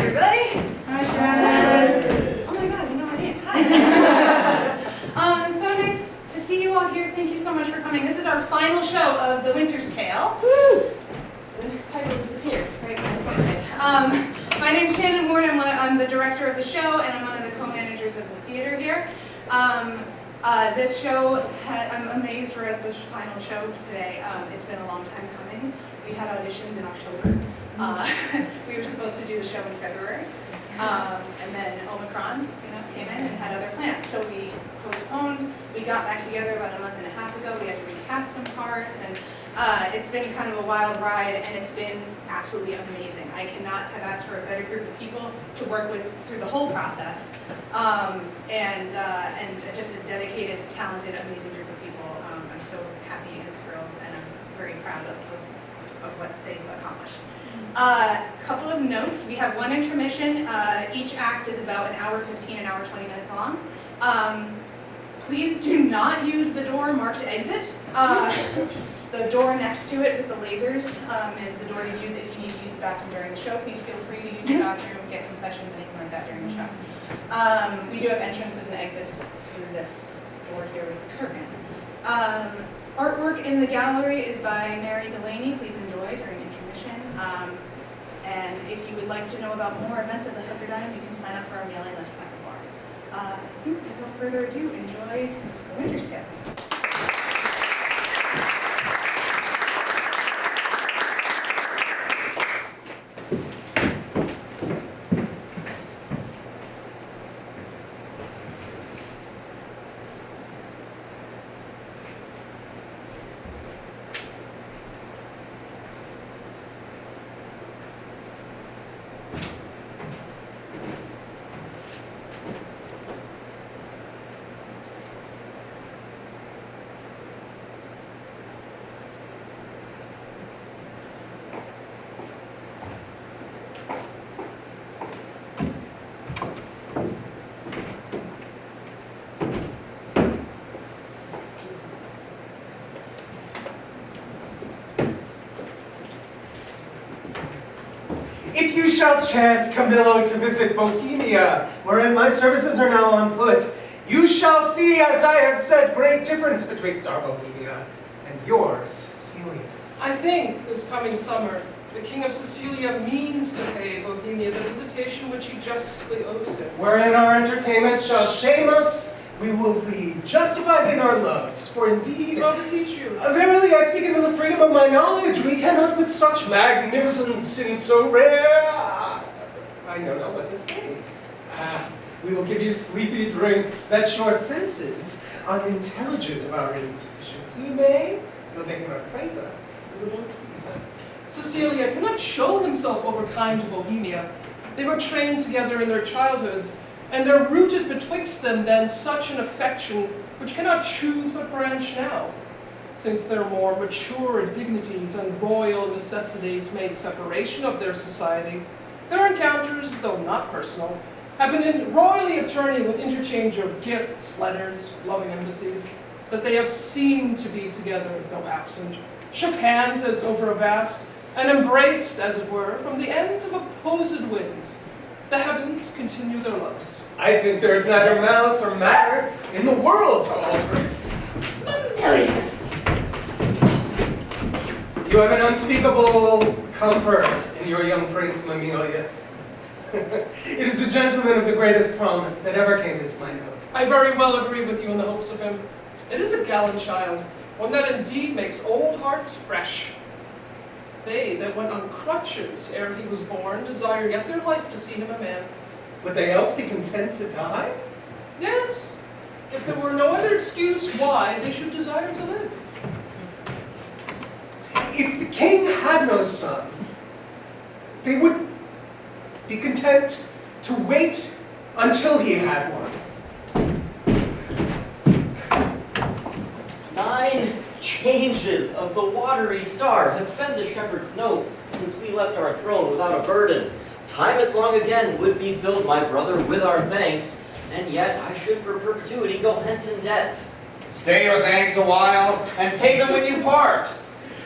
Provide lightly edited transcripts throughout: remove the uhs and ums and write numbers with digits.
everybody. Hi, Sharon. Oh my God, you know my name. Hi. It's so nice to see you all here. Thank you so much for coming. This is our final show of The Winter's Tale. Woo! The title disappeared right when I pointed. My name's Shannon Ward. I'm the director of the show, and I'm one of the co-managers of the theater here. This show, I'm amazed we're at the final show today. It's been a long time coming. We had auditions in October. We were supposed to do the show in February, and then Omicron came in and had other plans. So we postponed. We got back together about a month and a half ago. We had to recast some parts, and it's been kind of a wild ride, and it's been absolutely amazing. I cannot have asked for a better group of people to work with through the whole process, and just a dedicated, talented, amazing group of people. I'm so happy and thrilled, and I'm very proud of what they've accomplished. Couple of notes. We have one intermission. Each act is about an hour 15, an hour 20 minutes long. Please do not use the door marked exit. The door next to it with the lasers is the door to use if you need to use the bathroom during the show. Please feel free to use the bathroom, get concessions, anything like that during the show. We do have entrances and exits through this door here with the curtain. Artwork in the gallery is by Mary Delaney. Please enjoy during intermission. And if you would like to know about more events at the Dunham, you can sign up for our mailing list at the bar. Without further ado, enjoy The Winter's Tale. If you shall chance, Camillo, to visit Bohemia, wherein my services are now on foot, you shall see, as I have said, great difference betwixt our Bohemia and yours, Cecilia. I think this coming summer, the King of Sicilia means to pay Bohemia the visitation which he justly owes him. Wherein our entertainment shall shame us, we will be justified in our loves, for indeed, So I beseech you. Verily I speak in the freedom of my knowledge, we cannot with such magnificence in so rare, I know not what to say. We will give you sleepy drinks, that your senses, unintelligent of our insufficiency, may, though they cannot praise us, as little accuse us. Cecilia cannot show himself overkind to Bohemia. They were trained together in their childhoods, and there rooted betwixt them then such an affection which cannot choose but branch now, since their more mature dignities and royal necessities made separation of their society. Their encounters, though not personal, have been royally attorney with interchange of gifts, letters, loving embassies, that they have seemed to be together, though absent, shook hands as over a vast, and embraced, as it were, from the ends of opposed winds. The heavens continue their loves. I think there is neither malice or matter in the world to alter it. Mamilius! You have an unspeakable comfort in your young Prince Mamilius. It is a gentleman of the greatest promise that ever came into my note. I very well agree with you in the hopes of him. It is a gallant child, one that indeed makes old hearts fresh. They that went on crutches ere he was born desire yet their life to see him a man. Would they else be content to die? Yes, if there were no other excuse why they should desire to live. If the king had no son, they would be content to wait until he had one. 9 changes of the watery star have been the shepherd's note since we left our throne without a burden. Time as long again would be filled, my brother, with our thanks, and yet I should for perpetuity go hence in debt. Stay your thanks a while, and pay them when you part.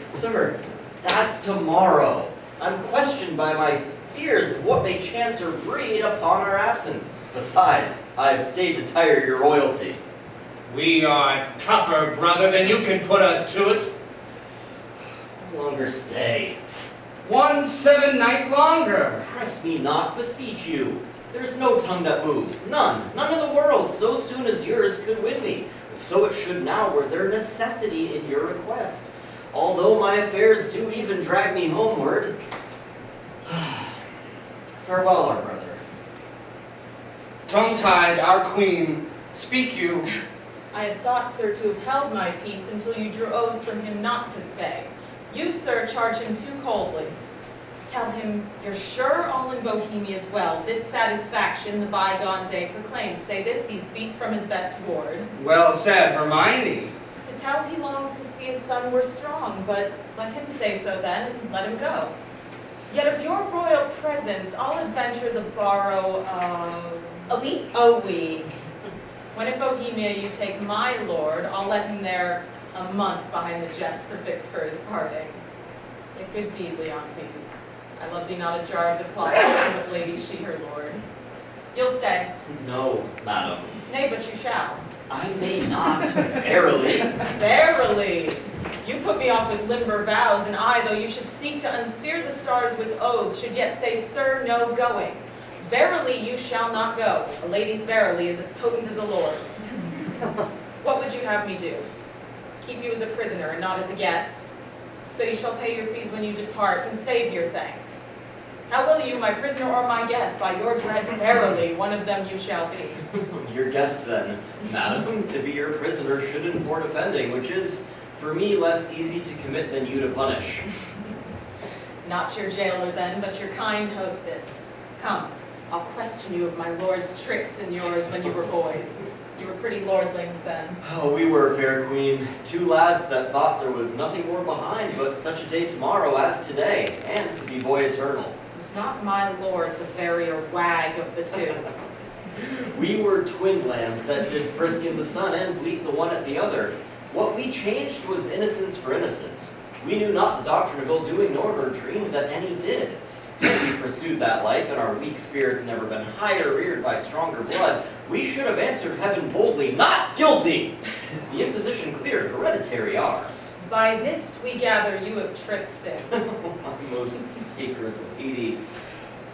Sir, that's tomorrow. I'm questioned by my fears of what may chance or breed upon our absence. Besides, I have stayed to tire your royalty. We are tougher, brother, than you can put us to it. No longer stay. 1 7 night longer. Press me not, beseech you. There's no tongue that moves, none in the world, so soon as yours could win me. So it should now, were there necessity in your request. Although my affairs do even drag me homeward. Farewell, our brother. Tongue-tied, our queen, speak you. I had thought, sir, to have held my peace until you drew oaths from him not to stay. You, sir, charge him too coldly. Tell him you're sure all in Bohemia's well. This satisfaction the bygone day proclaims. Say this, he's beat from his best ward. Well said, Hermione. To tell he longs to see his son were strong, but let him say so then, and let him go. Yet of your royal presence, I'll adventure the borrow of... A week? A week. When in Bohemia you take my lord, I'll let him there a month behind the jest prefixed for his parting. A good deed, Leontes. I love thee not a jar of the cloth, but lady she her lord. You'll stay. No, madam. Nay, but you shall. I may not, verily. Verily. You put me off with limber vows, and I, though you should seek to unsphere the stars with oaths, should yet say, sir, no going. Verily you shall not go. A lady's verily is as potent as a lord's. What would you have me do? Keep you as a prisoner and not as a guest? So you shall pay your fees when you depart, and save your thanks. How will you, my prisoner or my guest? By your dread verily, one of them you shall be. Your guest then, madam, to be your prisoner should import offending, which is, for me, less easy to commit than you to punish. Not your jailer then, but your kind hostess. Come, I'll question you of my lord's tricks and yours when you were boys. You were pretty lordlings then. Oh, we were, fair queen, 2 lads that thought there was nothing more behind but such a day tomorrow as today, and to be boy eternal. Was not my lord the verier wag of the two? We were twin lambs that did frisk in the sun and bleat the one at the other. What we changed was innocence for innocence. We knew not the doctrine of ill-doing, nor dreamed that any did. Had we pursued that life, and our weak spirits never been higher reared by stronger blood, we should have answered heaven boldly, not guilty! The imposition cleared, hereditary ours. By this we gather you have tricked since. My most sacred lady,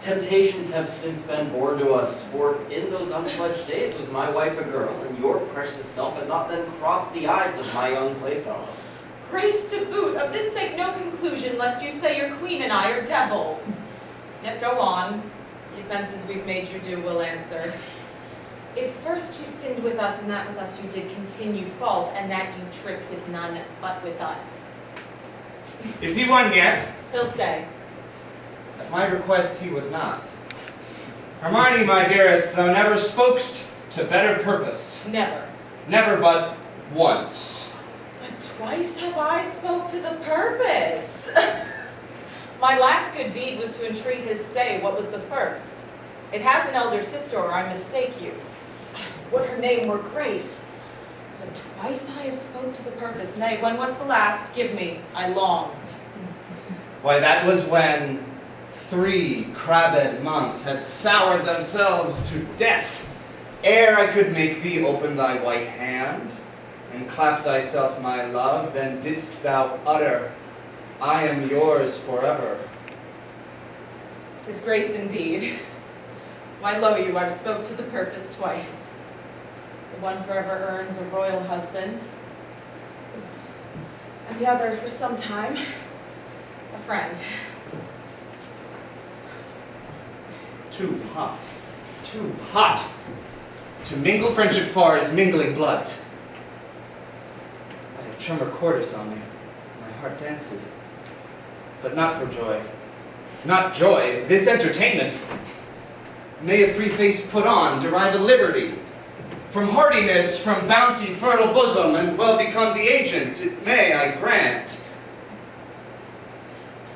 temptations have since been born to us, for in those unpledged days was my wife a girl, and your precious self had not then crossed the eyes of my young playfellow. Grace to boot, of this make no conclusion, lest you say your queen and I are devils. Yet go on, the offenses we've made you do will answer. If first you sinned with us, and that with us you did continue fault, and that you tricked with none but with us. Is he one yet? He'll stay. At my request he would not. Hermione, my dearest, thou never spokest to better purpose. Never. Never but once. But twice have I spoke to the purpose. My last good deed was to entreat his stay. What was the first? It has an elder sister, or I mistake you. Would her name were Grace. But twice I have spoke to the purpose. Nay, when was the last? Give me, I long. Why, that was when 3 crabbed months had soured themselves to death, ere I could make thee open thy white hand, and clap thyself my love, then didst thou utter, I am yours forever. 'Tis Grace indeed. Why, lo you, I've spoke to the purpose twice. The one forever earns a royal husband, and the other for some time, a friend. Too hot to mingle friendship far as mingling bloods. I have tremor cordis on me, my heart dances, but not for joy. Not joy, this entertainment. May a free face put on derive a liberty. From hardiness, from bounty, fertile bosom, and well become the agent, it may, I grant.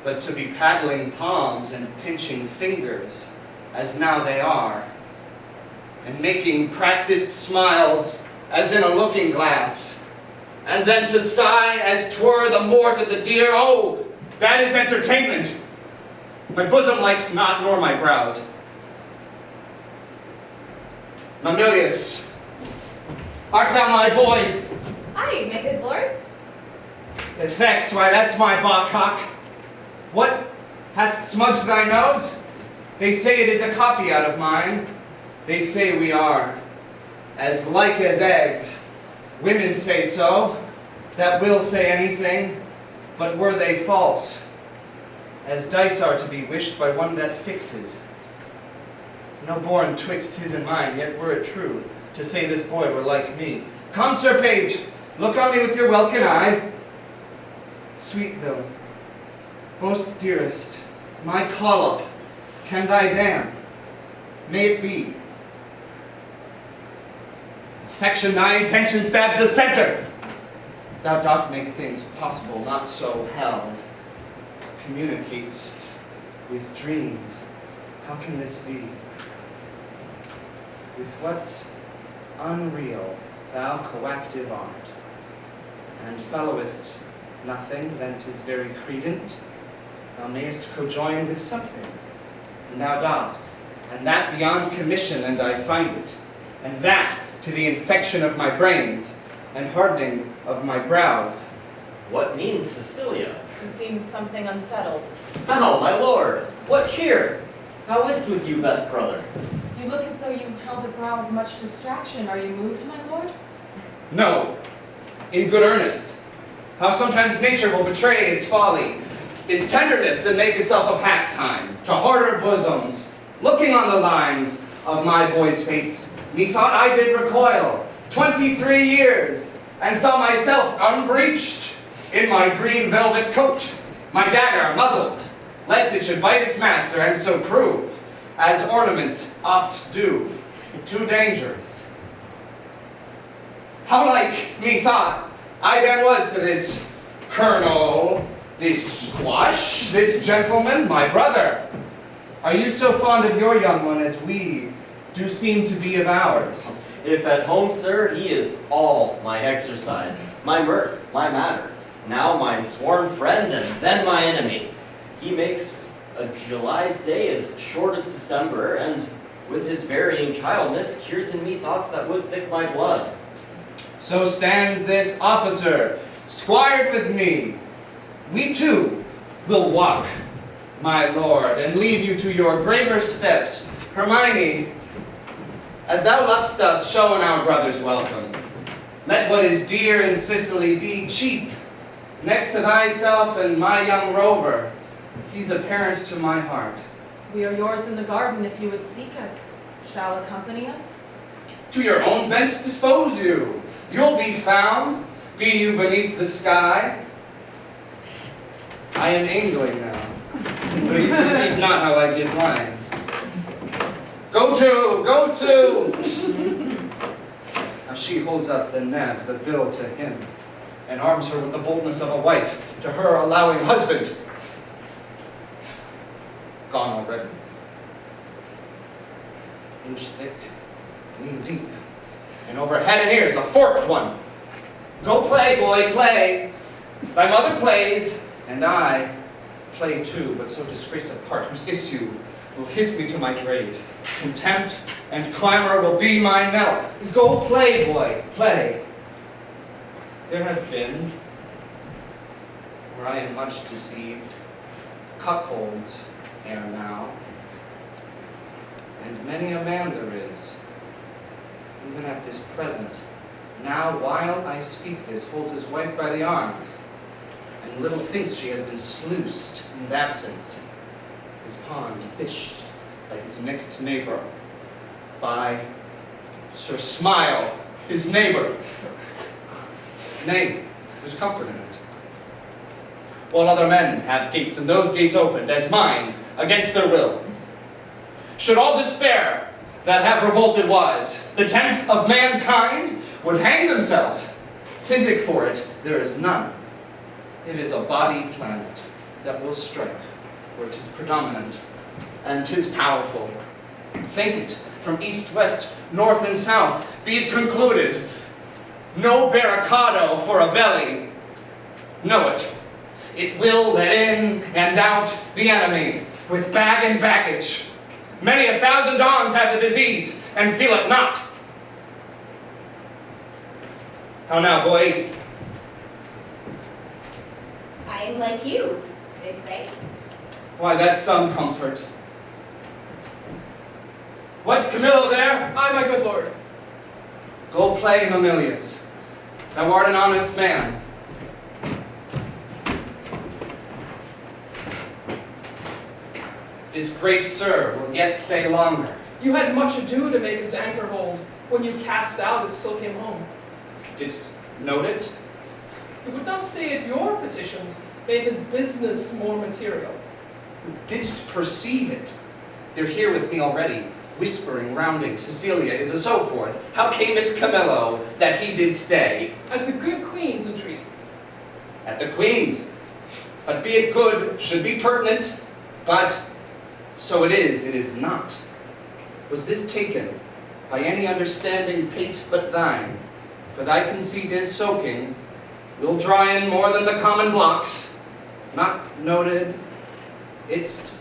But to be paddling palms and pinching fingers, as now they are, and making practiced smiles as in a looking glass, and then to sigh as 'twere the mort of the deer, oh, that is entertainment. My bosom likes not, nor my brows. Mamilius, art thou my boy? Aye, my good lord. Effects, why that's my bawcock. What, hast smudged thy nose? They say it is a copy out of mine. They say we are as like as eggs. Women say so, that will say anything, but were they false? As dice are to be wished by one that fixes. No born twixt his and mine, yet were it true, to say this boy were like me. Come, Sir Page, look on me with your welkin eye. Sweetville, most dearest, my collop, can thy dam, may it be. Affection, thy intention stabs the center. Thou dost make things possible, not so held. Communicatest with dreams. How can this be? With what's unreal thou coactive art, and followest nothing, then 'tis very credent. Thou mayest cojoin with something, and thou dost, and that beyond commission, and I find it, and that to the infection of my brains, and hardening of my brows. What means Cecilia? He seems something unsettled. How, my lord? What cheer? How is't with you, best brother? You look as though you held a brow of much distraction. Are you moved, my lord? No, in good earnest. How sometimes nature will betray its folly, its tenderness, and make itself a pastime to harder bosoms. Looking on the lines of my boy's face, methought I did recoil 23 years, and saw myself unbreeched in my green velvet coat, my dagger muzzled, lest it should bite its master and so prove, as ornaments oft do, too dangerous. How like methought I then was to this colonel, this squash, this gentleman, my brother. Are you so fond of your young one as we do seem to be of ours? If at home, sir, he is all my exercise, my mirth, my matter. Now mine sworn friend, and then my enemy. He makes a July's day as short as December, and with his varying childness, cures in me thoughts that would thick my blood. So stands this officer, squired with me. We too will walk, my lord, and leave you to your graver steps. Hermione, as thou lovest us, shown our brother's welcome. Let what is dear in Sicily be cheap, next to thyself and my young rover. He's a parent to my heart. We are yours in the garden if you would seek us. Shall accompany us? To your own bents dispose you. You'll be found, be you beneath the sky. I am angling now, but you perceive not how I give line. Go to, go to! Now she holds up the nab, the bill to him, and arms her with the boldness of a wife, to her allowing husband. Gone already. Inch thick, knee deep, and over head and ears a forked one. Go play, boy, play. Thy mother plays, and I play too, but so disgraced a part whose issue will hiss me to my grave. Contempt and clamor will be my knell. Go play, boy, play. There have been, where I am much deceived, cuckolds ere now, and many a man there is, even at this present, now while I speak this, holds his wife by the arms, and little thinks she has been sluiced in his absence, his pond fished by his next neighbor, by Sir Smile, his neighbor. Nay, there's comfort in it. While other men have gates, and those gates opened, as mine, against their will. Should all despair that have revolted wives, the 10th of mankind, would hang themselves. Physic for it, there is none. It is a body planet that will strike where 'tis predominant, and 'tis powerful. Think it, from east, west, north, and south, be it concluded, no barricado for a belly. Know it. It will let in and out the enemy. with bag and baggage. Many 1,000 dons have the disease, and feel it not. How now, boy? I am like you, they say. Why, that's some comfort. What, Camillo there? Aye, my good lord. Go play Mamilius. Thou art an honest man. This great sir will yet stay longer. You had much ado to make his anchor hold. When you cast out, it still came home. Didst note it? He would not stay at your petitions, made his business more material. Didst perceive it? They're here with me already, whispering, rounding, Cecilia is a so forth. How came it, Camillo, that he did stay? At the good queen's entreaty. At the queen's. But be it good, should be pertinent, but so it is not. Was this taken by any understanding pate but thine? For thy conceit is soaking, we'll draw in more than the common blocks, not noted, it'st,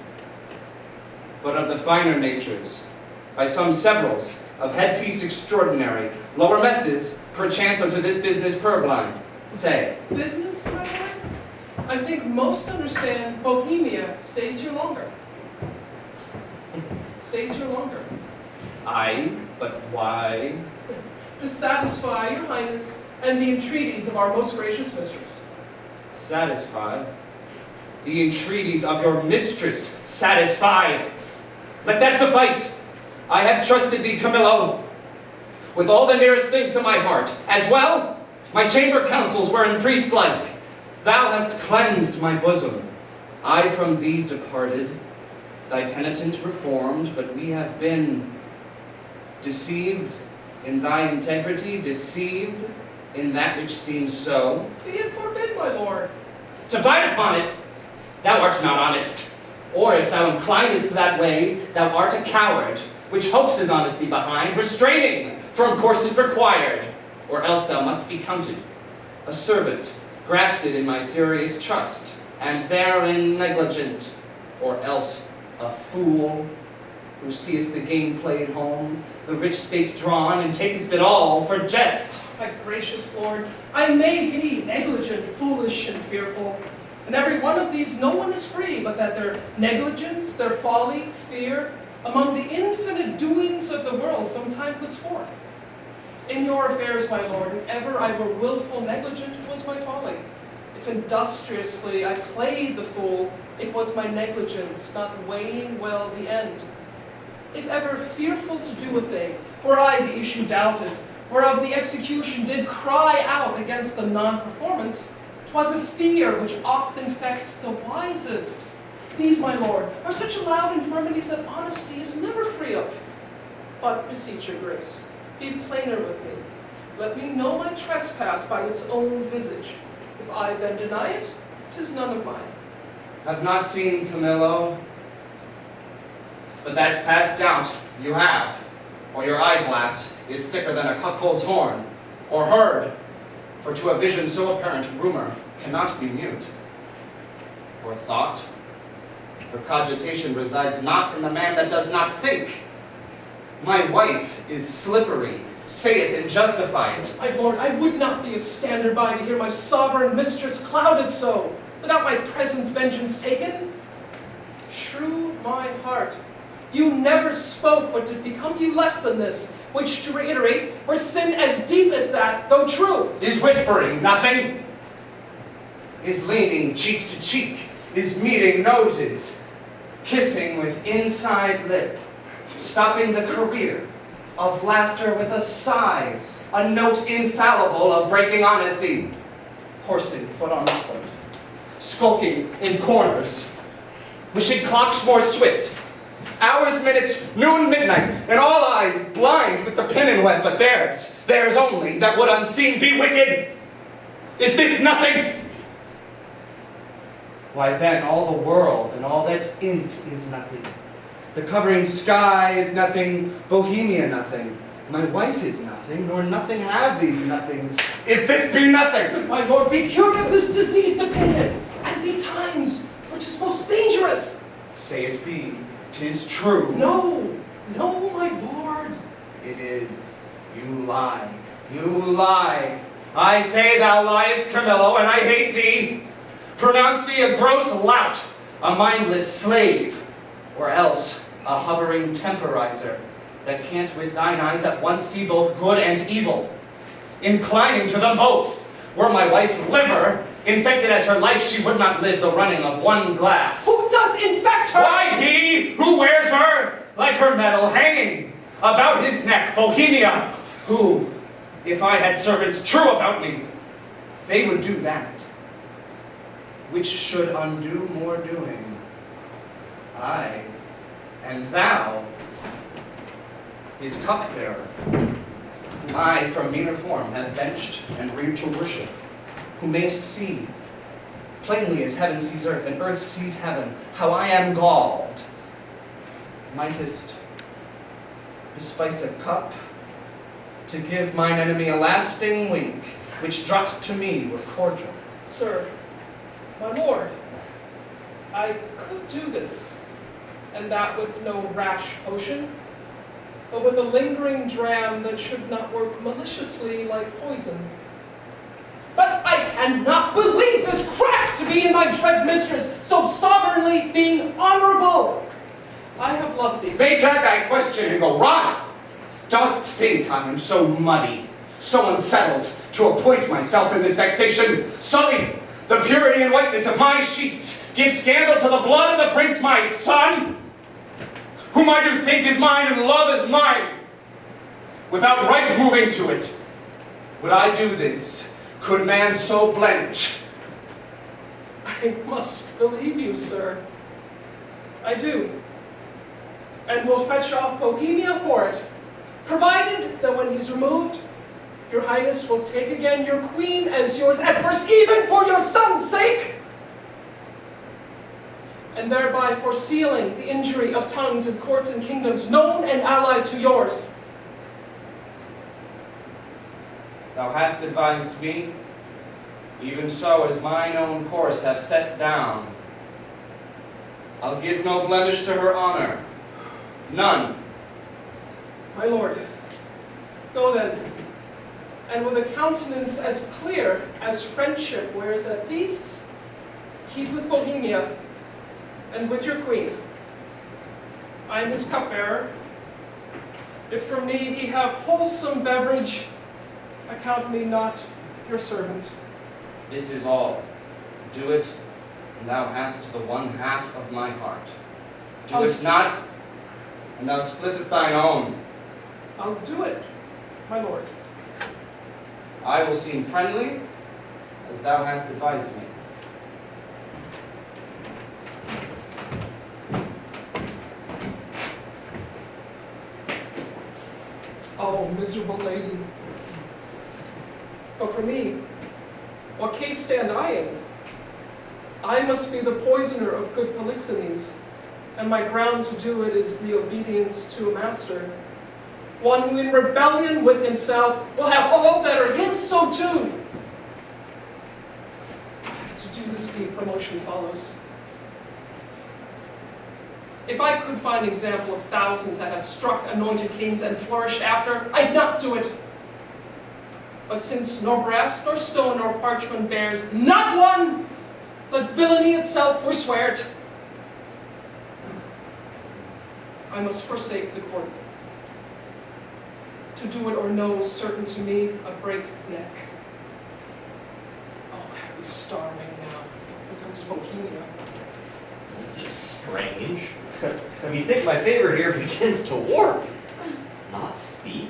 but of the finer natures, by some severals of headpiece extraordinary, lower messes, perchance unto this business purblind. Say, Business, my lord? I think most understand Bohemia stays here longer. Stays here longer. aye, but why? To satisfy your highness and the entreaties of our most gracious mistress. Satisfy? The entreaties of your mistress satisfy. Let that suffice. I have trusted thee, Camillo, with all the nearest things to my heart. As well, my chamber counsels were in priest-like. Thou hast cleansed my bosom. I from thee departed, thy penitent reformed, but we have been deceived in thy integrity, deceived in that which seems so. Be it forbid, my lord. To bite upon it, thou art not honest. Or if thou inclinest that way, thou art a coward, which hoaxes honesty behind, restraining from courses required. Or else thou must be counted a servant, grafted in my serious trust, and therein negligent. Or else a fool, who seest the game played home, the rich stake drawn, and takest it all for jest. My gracious lord, I may be negligent, foolish, and fearful. And every one of these, no one is free, but that their negligence, their folly, fear, among the infinite doings of the world, sometime puts forth. In your affairs, my lord, if ever I were willful negligent, it was my folly. If industriously I played the fool, it was my negligence, not weighing well the end. If ever fearful to do a thing, where I the issue doubted, whereof the execution did cry out against the non-performance, 'twas a fear which oft infects the wisest. These, my lord, are such loud infirmities that honesty is never free of. But beseech your grace, be plainer with me. Let me know my trespass by its own visage. If I then deny it, 'tis none of mine. Have not seen Camillo, but that's past doubt you have, or your eyeglass is thicker than a cuckold's horn, or heard, for to a vision so apparent rumor cannot be mute, or thought, for cogitation resides not in the man that does not think. My wife is slippery, say it and justify it. My lord, I would not be a stander by to hear my sovereign mistress clouded so, without my present vengeance taken. Shrew my heart, you never spoke what did become you less than this, which to reiterate, were sin as deep as that, though true. Is whispering nothing? Is leaning cheek to cheek? Is meeting noses? Kissing with inside lip? Stopping the career of laughter with a sigh, a note infallible of breaking honesty? Horsing foot on foot, skulking in corners, wishing clocks more swift, hours, minutes, noon, midnight, and all eyes blind with the pen and web, but theirs only, that would unseen be wicked. Is this nothing? Why then all the world and all that's in't is nothing. The covering sky is nothing, Bohemia nothing. My wife is nothing, nor nothing have these nothings, if this be nothing. My lord, be cured of this diseased opinion, and betimes, which is most dangerous. Say it be, 'tis true. No, no, my lord. It is. You lie. You lie. I say thou liest, Camillo, and I hate thee. Pronounce thee a gross lout, a mindless slave, or else a hovering temporizer that can't with thine eyes at once see both good and evil, inclining to them both. Were my wife's liver infected as her life, she would not live the running of one glass. Who does infect her? Why, he who wears her like her medal hanging about his neck, Bohemia, who, if I had servants true about me, they would do that, which should undo more doing. I, and thou, his cupbearer, I from meaner form have benched and reared to worship, who mayst see, plainly as heaven sees earth and earth sees heaven, how I am galled. Mightest despice a cup to give mine enemy a lasting wink, which draught to me were cordial. Sir, my lord, I could do this, and that with no rash potion, but with a lingering dram that should not work maliciously like poison. But I cannot believe this crack to be in my dread mistress, so sovereignly being honorable. I have loved thee. Make that thy question and go rot! Dost think I am so muddy, so unsettled, to appoint myself in this vexation, sully the purity and whiteness of my sheets, give scandal to the blood of the prince my son, whom I do think is mine and love is mine, without right moving to it? Would I do this? Could man so blench? I must believe you, sir. I do. And will fetch off Bohemia for it, provided that when he's removed, your highness will take again your queen as yours at first, even for your son's sake, and thereby foresealing the injury of tongues and courts and kingdoms known and allied to yours. Thou hast advised me, even so as mine own course have set down. I'll give no blemish to her honor, none. My lord, go then, and with a countenance as clear as friendship wears at feasts, keep with Bohemia and with your queen. I am his cupbearer. If from me he have wholesome beverage, account me not your servant. This is all. Do it, and thou hast the one half of my heart. Do it not, and thou splittest thine own. I'll do it, my lord. I will seem friendly, as thou hast advised me. Oh, miserable lady. But for me, what case stand I in? I must be the poisoner of good Polixenes, and my ground to do it is the obedience to a master, one who in rebellion with himself will have all that are his, so too. To do this deed, promotion follows. If I could find an example of thousands that had struck anointed kings and flourished after, I'd not do it. But since nor brass, nor stone, nor parchment bears, not one, let villainy itself forswear it. I must forsake the court. To do it or no is certain to me a breakneck. Oh, happy starving now. Here comes Bohemia. This is strange. Methinks my favor here begins to warp, not speak.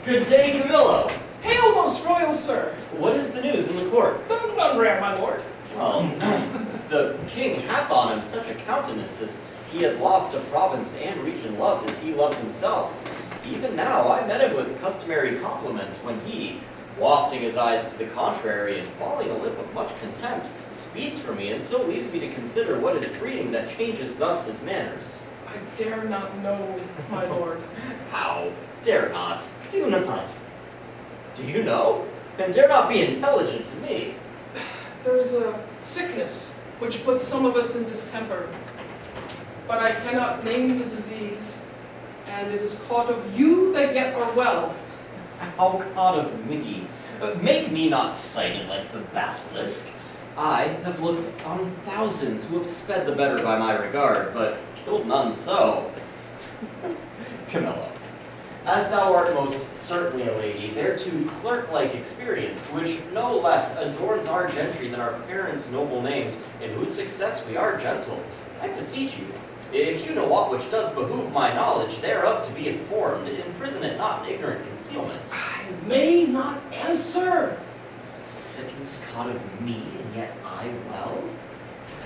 Good day, Camillo. Hail, most royal sir! What is the news in the court? None rare, my lord. Well, the king hath on him such a countenance as he had lost a province and region loved as he loves himself. Even now I met him with customary compliment when he, wafting his eyes to the contrary and falling a lip of much contempt, speeds from me and so leaves me to consider what is breeding that changes thus his manners. I dare not know, my lord. How? Dare not. Do not. Do you know? And dare not be intelligent to me. There is a sickness which puts some of us in distemper. but I cannot name the disease, and it is caught of you that yet are well. How caught of me? Make me not sighted like the basilisk. I have looked on thousands who have sped the better by my regard, but killed none so. Camillo, as thou art most certainly a lady, thereto clerk-like experience, which no less adorns our gentry than our parents' noble names, in whose success we are gentle. I beseech you, if you know aught which does behoove my knowledge thereof to be informed, imprison it not in ignorant concealment. I may not answer. Sickness caught of me, and yet I well?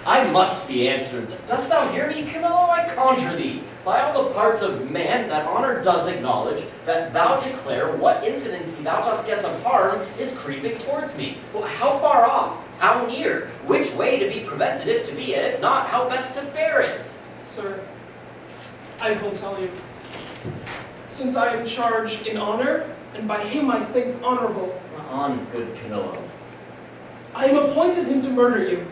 I must be answered. Dost thou hear me, Camillo? I conjure thee, by all the parts of man that honor does acknowledge, that thou declare what incidency thou dost guess of harm is creeping towards me. Well, how far off? How near? Which way to be prevented if to be, and if not, how best to bear it? Sir, I will tell you. Since I am charged in honor, and by him I think honorable, On, good Camillo. I am appointed him to murder you.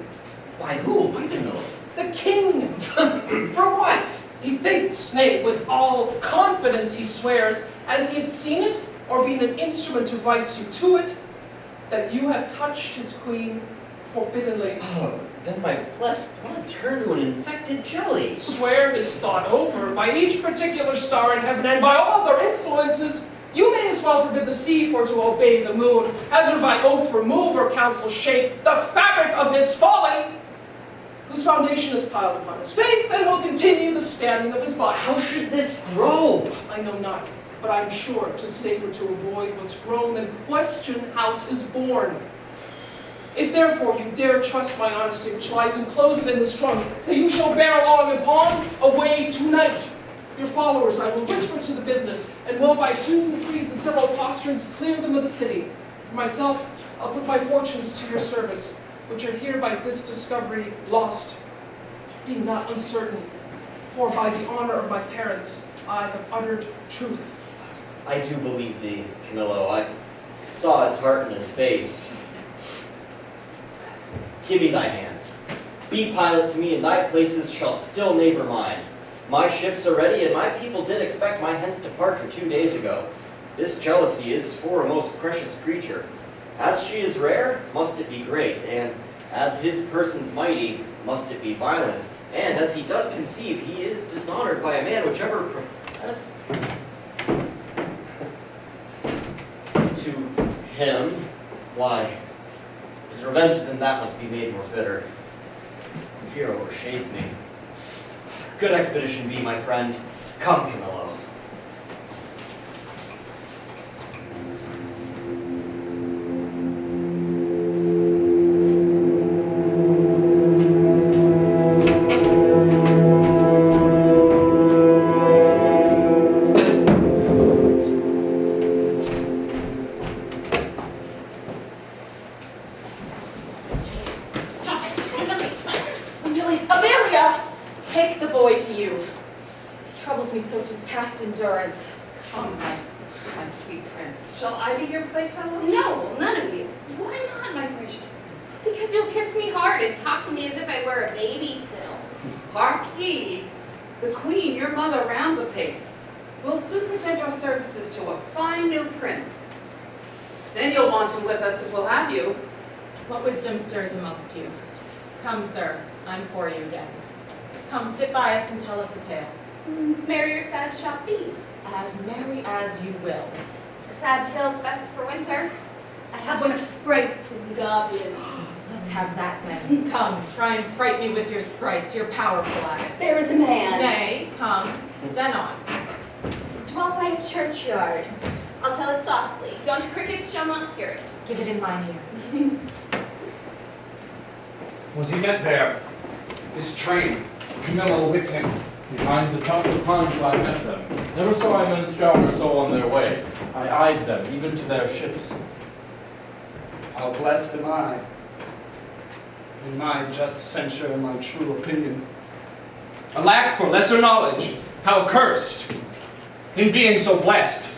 By who? By Camillo? The king! For what? He thinks, nay, with all confidence he swears, as he had seen it, or been an instrument to vice you to it, that you have touched his queen forbiddenly. Oh, then my blessed blood turned to an infected jelly. Swear is thought over by each particular star in heaven, and by all their influences, you may as well forbid the sea for to obey the moon, as or by oath remove or counsel shake the fabric of his folly, whose foundation is piled upon his faith, and will continue the standing of his body. How should this grow? I know not, but I am sure 'tis safer to avoid what's grown than question how 'tis born. If therefore you dare trust my honesty, which lies enclosed in this trunk, that you shall bear along upon away tonight. Your followers I will whisper to the business, and will by twos and threes and several posterns clear them of the city. For myself, I'll put my fortunes to your service, which are here by this discovery lost, being not uncertain, for by the honor of my parents I have uttered truth. I do believe thee, Camillo. I saw his heart in his face. Give me thy hand. Be pilot to me, and thy places shall still neighbor mine. My ships are ready, and my people did expect my hence departure 2 days ago. This jealousy is for a most precious creature. As she is rare, must it be great, and as his person's mighty, must it be violent. And as he does conceive, he is dishonored by a man whichever profess to him, why, his revenges in that must be made more bitter. Fear overshades me. Good expedition be, my friend. Come, Camillo. Amelia! Take the boy to you. It troubles me so 'tis past endurance. Come, my sweet prince. Shall I be your playfellow? No, none of you. Why not, my gracious prince? Because you'll kiss me hard and talk to me as if I were a baby still. Hark ye, the queen, your mother, rounds apace. Will soon present your services to a fine new prince. Then you'll want him with us if we'll have you. What wisdom stirs amongst you? Come, sir, I'm for you again. Come, sit by us and tell us a tale. Merry or sad shall it be. As merry as you will. A sad tale's best for winter. I have one of sprites and goblins. Let's have that then. Come, try and fright me with your sprites. You're powerful at it. There is a man. Nay, come, then on. Dwelt by a churchyard. I'll tell it softly. Yonder crickets shall not hear it. Give it in mine ear. Was he met there? His train, Camillo with him. Behind the tops of pines I met them. Never saw I men scour so on their way. I eyed them, even to their ships. How blessed am I, in my just censure and my true opinion. Alack for lesser knowledge, how cursed, in being so blessed.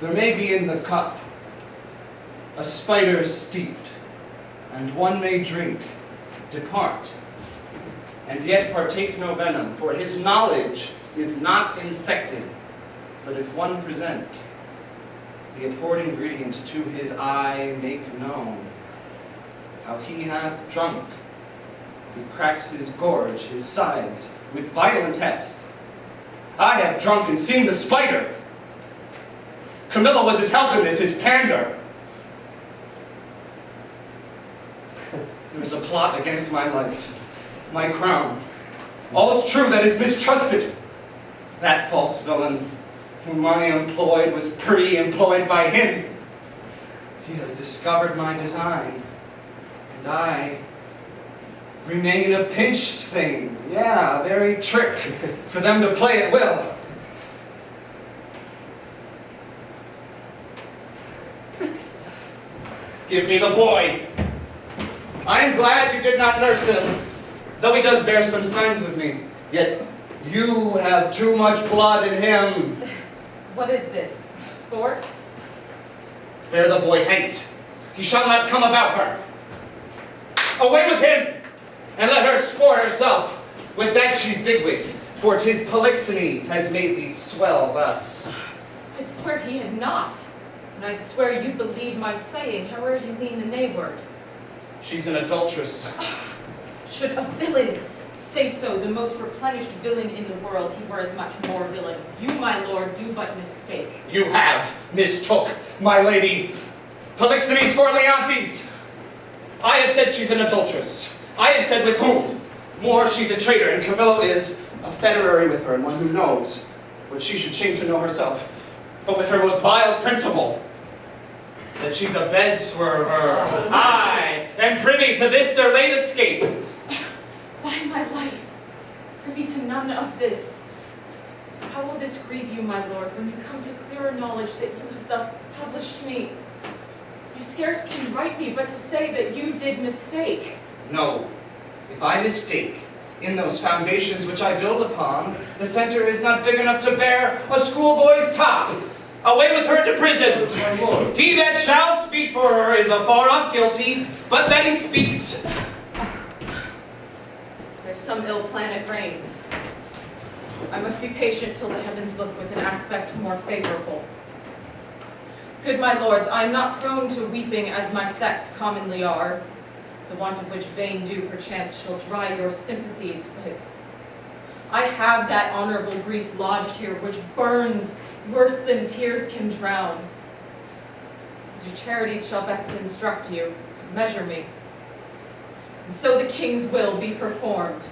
There may be in the cup a spider steeped, and one may drink, depart, and yet partake no venom, for his knowledge is not infected. But if one present the abhorred ingredient to his eye make known, how he hath drunk, he cracks his gorge, his sides, with violent hefts. I have drunk and seen the spider. Camilla was his help in this, his pander. There is a plot against my life, my crown. All's true that is mistrusted. That false villain whom I employed was pre-employed by him. He has discovered my design, and I remain a pinched thing. Yeah, a very trick for them to play at will. Give me the boy. I am glad you did not nurse him, though he does bear some signs of me. Yet you have too much blood in him. What is this? Sport? Bear the boy hence. He shall not come about her. Away with him, and let her sport herself with that she's big with, for 'tis Polixenes has made thee swell thus. I'd swear he had not. And I'd swear you believe my saying, however you mean the nay word. She's an adulteress. Should a villain say so, the most replenished villain in the world, he were as much more villain. You, my lord, do but mistake. You have mistook, my lady. Polixenes for Leontes. I have said she's an adulteress. I have said with whom. More, she's a traitor, and Camillo is a federary with her, and one who knows what she should shame to know herself, but with her most vile principle, that she's a bed swerver. Aye, and privy to this their late escape. By my life, privy to none of this. How will this grieve you, my lord, when you come to clearer knowledge that you have thus published me? You scarce can write me, but to say that you did mistake. No, if I mistake in those foundations which I build upon, the center is not big enough to bear a schoolboy's top. Away with her to prison. My lord. He that shall speak for her is afar off guilty, but that he speaks. There's some ill planet reigns. I must be patient till the heavens look with an aspect more favorable. Good my lords, I am not prone to weeping as my sex commonly are, the want of which vain dew perchance shall dry your sympathies, but I have that honorable grief lodged here which burns worse than tears can drown. As your charities shall best instruct you, measure me, and so the king's will be performed.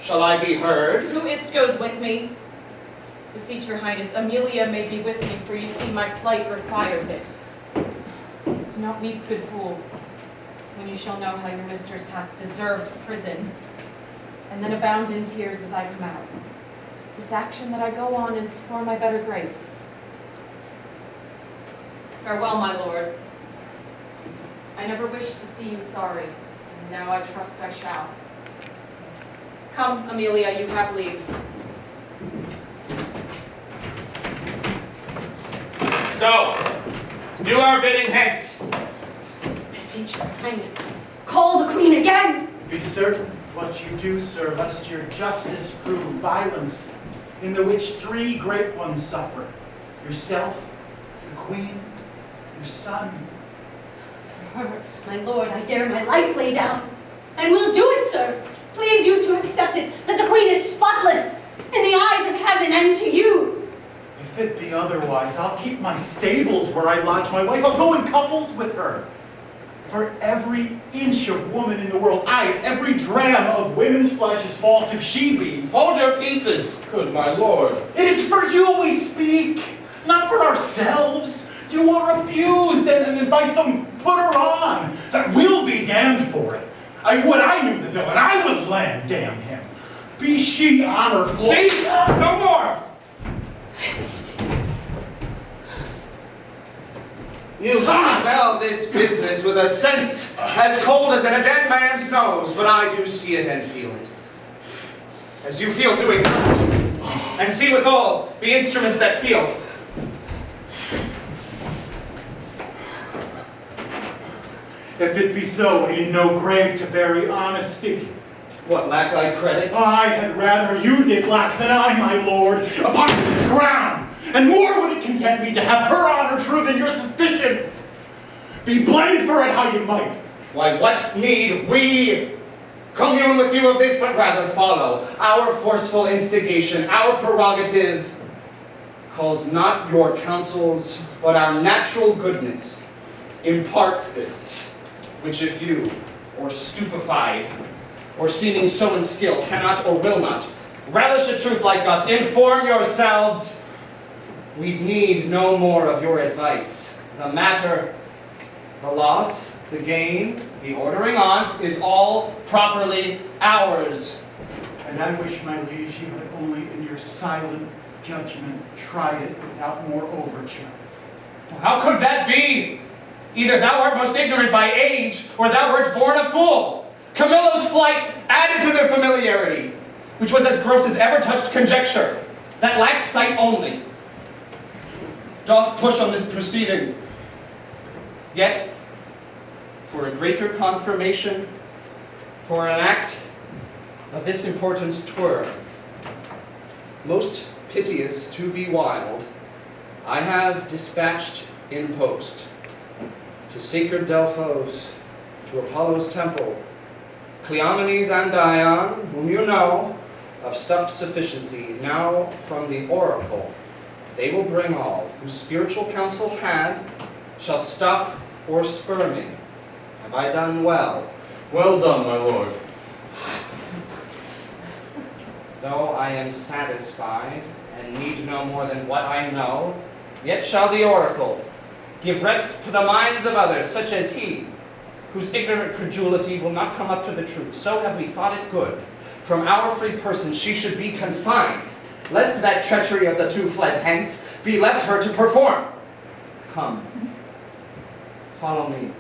Shall I be heard? Who is't goes with me? Beseech your highness, Amelia may be with me, for you see my plight requires it. Do not weep, good fool, when you shall know how your mistress hath deserved prison, and then abound in tears as I come out. This action that I go on is for my better grace. Farewell, my lord. I never wished to see you sorry, and now I trust I shall. Come, Amelia, you have leave. Go. Do our bidding hence. Beseech your highness, call the queen again! Be certain what you do, sir, lest your justice prove violence, in the which three great ones suffer: yourself, the queen, your son. For her, my lord, I dare my life lay down, and will do it, sir. Please you to accept it, that the queen is spotless in the eyes of heaven and to you. If it be otherwise, I'll keep my stables where I lodge my wife. I'll go in couples with her. For every inch of woman in the world, aye, every dram of women's flesh is false if she be. Hold your pieces. Good my lord. It is for you we speak, not for ourselves. You are abused and by some putter-on that will be damned for it. I would I knew the villain, I would land damn him. Be she honorful. Cease! No more! You smell this business with a sense as cold as in a dead man's nose, but I do see it and feel it. As you feel doing that, and see withal the instruments that feel. If it be so, we need no grave to bury honesty. What, lack I credit? I had rather you did lack than I, my lord, upon this ground. And more would it content me to have her honor true than your suspicion. Be blamed for it how you might. Why, what need we commune with you of this, but rather follow our forceful instigation, our prerogative calls not your counsels, but our natural goodness imparts this, which if you, or stupefied, or seeming so in skill, cannot or will not relish a truth like us, inform yourselves. We need no more of your advice. The matter, the loss, the gain, the ordering on't is all properly ours. And I wish, my liege, you had only in your silent judgment tried it without more overture. How could that be? Either thou art most ignorant by age, or thou wert born a fool. Camilla's flight added to their familiarity, which was as gross as ever touched conjecture, that lacked sight only. Doth push on this proceeding. Yet, for a greater confirmation, for an act of this importance twere, most piteous to be wild, I have dispatched in post to sacred Delphos, to Apollo's temple, Cleomenes and Dion, whom you know, of stuffed sufficiency, now from the oracle, they will bring all, whose spiritual counsel had, shall stop or spur me. Have I done well? Well done, my lord. Though I am satisfied, and need no more than what I know, yet shall the oracle give rest to the minds of others, such as he, whose ignorant credulity will not come up to the truth. So have we thought it good, from our free person she should be confined, lest that treachery of the two fled hence be left her to perform. Come, follow me.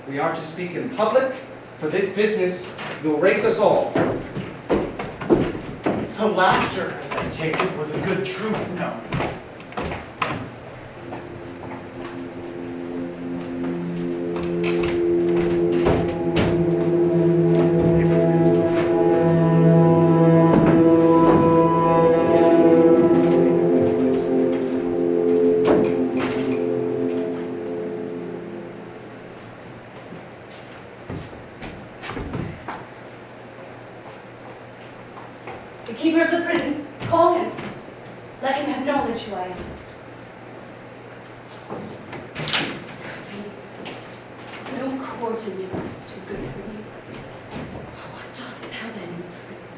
We are to speak in public, for this business will raise us all. So laughter, as I take it, were the good truth known. The keeper of the prison, call him. Let him have knowledge who I am. No court in Europe is too good for you. What dost thou then in prison?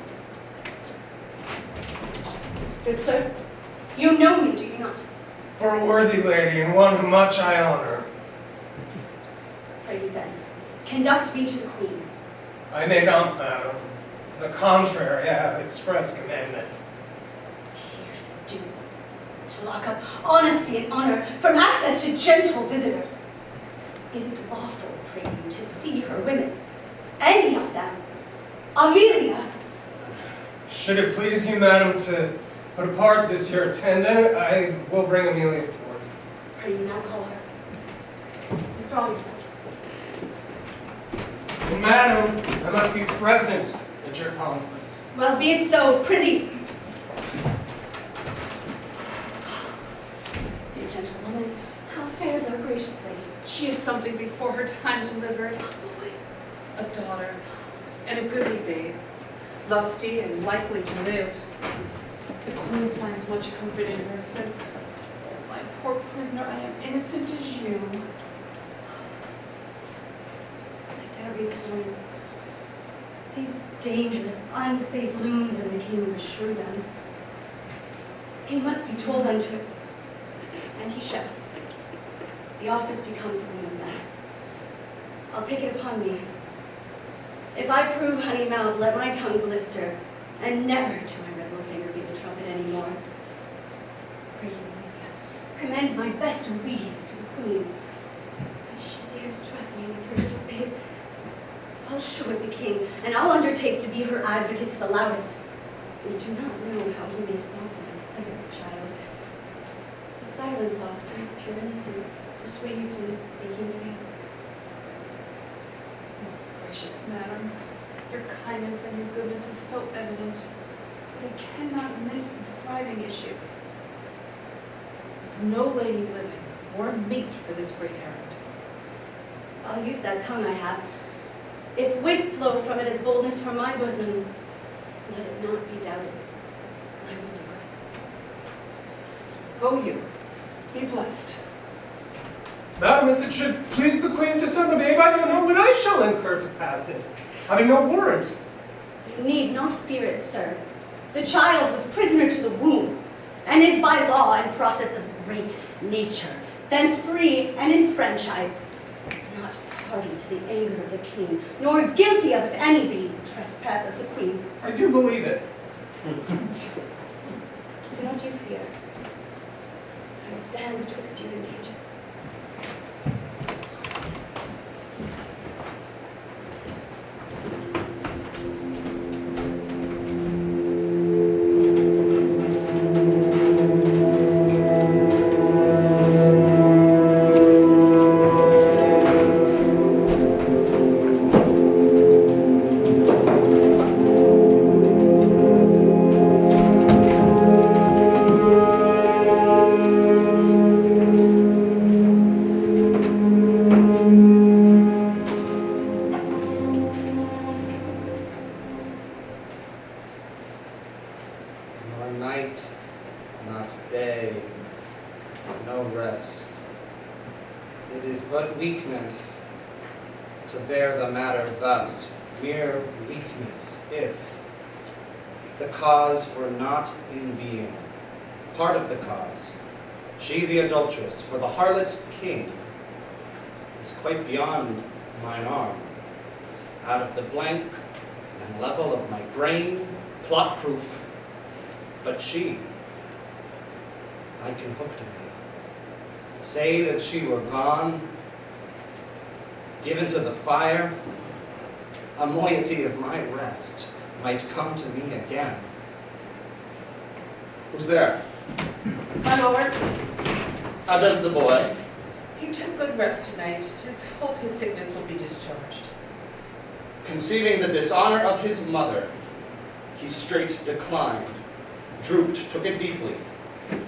Good sir, you know me, do you not? For a worthy lady, and one whom much I honor. Pray you then, conduct me to the queen. I may not, madam. To the contrary, I have express commandment. Here's a doom. To lock up honesty and honor from access to gentle visitors. Is it lawful, pray you, to see her women? Any of them? Amelia? Should it please you, madam, to put apart this here attendant, I will bring Amelia forth. Pray you now call her. Withdraw yourself. Madam, I must be present at your conference. Well, be it so, prithee. Dear gentlewoman, how fares our gracious lady? She is something before her time delivered. A daughter, and a goodly babe, lusty and likely to live. The queen finds much comfort in her, says, "Oh, my poor prisoner, I am innocent as you." I dare be sworn. These dangerous, unsafe loons in the king beshrew them. He must be told unto it, and he shall. The office becomes one best. I'll take it upon me. If I prove honey-mouthed, let my tongue blister, and never to my red-locked anger be the trumpet any more. Pray you, Amelia, commend my best obedience to the queen. If she dares trust me with her little babe, I'll show it the king, and I'll undertake to be her advocate to the loudest. We do not know how he may soften the separate child. The silence often of pure innocence persuades with its speaking face. Most gracious madam, Your kindness and your goodness is so evident, but I cannot miss this thriving issue. There's no lady living or meet for this great errand. I'll use that tongue I have. If wit flow from it as boldness from my bosom, let it not be doubted. I will do it. Go you, be blessed. Madam, if it should please the Queen to send the babe, I don't know when I shall incur to pass it, having no warrant. You need not fear it, sir. The child was prisoner to the womb, and is by law and process of great nature, thence free and enfranchised, not party to the anger of the king, nor guilty of, if any be, trespass of the queen. I do believe it. Do not you fear. I will stand betwixt you and danger. For the harlot king is quite beyond mine arm, out of the blank and level of my brain, plot-proof. But she, I can hook to me. Say that she were gone, given to the fire, a moiety of my rest might come to me again. Who's there? My lord, How does the boy? he took good rest tonight. 'Tis hope his sickness will be discharged. Conceiving the dishonor of his mother, he straight declined, drooped, took it deeply,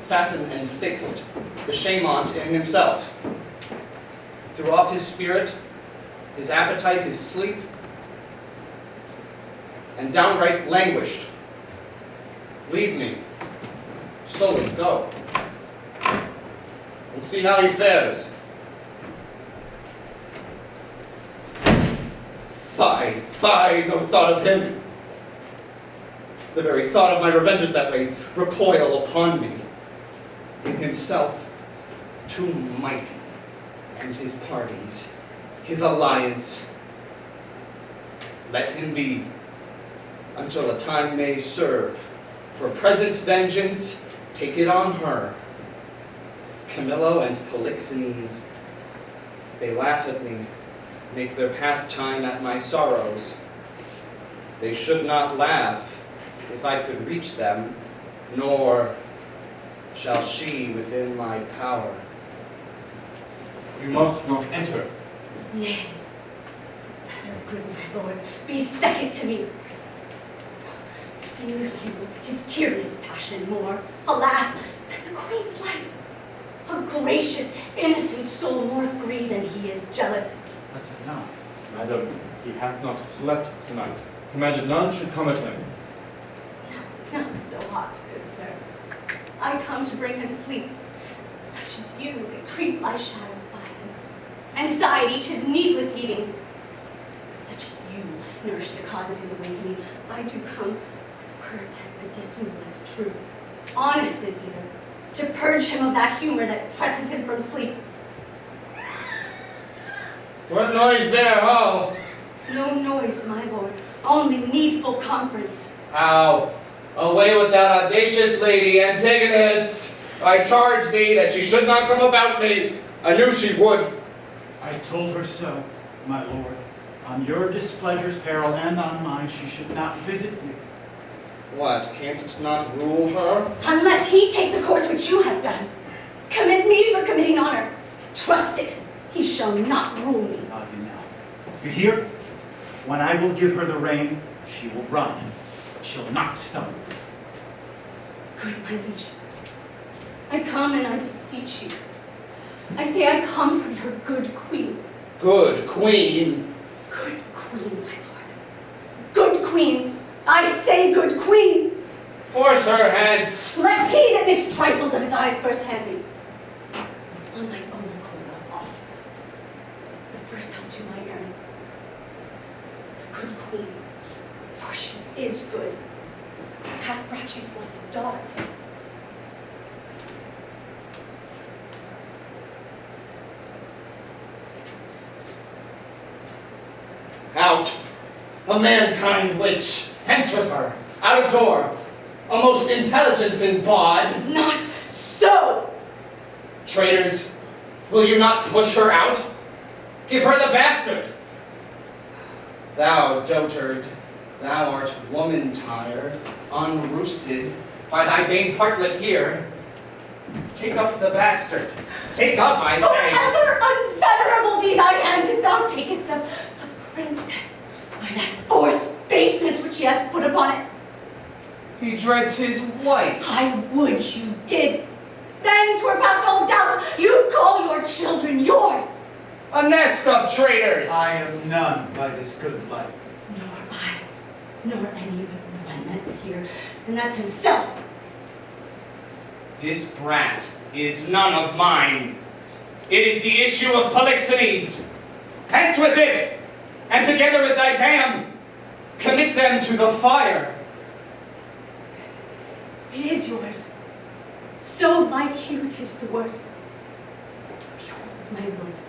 fastened and fixed the shame on't in himself. Threw off his spirit, his appetite, his sleep, and downright languished. Leave me, solely go, and see how he fares. Fie, fie, no thought of him. The very thought of my revenges that way recoil upon me. In himself, too mighty, and his parties, his alliance. Let him be, until a time may serve. For present vengeance, take it on her. Camillo and Polixenes, they laugh at me, make their pastime at my sorrows. They should not laugh if I could reach them, nor shall she within my power. You must not enter. Nay, rather, good my lords, be second to me. Fear you his tyrannous passion more, alas, than the queen's life. A gracious, innocent soul more free than he is jealous. That's enough. Madam, he hath not slept tonight. Commanded none should come at him. No, not so hot, good sir. I come to bring him sleep, such as you that creep like shadows by him, and sigh at each his needless heavings. Such as you nourish the cause of his awakening. I do come with words as medicinal as true, honest as either, to purge him of that humor that presses him from sleep. What noise there, ho? No noise, my lord, only needful conference. How? Away with that audacious lady, Antigonus! I charge thee that she should not come about me. I knew she would. I told her so, my lord. On your displeasure's peril and on mine, she should not visit you. What, canst not rule her? Unless he take the course which you have done. Commit me for committing honor. Trust it, he shall not rule me. You know. You hear? When I will give her the rein, she will run, but she'll not stumble. Good, my liege. I come and I beseech you. I say I come from your good queen. Good queen. Good queen, my lord. Good queen. I say good queen. Force her hence. Let he that makes trifles of his eyes first hand me. On my own accord I'm off. But first I'll do my errand. The good queen, for she is good, hath brought you forth a daughter. Out, a mankind witch, hence with her, out of door, a most intelligence in bod. Not so! Traitors, will you not push her out? Give her the bastard! Thou dotard, thou art woman-tired, unroosted, by thy dame partlet here. Take up the bastard. Take up, I say. Forever unvenerable be thy hands if thou takest up the princess by that forced baseness which he has put upon it. He dreads his wife. I would you did. Then, 'twere past all doubt, you'd call your children yours. A nest of traitors. I am none by this good light. Nor I, nor any but one that's here, and that's himself. This brat is none of mine. It is the issue of Polixenes. Hence with it, and together with thy dam, commit them to the fire. It is yours. So like you, 'tis the worst. Behold, my lords,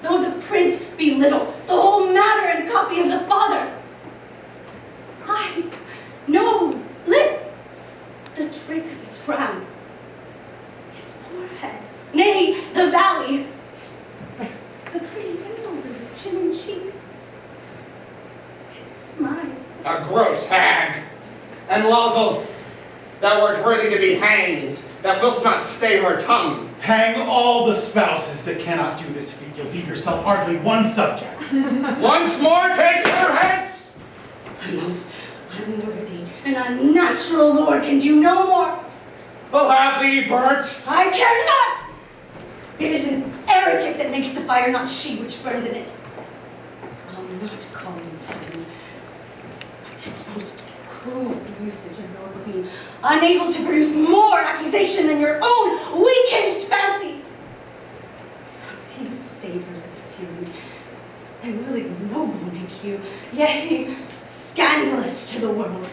though the print be little, the whole matter and copy of the Father. Eyes, nose, lip, the trick of his frown, his forehead, nay, the valley, the pretty dimples of his chin and cheek, his smiles. A gross hag. And Losel, thou art worthy to be hanged, that wilt not stay her tongue. Hang all the spouses that cannot do this feat. You'll leave yourself hardly one subject. Once more take her hence! A most unworthy and unnatural lord can do no more. Will have thee burnt. I care not! It is an heretic that makes the fire, not she which burns in it. I'll not call you tyrant, but this most cruel usage of your queen, unable to produce more accusation than your own weak-hinged fancy. Something savors of tyranny, and will ignoble make you, yea, scandalous to the world.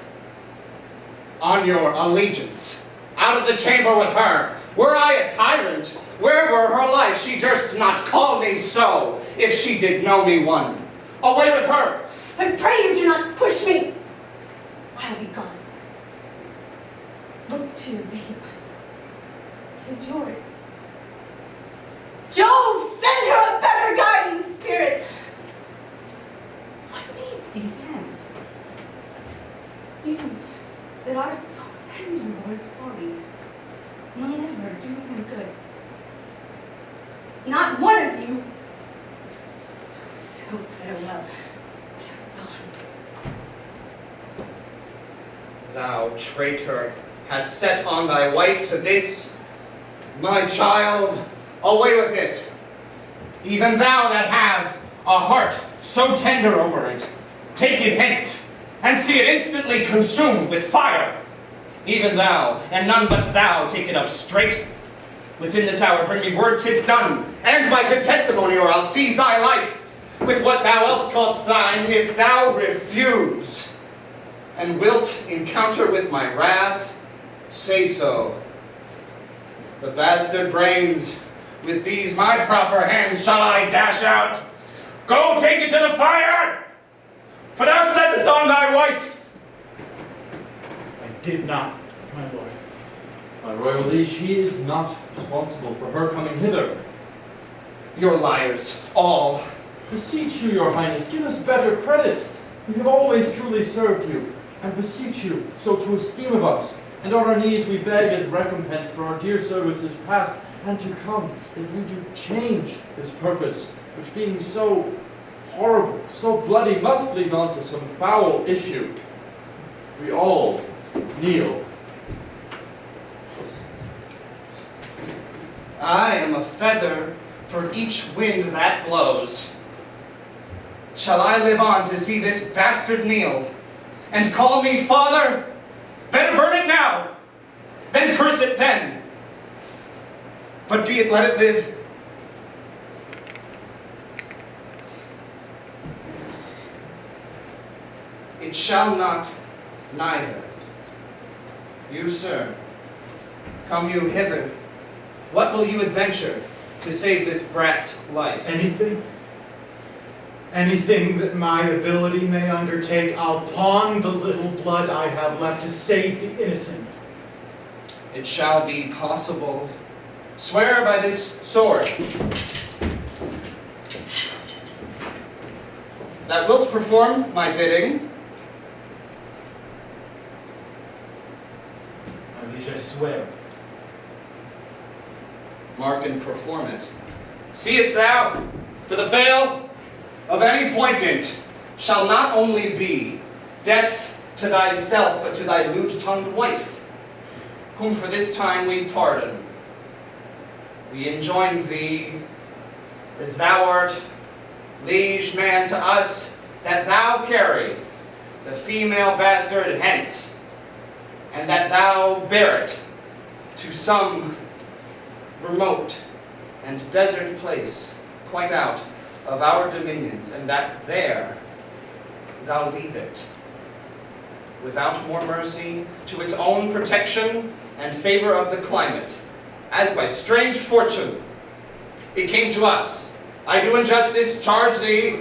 On your allegiance, out of the chamber with her. Were I a tyrant, where were her life? She durst not call me so, if she did know me one. Away with her! I pray you do not push me. I'll be gone. Look to your babe. 'Tis yours. Jove, send her a better guiding spirit. What needs these hands? You that are so tender or as folly will never do him good. Not one of you. So farewell. We are gone. Thou traitor, hast set on thy wife to this, my child, away with it. Even thou that have a heart so tender over it, take it hence, and see it instantly consumed with fire. Even thou, and none but thou, take it up straight. Within this hour bring me word 'tis done, and my good testimony, or I'll seize thy life, with what thou else call'st thine, if thou refuse, and wilt encounter with my wrath, say so. The bastard brains, with these my proper hands shall I dash out. Go take it to the fire, for thou settest on thy wife. I did not, my lord. My royal liege, he is not responsible for her coming hither. You're liars, all. Beseech you, your highness, give us better credit. We have always truly served you, and beseech you so to esteem of us. And on our knees we beg as recompense for our dear services past and to come, that you do change this purpose, which being so horrible, so so bloody must lead on to some foul issue. We all kneel. I am a feather for each wind that blows. Shall I live on to see this bastard kneel, and call me father? Better burn it now, then curse it then. But be it, let it live. It shall not, neither. You, sir, come you hither. What will you adventure to save this brat's life? Anything? Anything that my ability may undertake, I'll pawn the little blood I have left to save the innocent. It shall be possible. Swear by this sword that wilt perform my bidding. My liege, I swear. Mark and perform it. Seest thou, for the fail of any pointant shall not only be death to thyself, but to thy lute-tongued wife, whom for this time we pardon. We enjoin thee, as thou art liege man to us, that thou carry the female bastard hence, and that thou bear it to some remote and desert place, quite out of our dominions, and that there thou leave it, without more mercy, to its own protection and favor of the climate, as by strange fortune it came to us. I do injustice, charge thee,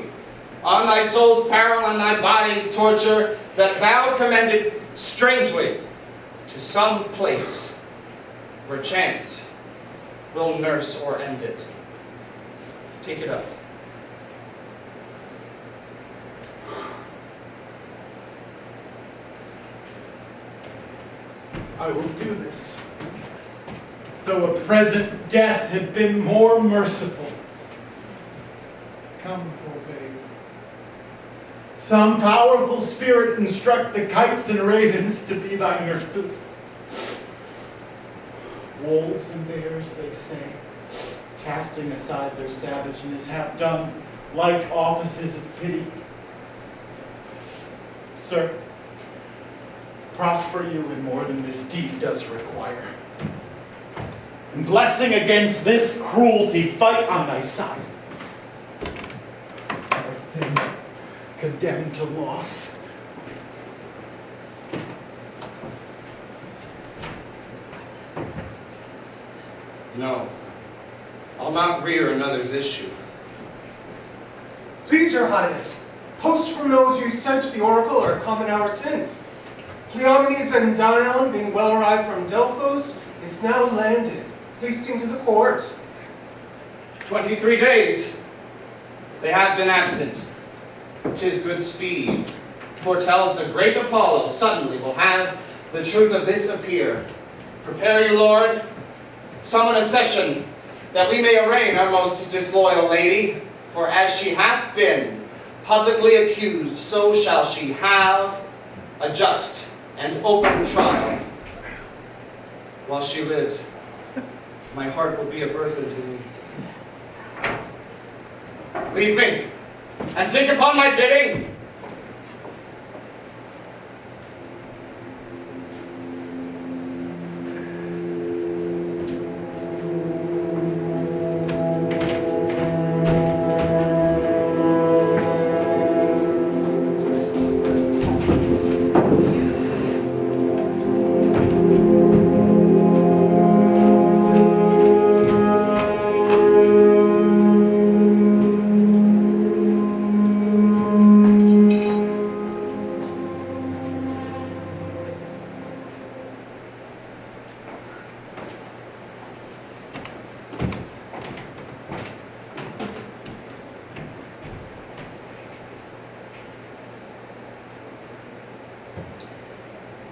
on thy soul's peril and thy body's torture, that thou commend it strangely to some place where chance will nurse or end it. Take it up. I will do this, though a present death had been more merciful. Come, poor babe. Some powerful spirit instruct the kites and ravens to be thy nurses. Wolves and bears, they say, casting aside their savageness, have done like offices of pity. Sir, prosper you in more than this deed does require. And blessing against this cruelty, fight on thy side. Our thing condemned to loss. No, I'll not rear another's issue. Please, your highness, posts from those you sent to the oracle are come an hour since. Cleomenes and Dunham, being well arrived from Delphos, is now landed, hasting to the court. 23 days they have been absent. 'Tis good speed. Foretells the great Apollo suddenly will have the truth of this appear. Prepare you, Lord. Summon a session, that we may arraign our most disloyal lady, for as she hath been publicly accused, so shall she have a just and open trial. While she lives, my heart will be a burthen to me. Leave me, and think upon my bidding.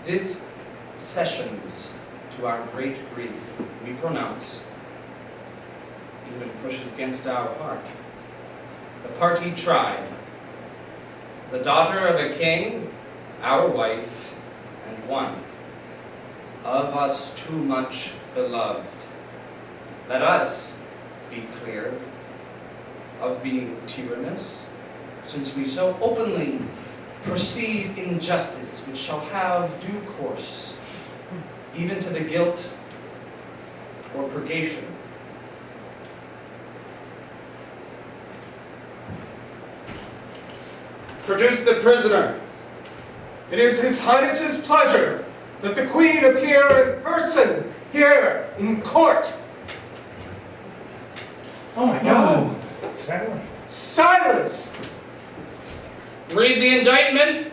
This sessions, to our great grief, we pronounce, even pushes against our heart. The party tried, the daughter of a king, our wife, and one of us too much beloved. Let us be clear of being tyrannous, since we so openly proceed in justice, which shall have due course, even to the guilt or purgation. Produce the prisoner. It is His Highness's pleasure that the Queen appear in person here in court. Oh my God. Silence! Read the indictment.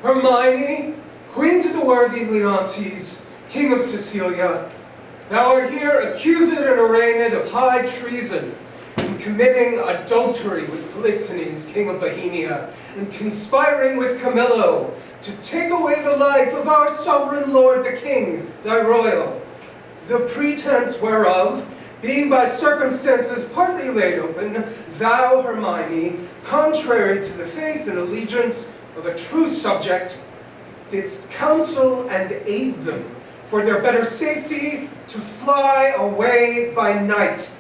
Hermione, Queen to the worthy Leontes, King of Sicilia, thou art here accused and arraigned of high treason, in committing adultery with Polixenes, King of Bohemia, and conspiring with Camillo to take away the life of our sovereign lord the king, thy royal, the pretense whereof, being by circumstances partly laid open, thou, Hermione, contrary to the faith and allegiance of a true subject, didst counsel and aid them for their better safety to fly away by night.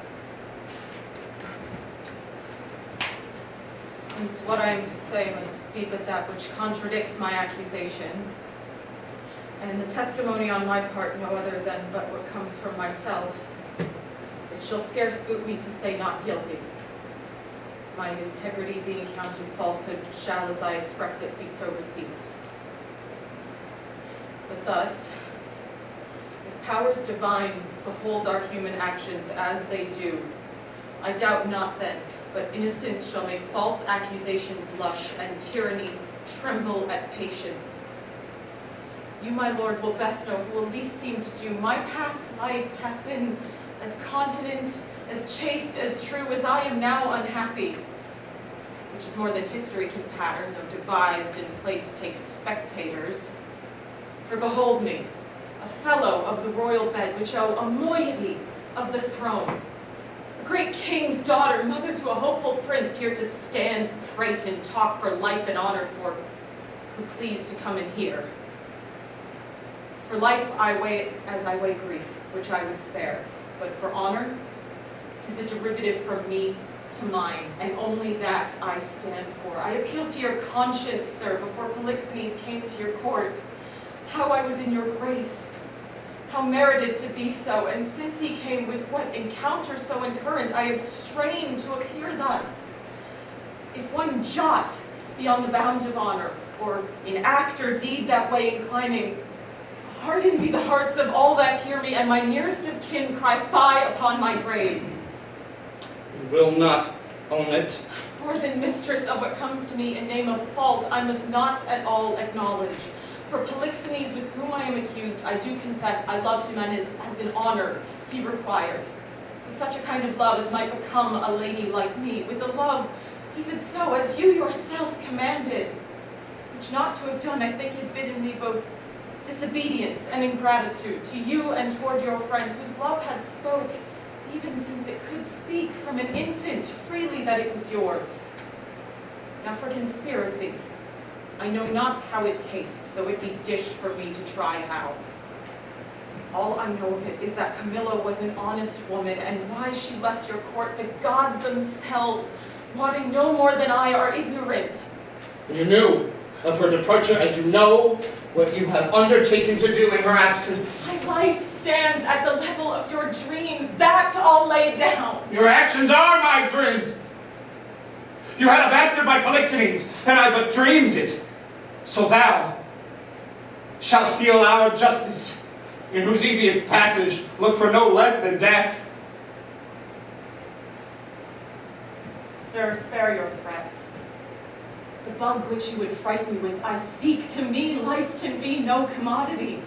Since what I am to say must be but that which contradicts my accusation, and the testimony on my part no other than but what comes from myself, it shall scarce boot me to say not guilty. My integrity being counted falsehood shall, as I express it, be so received. But thus, if powers divine behold our human actions as they do, I doubt not then, but innocence shall make false accusation blush, and tyranny tremble at patience. You, my lord, will best know who will least seem to do. My past life hath been as continent, as chaste, as true, as I am now unhappy, which is more than history can pattern, though devised in plate takes spectators. For behold me, a fellow of the royal bed, which owe a moiety of the throne, a great king's daughter, mother to a hopeful prince, here to stand, prate, and talk for life and honor for who please to come and hear. For life I weigh it as I weigh grief, which I would spare, but for honor, 'tis a derivative from me to mine, and only that I stand for. I appeal to your conscience, sir, before Polixenes came to your court, how I was in your grace, how merited to be so, and since he came with what encounter so incurrent, I have strained to appear thus. If one jot be on the bound of honor, or in act or deed that way inclining, harden be the hearts of all that hear me, and my nearest of kin cry fie upon my grave. You will not own it. More than mistress of what comes to me in name of fault, I must not at all acknowledge. For Polixenes, with whom I am accused, I do confess I loved him as in honor he required, with such a kind of love as might become a lady like me, with the love even so as you yourself commanded, which not to have done I think had bidden me both disobedience and ingratitude to you and toward your friend, whose love had spoke, even since it could speak from an infant freely, that it was yours. Now for conspiracy, I know not how it tastes, though it be dished for me to try how. All I know of it is that Camilla was an honest woman, and why she left your court, the gods themselves, wotting no more than I, are ignorant. You knew of her departure as you know what you have undertaken to do in her absence. My life stands at the level of your dreams, that I'll lay down. Your actions are my dreams. You had a bastard by Polixenes, and I but dreamed it. So thou shalt feel our justice, in whose easiest passage look for no less than death. Sir, spare your threats. The bug which you would frighten me with, I seek. To me, life can be no commodity.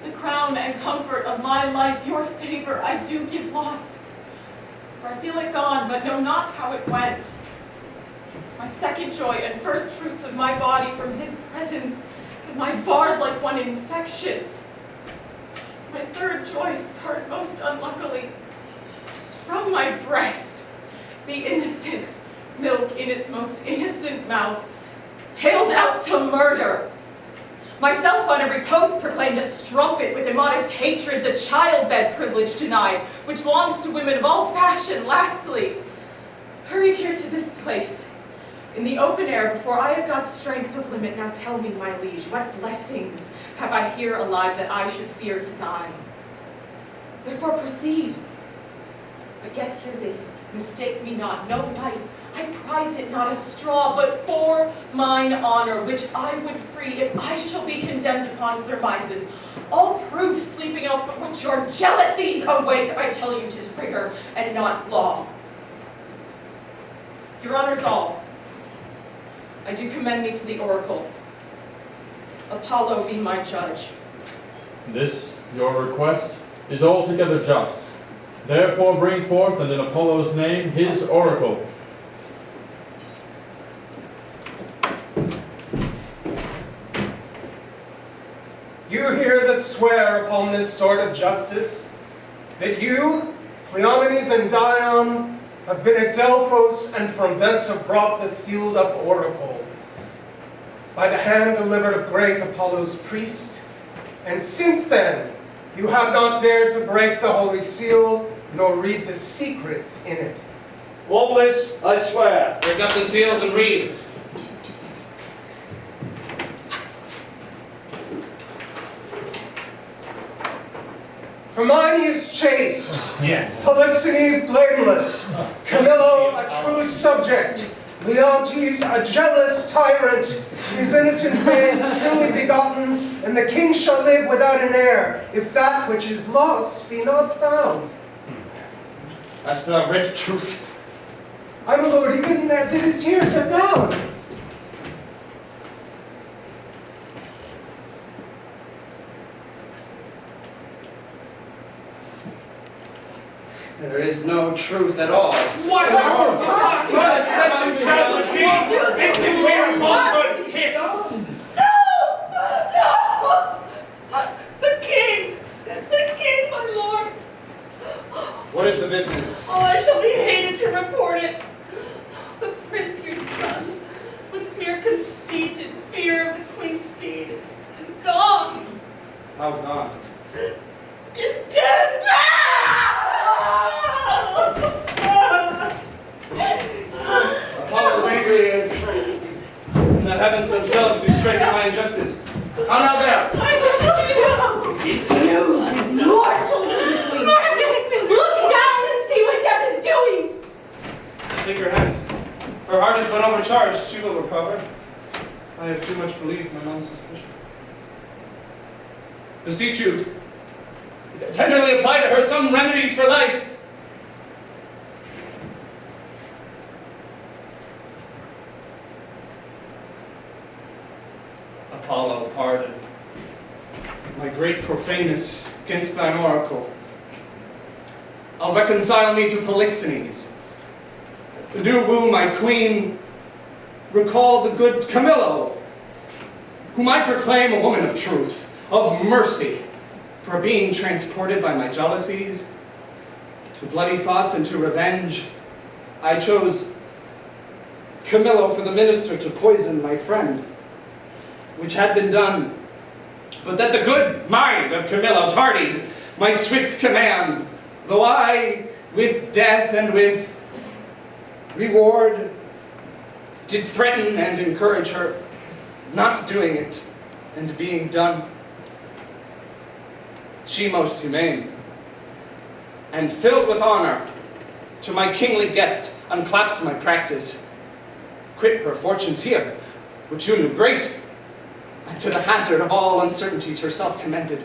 The crown and comfort of my life, your favor, I do give lost. For I feel it gone, but know not how it went. My second joy and first fruits of my body from his presence, and my barred like one infectious. My third joy, start most unluckily, is from my breast, the innocent milk in its most innocent mouth, haled out to murder. Myself on every post proclaimed a strumpet with immodest hatred, the childbed privilege denied, which longs to women of all fashion. Lastly, hurried here to this place, in the open air, before I have got strength of limit. Now tell me, my liege, what blessings have I here alive that I should fear to die? Therefore proceed. But yet hear this, mistake me not, no life, I prize it not a straw, but for mine honor, which I would free if I shall be condemned upon surmises. All proof sleeping else, but what your jealousies awake, I tell you 'tis rigor and not law. Your honors all, I do commend me to the oracle. Apollo be my judge. This, your request, is altogether just. Therefore bring forth, and in Apollo's name, his oracle. You hear that swear upon this sort of justice, that you, Cleomenes and Dion, have been at Delphos, and from thence have brought the sealed up oracle, by the hand delivered of great Apollo's priest, and since then you have not dared to break the holy seal, nor read the secrets in it. All this I swear. Break up the seals and read. Herminius chaste, Yes. Polixenes blameless, Camillo a true subject, Leontes a jealous tyrant, his innocent babe truly begotten, and the king shall live without an heir, if that which is lost be not found. That's the red truth. My lord, even as it is here set down. There is no truth at all. What? This is where falsehood hiss. No! The king, my lord. What is the business? Oh, I shall be hated to report it. The prince, your son, with mere conceit and fear of the queen's speed, is gone. How gone? Is dead. Apollo's angry, and the heavens themselves do strike at my injustice. How now there? This news is mortal to the queen. Look down and see what death is doing. Take her hence. Her heart has been overcharged. She will recover. I have too much belief in my own suspicion. Beseech you, tenderly apply to her some remedies for life. Apollo, pardon my great profaneness against thine oracle. I'll reconcile me to Polixenes. Do woo my queen, recall the good Camillo, whom I proclaim a woman of truth, of mercy, for being transported by my jealousies to bloody thoughts and to revenge. I chose Camillo for the minister to poison my friend, which had been done, but that the good mind of Camillo tardied my swift command, though I, with death and with reward, did threaten and encourage her, not doing it and being done. She most humane, and filled with honor, to my kingly guest unclasped my practice, quit her fortunes here, which you knew great, and to the hazard of all uncertainties herself commended,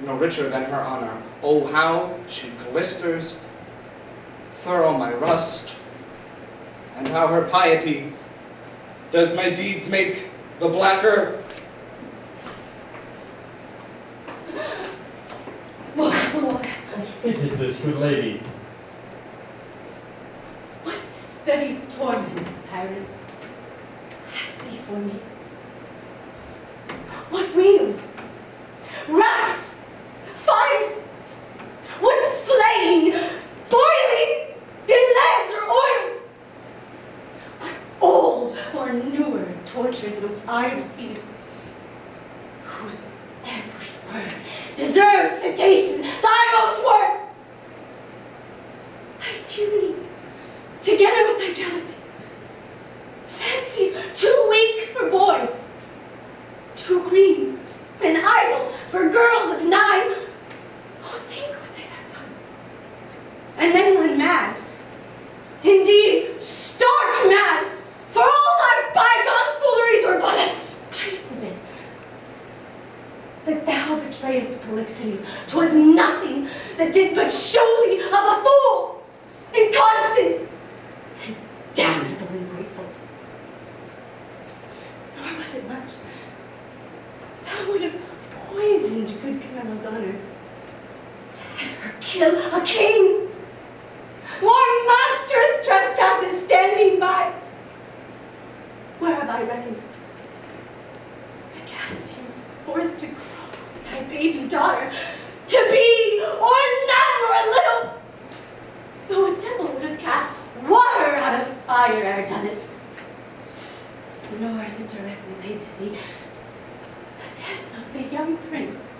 no richer than her honor. Oh, how she glisters, thorough my rust, and how her piety does my deeds make the blacker. What fit is this, good lady? What steady torments, tyrant, hast thee for me? What wheels, racks, fires, what flame, boiling in lands newer tortures must I receive, whose every word deserves to taste thy most worst. Thy tyranny, together with thy jealousies, fancies too weak for boys, too green and idle for girls of 9. Oh, think what they have done. And then run mad, indeed stark mad, for all thy bygone fooleries were but a spice of it. That thou betrayest Polixenes, 'twas nothing that did but show thee of a fool, inconstant, and damnable ungrateful. Nor was it much. Thou would have poisoned good Camilla's honor to ever kill a king. More monstrous trespasses standing by. Where have I reckoned? To cast him forth to crows thy baby daughter, to be or none or a little, though a devil would have cast water out of fire ere done it. Nor is it directly laid to thee the death of the young prince,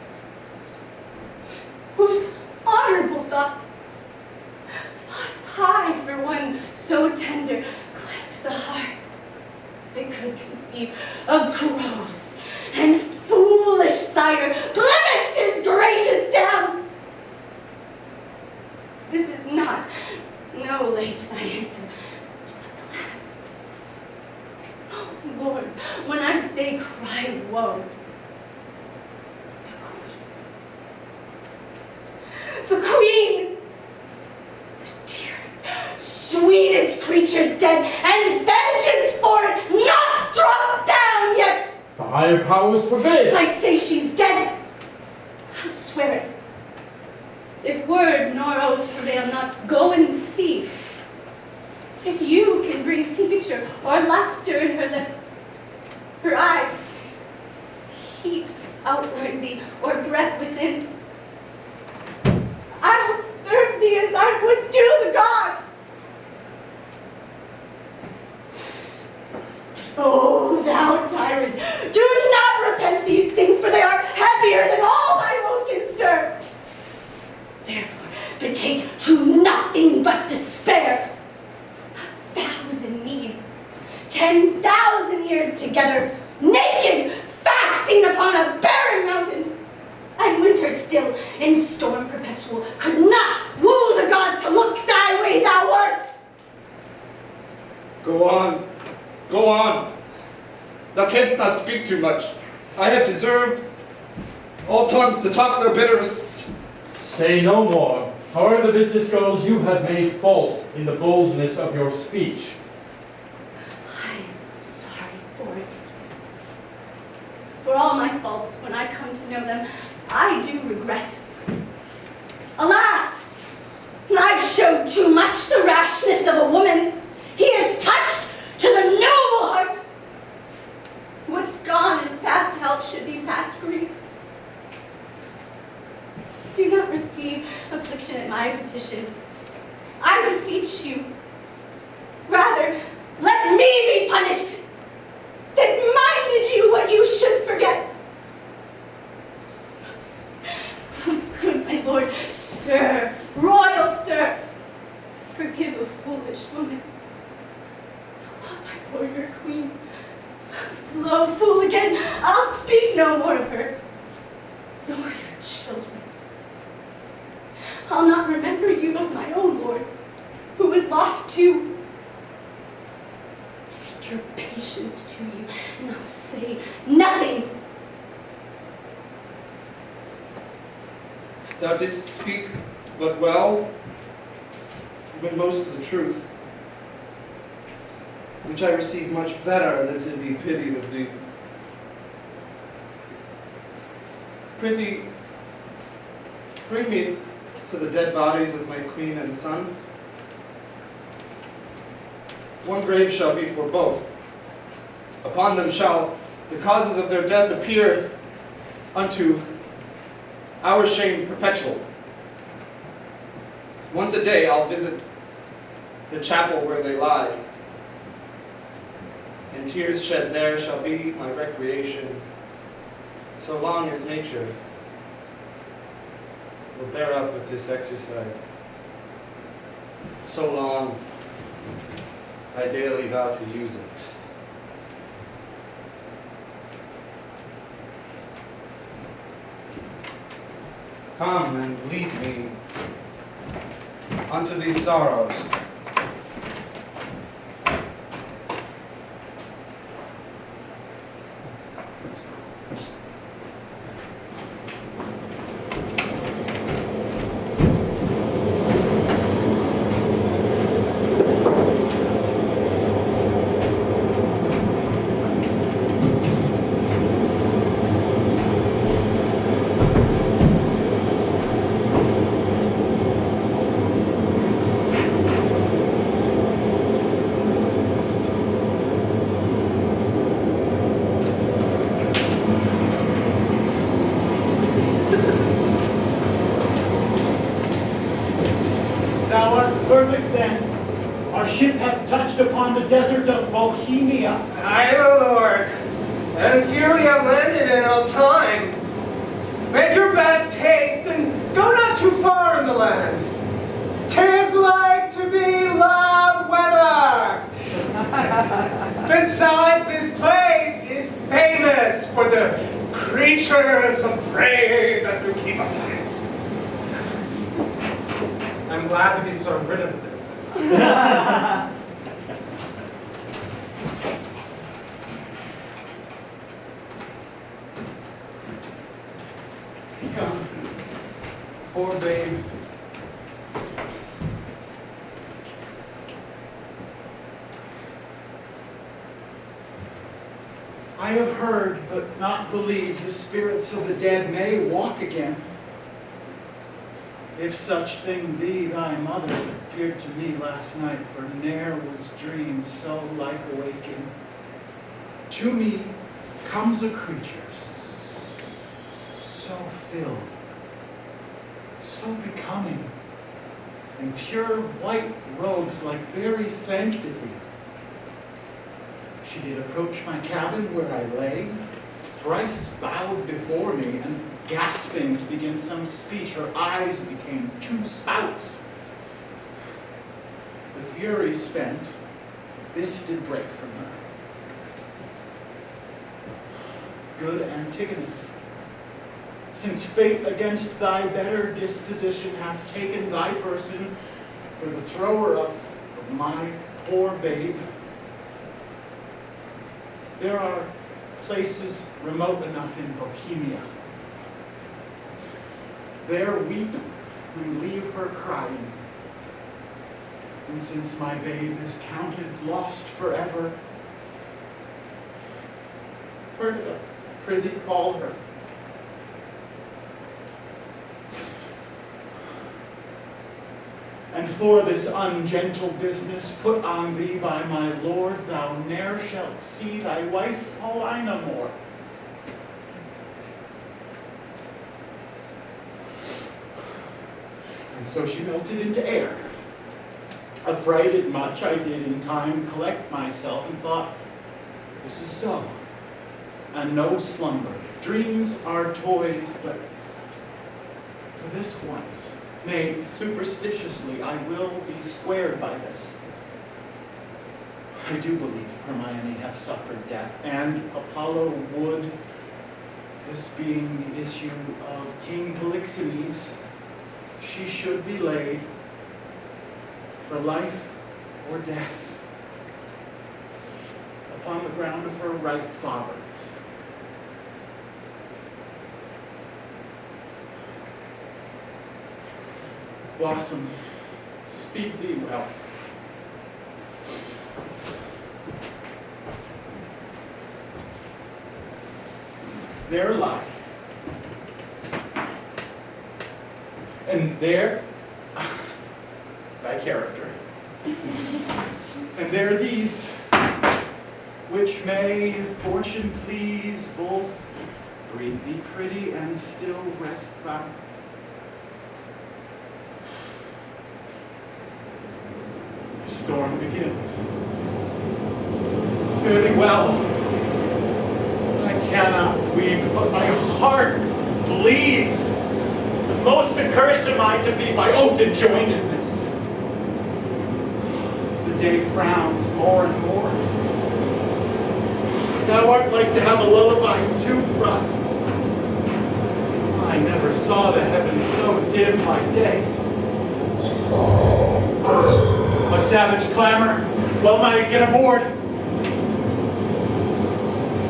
whose honorable thoughts high for one so tender, cleft the heart, they could conceive a gross and foolish sire, blemished his gracious dam. This is not, no late thy answer, alas. Oh Lord, when I say cry woe, the queen, sweetest creature's dead, and vengeance for it not dropped down yet. The higher powers forbid. I say she's dead. I'll swear it. If word nor oath prevail not, go and see. If you can bring tincture or luster in her lip, her eye, heat outwardly or breath within, I will serve thee as I would do the gods. Oh, thou tyrant, do not repent these things, for they are heavier than all thy woes can stir. Therefore, betake to nothing but despair. 1,000 knees, 10,000 years together, naked, fasting upon a barren mountain, and winter still, in storm perpetual, could not woo the gods to look thy way thou wert. Go on. Go on. Thou canst not speak too much. I have deserved all tongues to talk their bitterest. Say no more. However the business goes, you have made fault in the boldness of your speech. I am sorry for it. For all my faults, when I come to know them, I do regret. Alas! I've showed too much the rashness of a woman. He has touched to the noble heart. What's gone and past help should be past grief. Do not receive affliction at my petition. I beseech you. Rather, let me be punished, that minded you what you should forget. Good my lord, sir, royal sir, forgive a foolish woman. Oh, my warrior queen. Lo, fool again, I'll speak no more of her, nor your children. I'll not remember you of my own lord, who was lost too. Take your patience to you, and I'll say nothing. Thou didst speak but well, but most of the truth, which I receive much better than to be pitied of thee. Prithee, bring me to the dead bodies of my queen and son. One grave shall be for both. Upon them shall the causes of their death appear unto our shame perpetual. Once a day I'll visit the chapel where they lie, and tears shed there shall be my recreation, so long as nature will bear up with this exercise. So long, I daily vow to use it. Come and lead me unto these sorrows. Thou art perfect then. Our ship hath touched upon the desert of Bohemia. Aye, my lord, and fear we have landed in ill time. Make your best haste, and go not too far in the land. 'Tis like to be loud weather. Besides, this place is famous for the creatures of prey that do keep upon it. I'm glad to be so rid of this. Come, poor babe. I have heard, but not believed, the spirits of the dead may walk again. If such thing be, thy mother appeared to me last night, for ne'er was dream so like awaking. To me comes a creature so filled, so becoming, in pure white robes like very sanctity. She did approach my cabin where I lay, thrice bowed before me, and gasping to begin some speech, her eyes became two spouts. The fury spent, this did break from her. Good Antigonus, since fate against thy better disposition hath taken thy person for the thrower up of my poor babe, there are places remote enough in Bohemia. There weep and leave her crying. And since my babe is counted lost forever, prithee call her. And for this ungentle business put on thee by my lord, thou ne'er shalt see thy wife Paulina more. And so she melted into air. Affrighted much, I did in time collect myself and thought, this is so, and no slumber. Dreams are toys, but for this once, nay, superstitiously, I will be squared by this. I do believe Hermione hath suffered death, and Apollo would, this being the issue of King Polixenes, she should be laid for life or death upon the ground of her right father. Blossom, speed thee well. There lie. And there, thy character. And there these, which may, if fortune please, both breed thee pretty and still rest bound. The storm begins. fare thee well. I cannot weep, but my heart bleeds. And most accursed am I to be by oath enjoined in this. The day frowns more and more. Thou art like to have a lullaby too rough. I never saw the heavens so dim by day. A savage clamor. Well might I get aboard.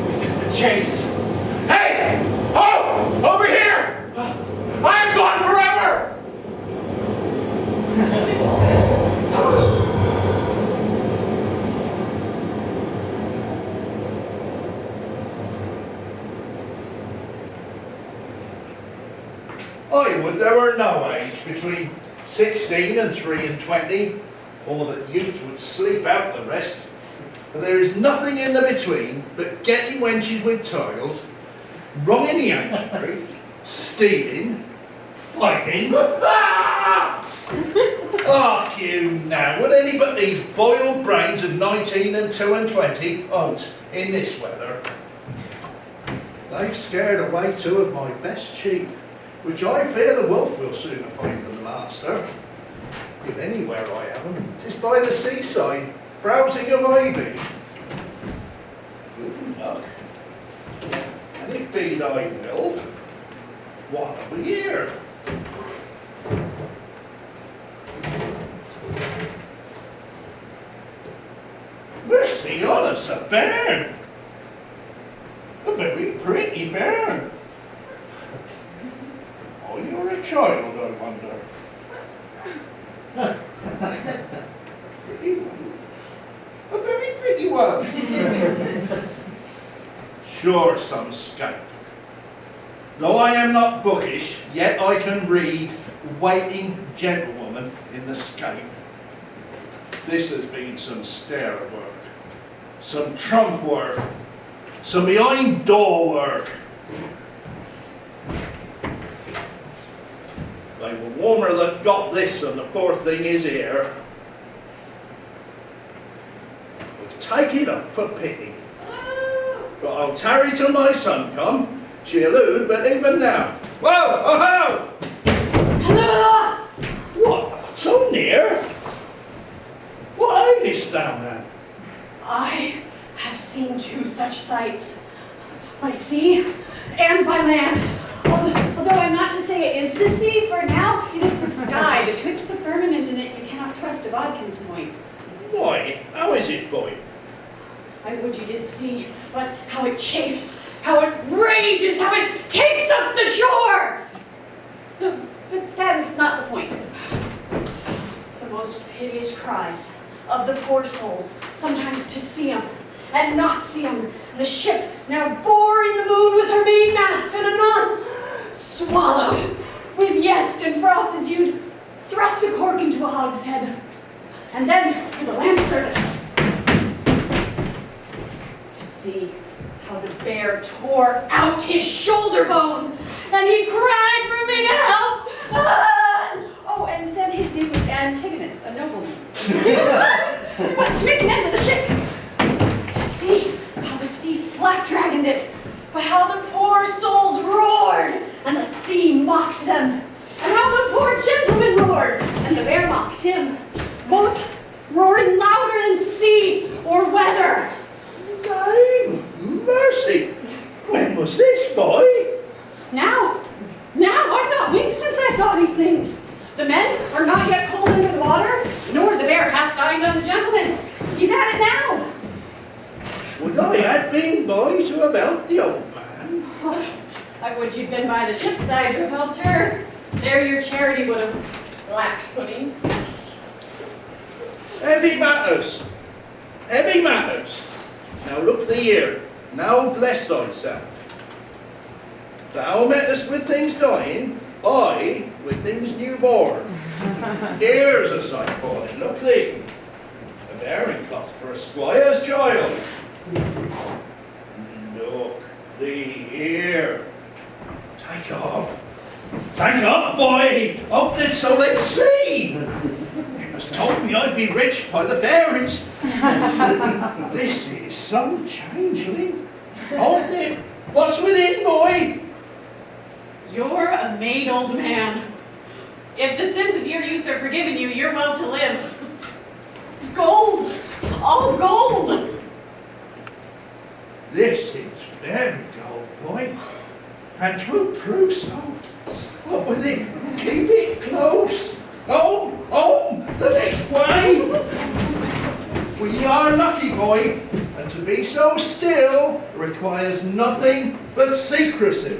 This is the chase. Hey! Ho! Over here! I am gone forever! I would there were no age between 16 and 23, or that youth would sleep out the rest. For there is nothing in the between but getting wenches with titles, wronging the ancestry, stealing, fighting. Hark you now, would any but these boiled brains of 19 and 22 hunt in this weather? They've scared away 2 of my best sheep, which I fear the wolf will sooner find than the master. If anywhere I have them, 'tis by the seaside, browsing of ivy. Good luck. And it be thy will, what are we here? Mercy on us, a bairn! A very pretty bairn. Oh, you're a child, I wonder. Pretty one. A very pretty one. Sure, some scope. Though I am not bookish, yet I can read waiting gentlewoman in the scape. This has been some stair work, some trunk work, some behind door work. They were warmer that got this than the poor thing is here. But take it up for pity. But I'll tarry till my son come. She allude, but even now. Whoa! Oh ho! What? So near? What ailest thou now? I have seen 2 such sights, by sea and by land. Although I'm not to say it is the sea, for now it is the sky. Betwixt the firmament and it you cannot trust a bodkin's point. Why? How is it, boy? I would you did see, but how it chafes, how it rages, how it takes up the shore! No, but that is not the point. The most piteous cries of the poor souls, sometimes to see 'em and not see 'em, and the ship now boring the moon with her mainmast, and anon swallowed with yest and froth as you'd thrust a cork into a hogshead. And then for the lamp service. To see how the bear tore out his shoulder bone, and he cried for me to help. Oh, and said his name was Antigonus, a nobleman. But to make an end of the ship, to see how the sea flap-dragoned it, but how the poor souls roared, and the sea mocked them, and how the poor gentleman roared, and the bear mocked him, both roaring louder than sea or weather. Nay, mercy! When was this, boy? Now, I've not winked since I saw these things. The men are not yet cold under the water, nor the bear half dying on the gentleman. He's at it now. Would I had been, boy, to have helped the old man? Oh, I would you'd been by the ship's side to have helped her. There your charity would have lacked footing. Heavy matters. Heavy matters. Now look thee here. Now bless thyself. Thou mettest with things dying, I with things newborn. Here's a sight for it. Look thee. A bearing cloth for a squire's child. Look thee here. Take up. Take up, boy. Open it so let's see. You must told me I'd be rich by the fairies. This is some changeling. Open it. What's within, boy? You're a made old man. If the sins of your youth are forgiven you, you're well to live. It's gold, all gold. This is very gold, boy. And 'twill prove so. What with it? Keep it close. Oh, the next way. We are lucky, boy, and to be so still requires nothing but secrecy.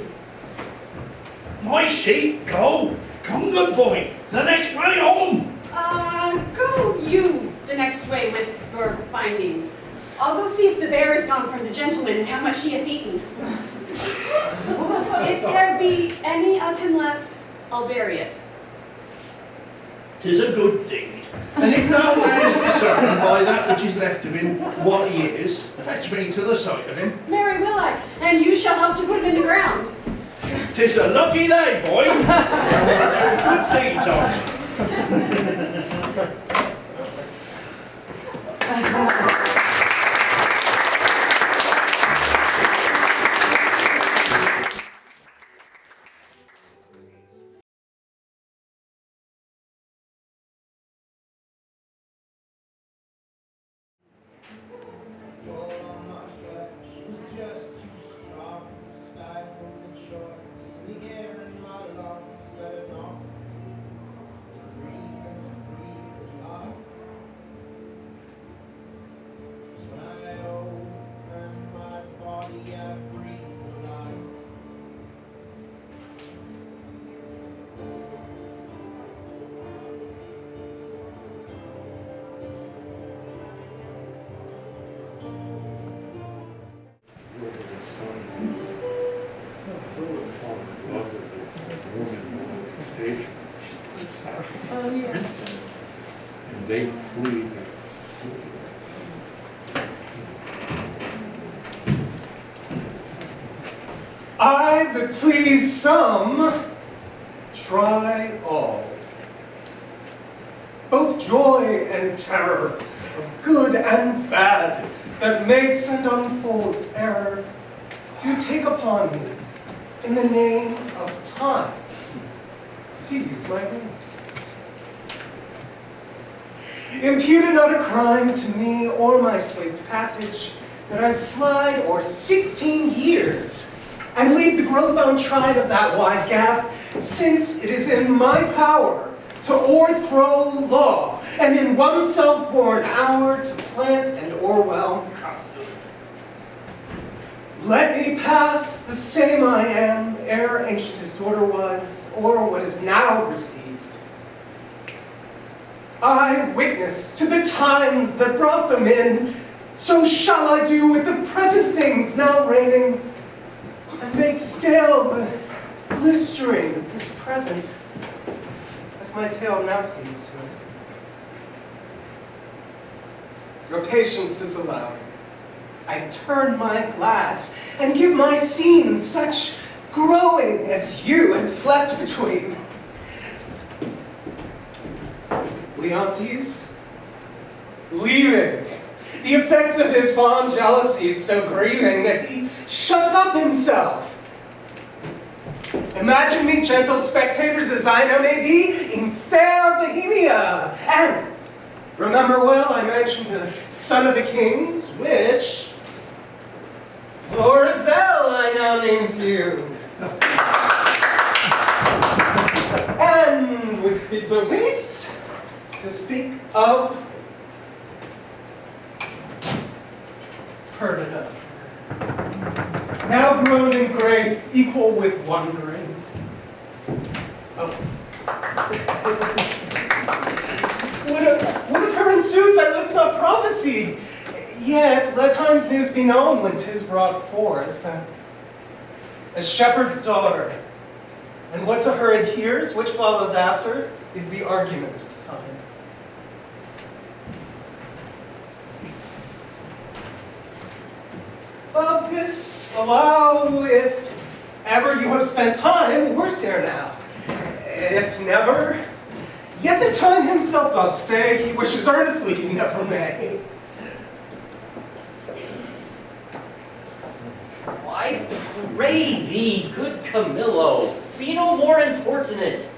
My sheep, go. Come, good boy. The next way home. Go you the next way with your findings. I'll go see if the bear is gone from the gentleman and how much he hath eaten. If there be any of him left, I'll bury it. 'Tis a good deed. And if thou mayest discern by that which is left of him what he is, fetch me to the sight of him. Marry will I, and you shall help to put him in the ground. 'Tis a lucky day, boy. Good deeds, on't. And they flee. I that please some, try all. Both joy and terror, of good and bad, that makes and unfolds error, do take upon me, in the name of time, to use my wings. Imputed not a crime to me or my swift passage, that I slide o'er 16 years, and leave the growth untried of that wide gap, since it is in my power to o'erthrow law, and in one self-born hour to plant and o'erwhelm custom. Let me pass the same I am, ere ancient disorder was, or what is now received. I witness to the times that brought them in, so shall I do with the present things now reigning, and make stale the blistering of this present, as my tale now seems to. Your patience this allowing, I turn my glass and give my scene such growing as you had slept between. Leontes, leaving, the effects of his fond jealousy is so grieving that he shuts up himself. Imagine me, gentle spectators, as I now may be, in fair Bohemia. And remember well I mentioned the son of the kings, which Florizel I now name to you. And with speed so peace, to speak of Perdita, now grown in grace, equal with wondering. Oh. Whatever ensues, I list not prophecy. Yet, let time's news be known when 'tis brought forth. A shepherd's daughter, and what to her adheres, which follows after, is the argument of time. Of this, allow, if ever you have spent time, worse ere now. If never, Yet the time himself doth say he wishes earnestly he never may. I pray thee, good Camillo, be no more importunate.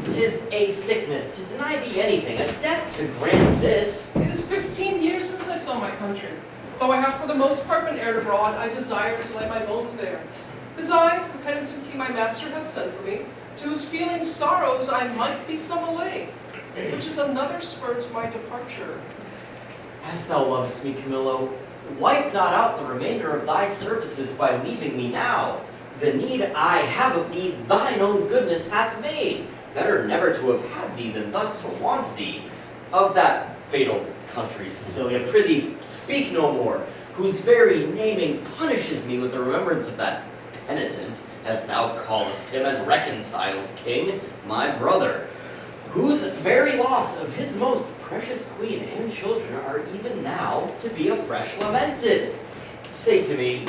'Tis a sickness to deny thee anything, a death to grant this. It is 15 years since I saw my country. Though I have for the most part been erred abroad, I desire to lay my bones there. Besides, the penitent king my master hath sent for me, to whose feeling sorrows I might be some away, which is another spur to my departure. As thou lovest me, Camillo, wipe not out the remainder of thy services by leaving me now. The need I have of thee, thine own goodness hath made. Better never to have had thee than thus to want thee. Of that fatal country, Cecilia, prithee speak no more, whose very naming punishes me with the remembrance of that penitent, as thou callest him, and reconciled king, my brother, whose very loss of his most precious queen and children are even now to be afresh lamented. Say to me,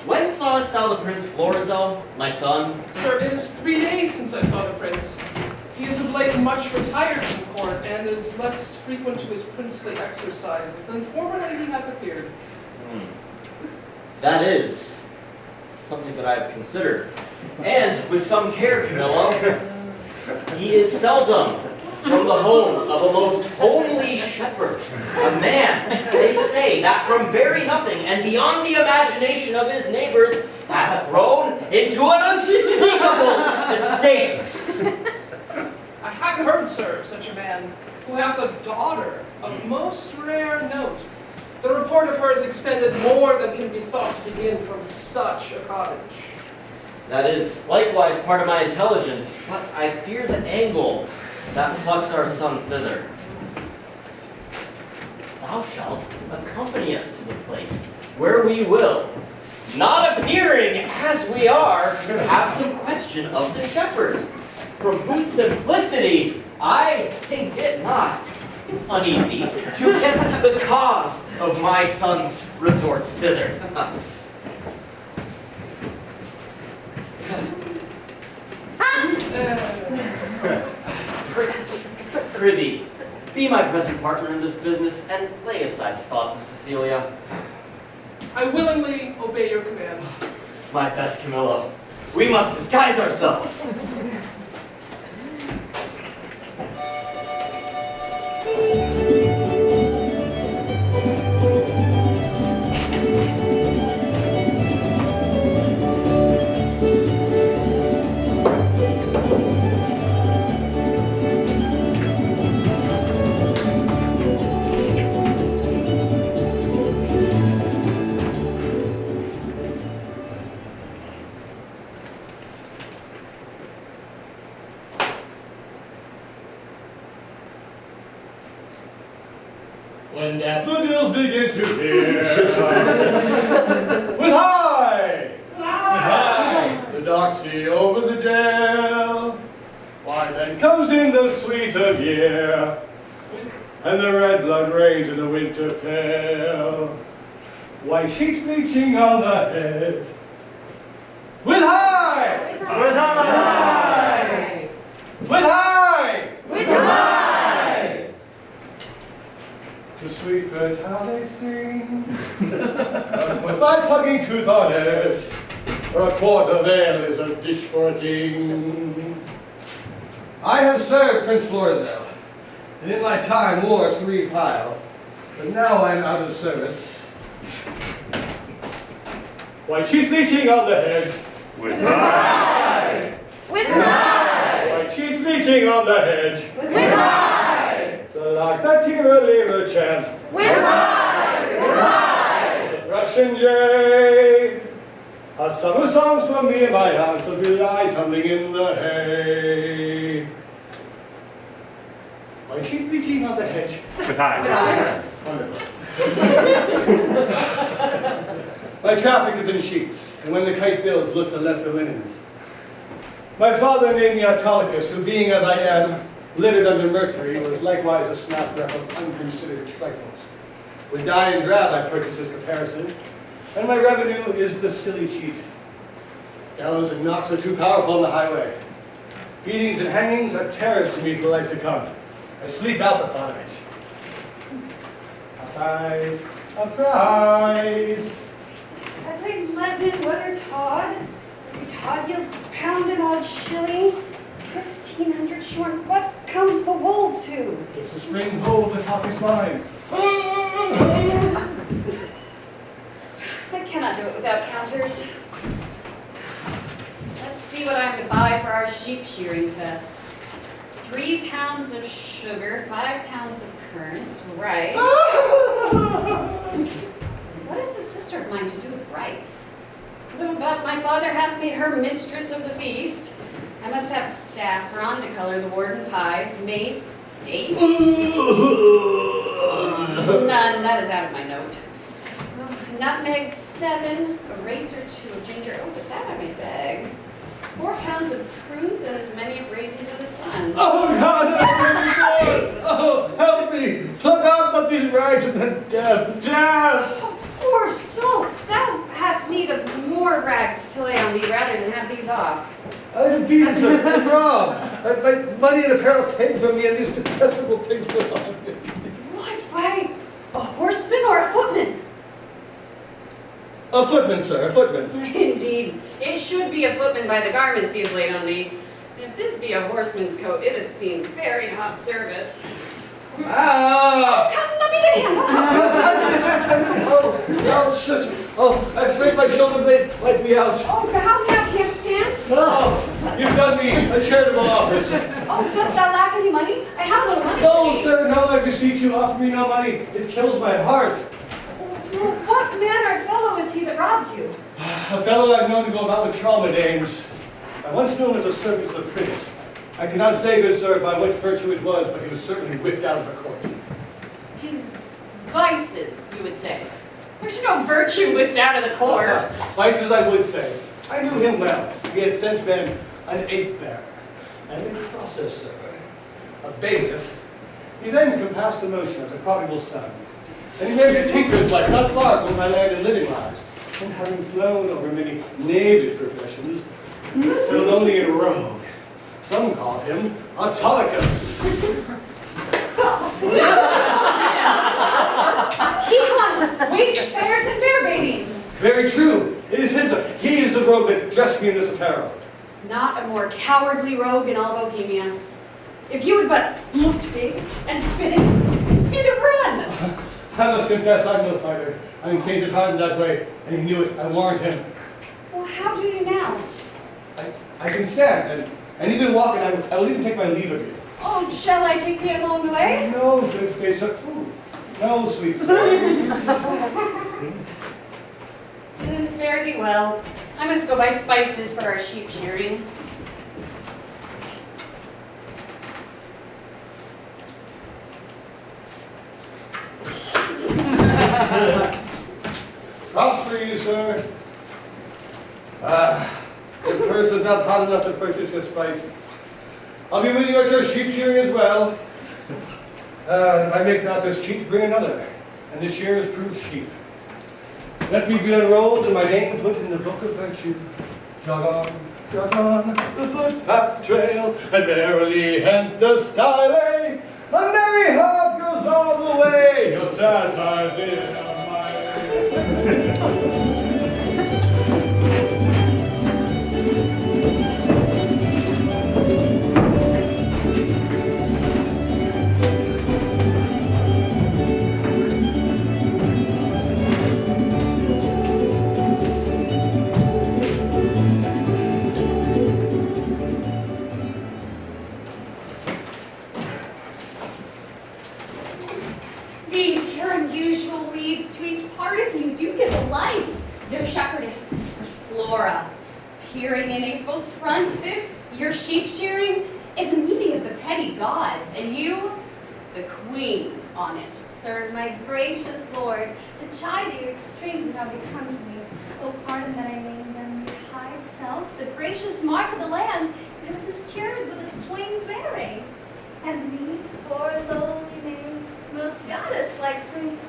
when sawest thou the Prince Florizel, my son? Sir, it is 3 days since I saw the prince. He is of late much retired from court, and is less frequent to his princely exercises than formerly he hath appeared. That is something that I have considered. And with some care, Camillo, he is seldom from the home of a most homely shepherd, a man, they say, that from very nothing and beyond the imagination of his neighbors hath grown into an unspeakable estate. I have heard, sir, of such a man, who hath a daughter of most rare note. The report of her is extended more than can be thought to begin from such a cottage. That is likewise part of my intelligence, but I fear the angle that plucks our son thither. Thou shalt accompany us to the place where we will, not appearing as we are, have some question of the shepherd, from whose simplicity I think it not uneasy to get to the cause of my son's resort thither. Prithee, be my present partner in this business, and lay aside the thoughts of Cecilia. I willingly obey your command. My best Camillo, we must disguise ourselves. When daffodils begin to appear, with high, the dark sea over the dale, why then comes in the sweet of year, and the red blood reigns in the winter pale. White sheets bleaching on the hedge, with high, with high, with high, with high. The sweet birds how they sing, put my pugging tooth on edge, for a quart of ale is a dish for a king. I have served Prince Florizel, and in my time wore 3 pile, but now I'm out of service. White sheep bleaching on the hedge, with high, with high. White sheep bleaching on the hedge, with high. Like that tira-lira chant, with high, the thrush and jay, a summer songs for me and my aunt will be lie tumbling in the hay. My sheep bleaching on the hedge, with high. My traffic is in sheets, and when the kite builds, look to lesser linens. My father named me Autolycus, who being as I am, littered under Mercury, was likewise a snapdraft of unconsidered trifles. With dye and drab I purchase this comparison, and my revenue is the silly cheat. Gallows and knocks are too powerful on the highway. Beatings and hangings are terrors to me for life to come. I sleep out the thought of it. A prize, a prize. Every leaden weather Todd. Every Todd yields a pound and odd shilling. 1,500 short. What comes the wool to? It's a spring hole, the top is mine. I cannot do it without counters. Let's see what I could buy for our sheep shearing fest. 3 pounds of sugar, 5 pounds of currants, rice. What is this sister of mine to do with rice? Something about my father hath made her mistress of the feast. I must have saffron to color the warden pies, mace, dates. None, that is out of my note. Nutmeg 7, a race or 2 of ginger. Oh, but that I may beg. 4 pounds of prunes and as many of raisins of the sun. Oh God, help me! Oh, help me! Pluck out but these rags and then death, death! Oh, poor soul, thou hast need of more rags to lay on thee rather than have these off. I am beaten, sir, and robbed. My money and apparel taken from me, and these detestable things put on me. What, by a horseman or a footman? A footman, sir, a footman. Indeed, it should be a footman by the garments he has laid on thee. If this be a horseman's coat, it hath seen very hot service. Ah! Come, let me get a hand. Oh, I'm afraid my shoulder blade might be out. Oh, how can't stand? Oh, you've done me a charitable office. Oh, dost thou lack any money? I have a little money. No, sir, no, I beseech you, offer me no money. It kills my heart. Well, what manner of fellow is he that robbed you? A fellow I've known to go about with trauma dames. I once knew him as a servant of the prince. I cannot say, good sir, by what virtue it was, but he was certainly whipped out of the court. His vices, you would say. There's no virtue whipped out of the court. Vices, I would say. I knew him well. He had since been an ape-bearer, and in the process, sir, a bailiff. He then compassed the motion of the prodigal son. And he married a tinker's wife, not far from my land and living lies. And having flown over many knavish professions, settled only in rogue. Some call him Autolycus. He hunts waits, fairs, and bear baitings. Very true. It is him. He is the rogue that dressed me in this apparel. Not a more cowardly rogue in all Bohemia. If you had but looked big and spitting, you'd have run. I must confess I'm no fighter. I'm faint at heart in that way, and he knew it. I warned him. Well, how do you now? I can stand, and even walk, and I will even take my leave of you. Oh, shall I take thee along the way? No, good face. No, sweet soul. Fare thee well. I must go buy spices for our sheep shearing. Prosper you, sir. The purse is not hot enough to purchase your spice. I'll be with you at your sheep shearing as well. If I make not this cheap, bring another, and this year's prove sheep. Let me be unrolled and my name put in the book of virtue. Jog on the footpath trail, and merrily hent the stile. A merry heart goes all the way, your sad times in on my way. These your unusual weeds to each part of you do give a life. Your shepherdess, your Flora, peering in April's front. This, your sheep shearing, is a meeting of the petty gods, and you, the queen on it. Sir, my gracious lord, to chide your extremes now becomes me. Oh, pardon that I name them the high self, the gracious mark of the land, you have obscured with a swain's bearing. And me, poor lowly maid, most goddess-like priest,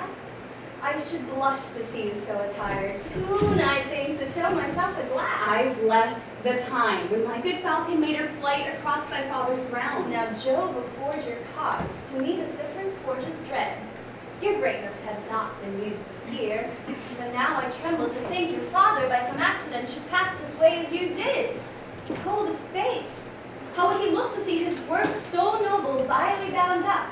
I I should blush to see you so attired. Swoon, I think, to show myself a glass. I bless the time when my good falcon made her flight across thy father's realm. Now Jove afford your cause. To me the difference forges dread. Your greatness had not been used to fear, but now I tremble to think your father by some accident should pass this way as you did. Behold the fate. How would he look to see his work so noble vilely bound up?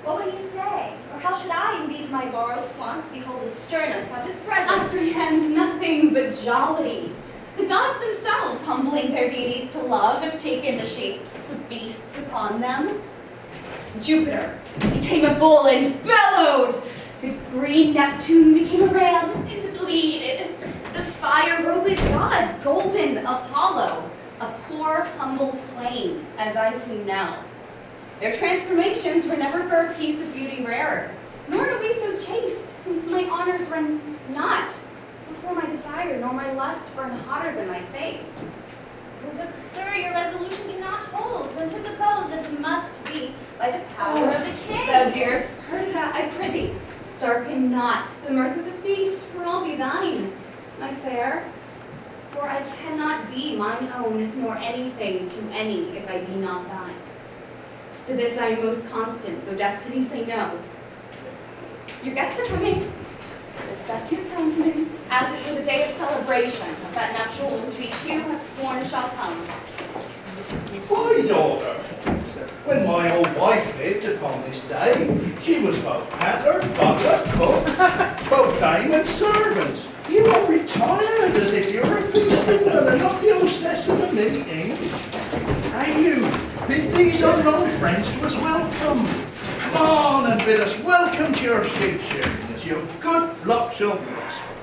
What would he say? Or how should I, in these my borrowed flaunts, behold the sternness of his presence? Apprehend nothing but jollity. The gods themselves, humbling their deities to love, have taken the shapes of beasts upon them. Jupiter became a bull and bellowed. The green Neptune became a ram and bleated. The fire-robed god, golden Apollo, a poor, humble swain, as I see now. Their transformations were never for a piece of beauty rarer, nor to be so chaste, since my honors run not before my desire, nor my lust burn hotter than my faith. But sir, your resolution cannot hold, when 'tis opposed as it must be by the power of the king. Thou dearest Perdita, I prithee, darken not the mirth of the feast, for all be thine, my fair. For I cannot be mine own, nor anything to any if I be not thine. To this I am most constant, though destiny say no. Your guests are coming. Lift up your countenance, as it were the day of celebration of that nuptial which we two have sworn shall come. Why, daughter, when my old wife lived upon this day, she was both hatter, butler, cook, both dame and servant. You are retired as if you were a feasting and not the hostess of the meeting. Hey, you, bid these unknown friends to us welcome. Come on and bid us welcome to your sheep shearing, as your good flock shall prosper.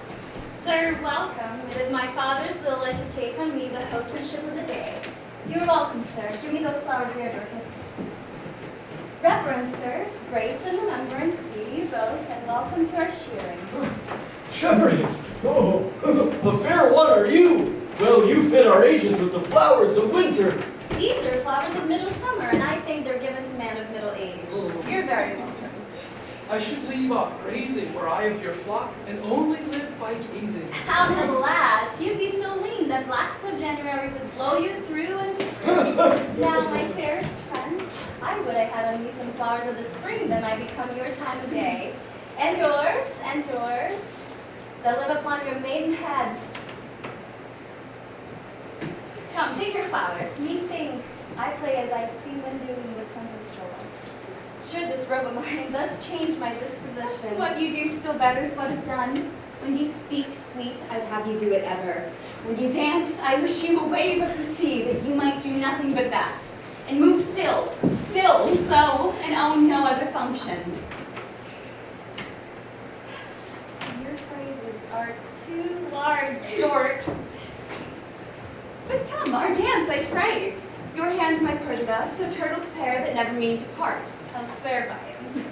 Sir, welcome. It is my father's will I should take on me the hostessship of the day. You are welcome, sir. Give me those flowers here, Dorcas. Reverend sirs, grace and remembrance be you both, and welcome to our shearing. Shepherdess! Oh, a fair one are you! Well, you fit our ages with the flowers of winter. These are flowers of middle summer, and I think they're given to man of middle age. You're very welcome. I should leave off grazing were I of your flock, and only live by gazing. Alas, you'd be so lean that blasts of January would blow you through and through. Now, my fairest friend, I would I had on me some flowers of the spring that might become your time of day. And yours, that live upon your maiden heads. Come, take your flowers. Methink I play as I see when doing with some strolls. Should this robe of mine thus change my disposition? What you do still betters what is done. When you speak sweet, I'd have you do it ever. When you dance, I wish you a wave of the sea, that you might do nothing but that. And move still, so, and own no other function. Your phrases are too large, Dork. But come, our dance, I pray. Your hand, my Perdita, so turtles pair that never mean to part. I'll swear by it.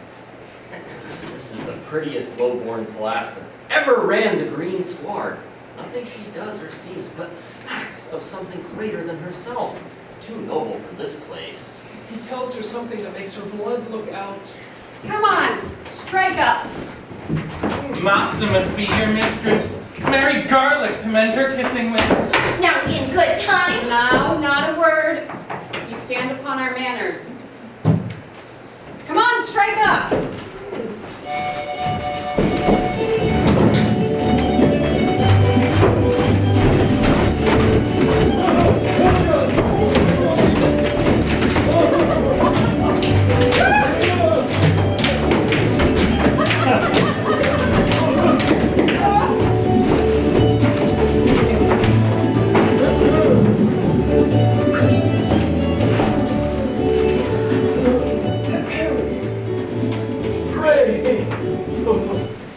This is the prettiest lowborn's lass that ever ran the green sward. Nothing she does or seems but smacks of something greater than herself. Too noble for this place. He tells her something that makes her blood look out. Come on, strike up. Mopsa must be your mistress. Marry garlic to mend her kissing with. Now in good time. Now, not a word. We stand upon our manners. Come on, strike up.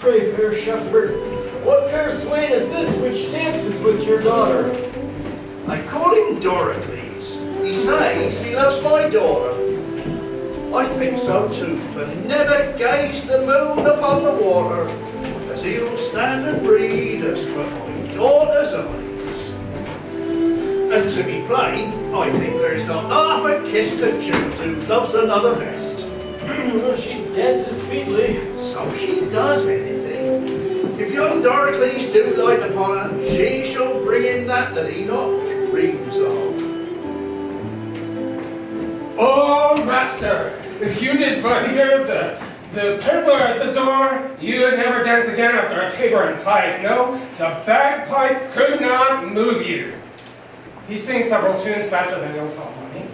Pray, fair shepherd, what fair swain is this which dances with your daughter? I call him Doricles. He says he loves my daughter. I think so too, for never gaze the moon upon the water, as he'll stand and read as for my daughter's eyes. And to be plain, I think there is not half a kiss to choose who loves another best. She dances featly. So she does anything. When Doricles do light upon her, she shall bring him that he not dreams of. Oh, master, if you did but hear the peddler at the door, you would never dance again after a tabor and pipe. No, the bagpipe could not move you. He sings several tunes faster than you'll call money.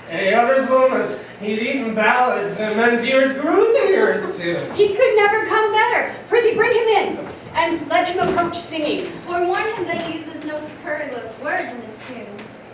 And the other's as he'd eaten ballads, and men's ears grew to ears too. He could never come better. Prithee, bring him in, and let him approach singing. Forewarn him that he uses no scurrilous words in his tunes.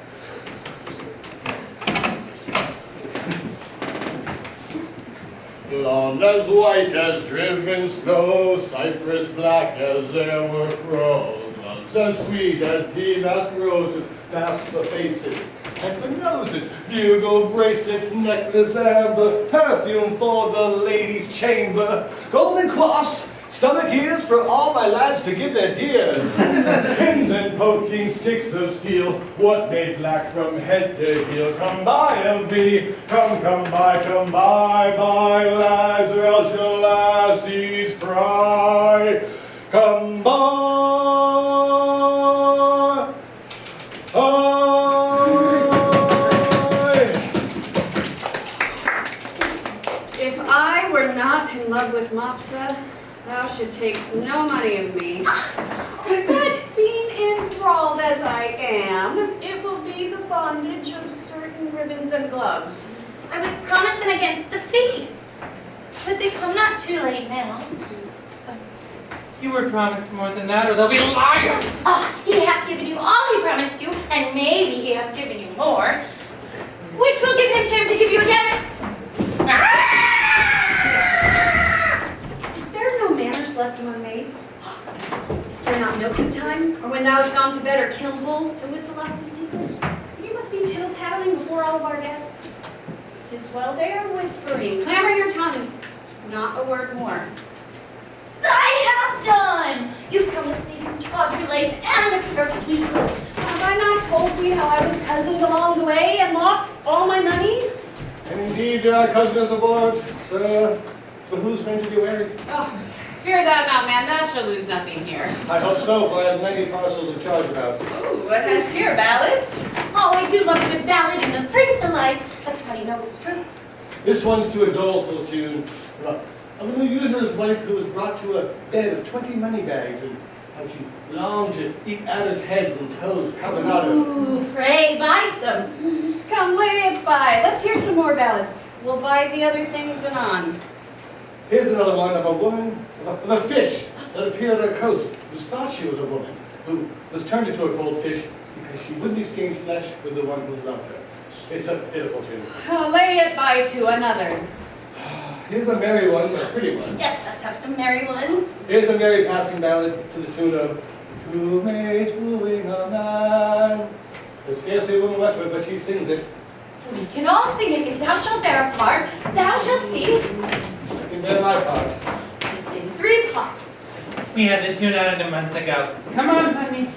Blonde as white as driven snow, cypress black as there were crows, lungs as sweet as damask roses, past the faces and the noses, bugle bracelets, necklace amber, perfume for the ladies' chamber, golden cross, stomach ears for all my lads to give their dears, pins and poking sticks of steel, what made lack from head to heel, come buy of me, come buy, buy lads, or else your lassies cry, come buy, If I were not in love with Mopsa, thou should take no money of me. But being enthralled as I am, it will be the bondage of certain ribbons and gloves. I was promised them against the feast, but they come not too late now. You were promised more than that, or they'll be liars! Oh, he hath given you all he promised you, and maybe he hath given you more, which will give him chance to give you again. Is there no manners left among maids? Is there not milking time, or when thou hast gone to bed, or kiln hole to whistle out the secrets? You must be tittle-tattling before all of our guests. 'Tis well they are whispering. Clamor your tongues. Not a word more. I have done! You promised me some tawdry lace and a pair of sweet hoops. Have I not told thee how I was cozened along the way and lost all my money? And indeed, our cousin is aboard, sir. But who's going to be wary? Oh, fear thou not, man, thou shalt lose nothing here. I hope so, for I have many parcels of charge about. Ooh, what has here, ballads? Oh, I do love a good ballad and a print to life. That's how you know it's true. This one's to a doleful tune of a new user's wife who was brought to a bed of 20 money bags, and how she longed to eat adders' heads and toes, carbonado. Ooh, pray buy some. Come, lay it by. Let's hear some more ballads. We'll buy the other things anon. Here's another one of a woman, of a fish that appeared on the coast, who thought she was a woman, who was turned into a cold fish because she wouldn't exchange flesh with the one who loved her. It's a pitiful tune. Oh, lay it by to another. Here's a merry one, a pretty one. Yes, let's have some merry ones. Here's a merry passing ballad to the tune of Two maids wooing a man. There's scarcely a woman westward, but she sings it. We can all sing it. If thou shalt bear a part, thou shalt sing. I can bear my part. Sing 3 parts. We had the tune out a month ago. Come on, honey.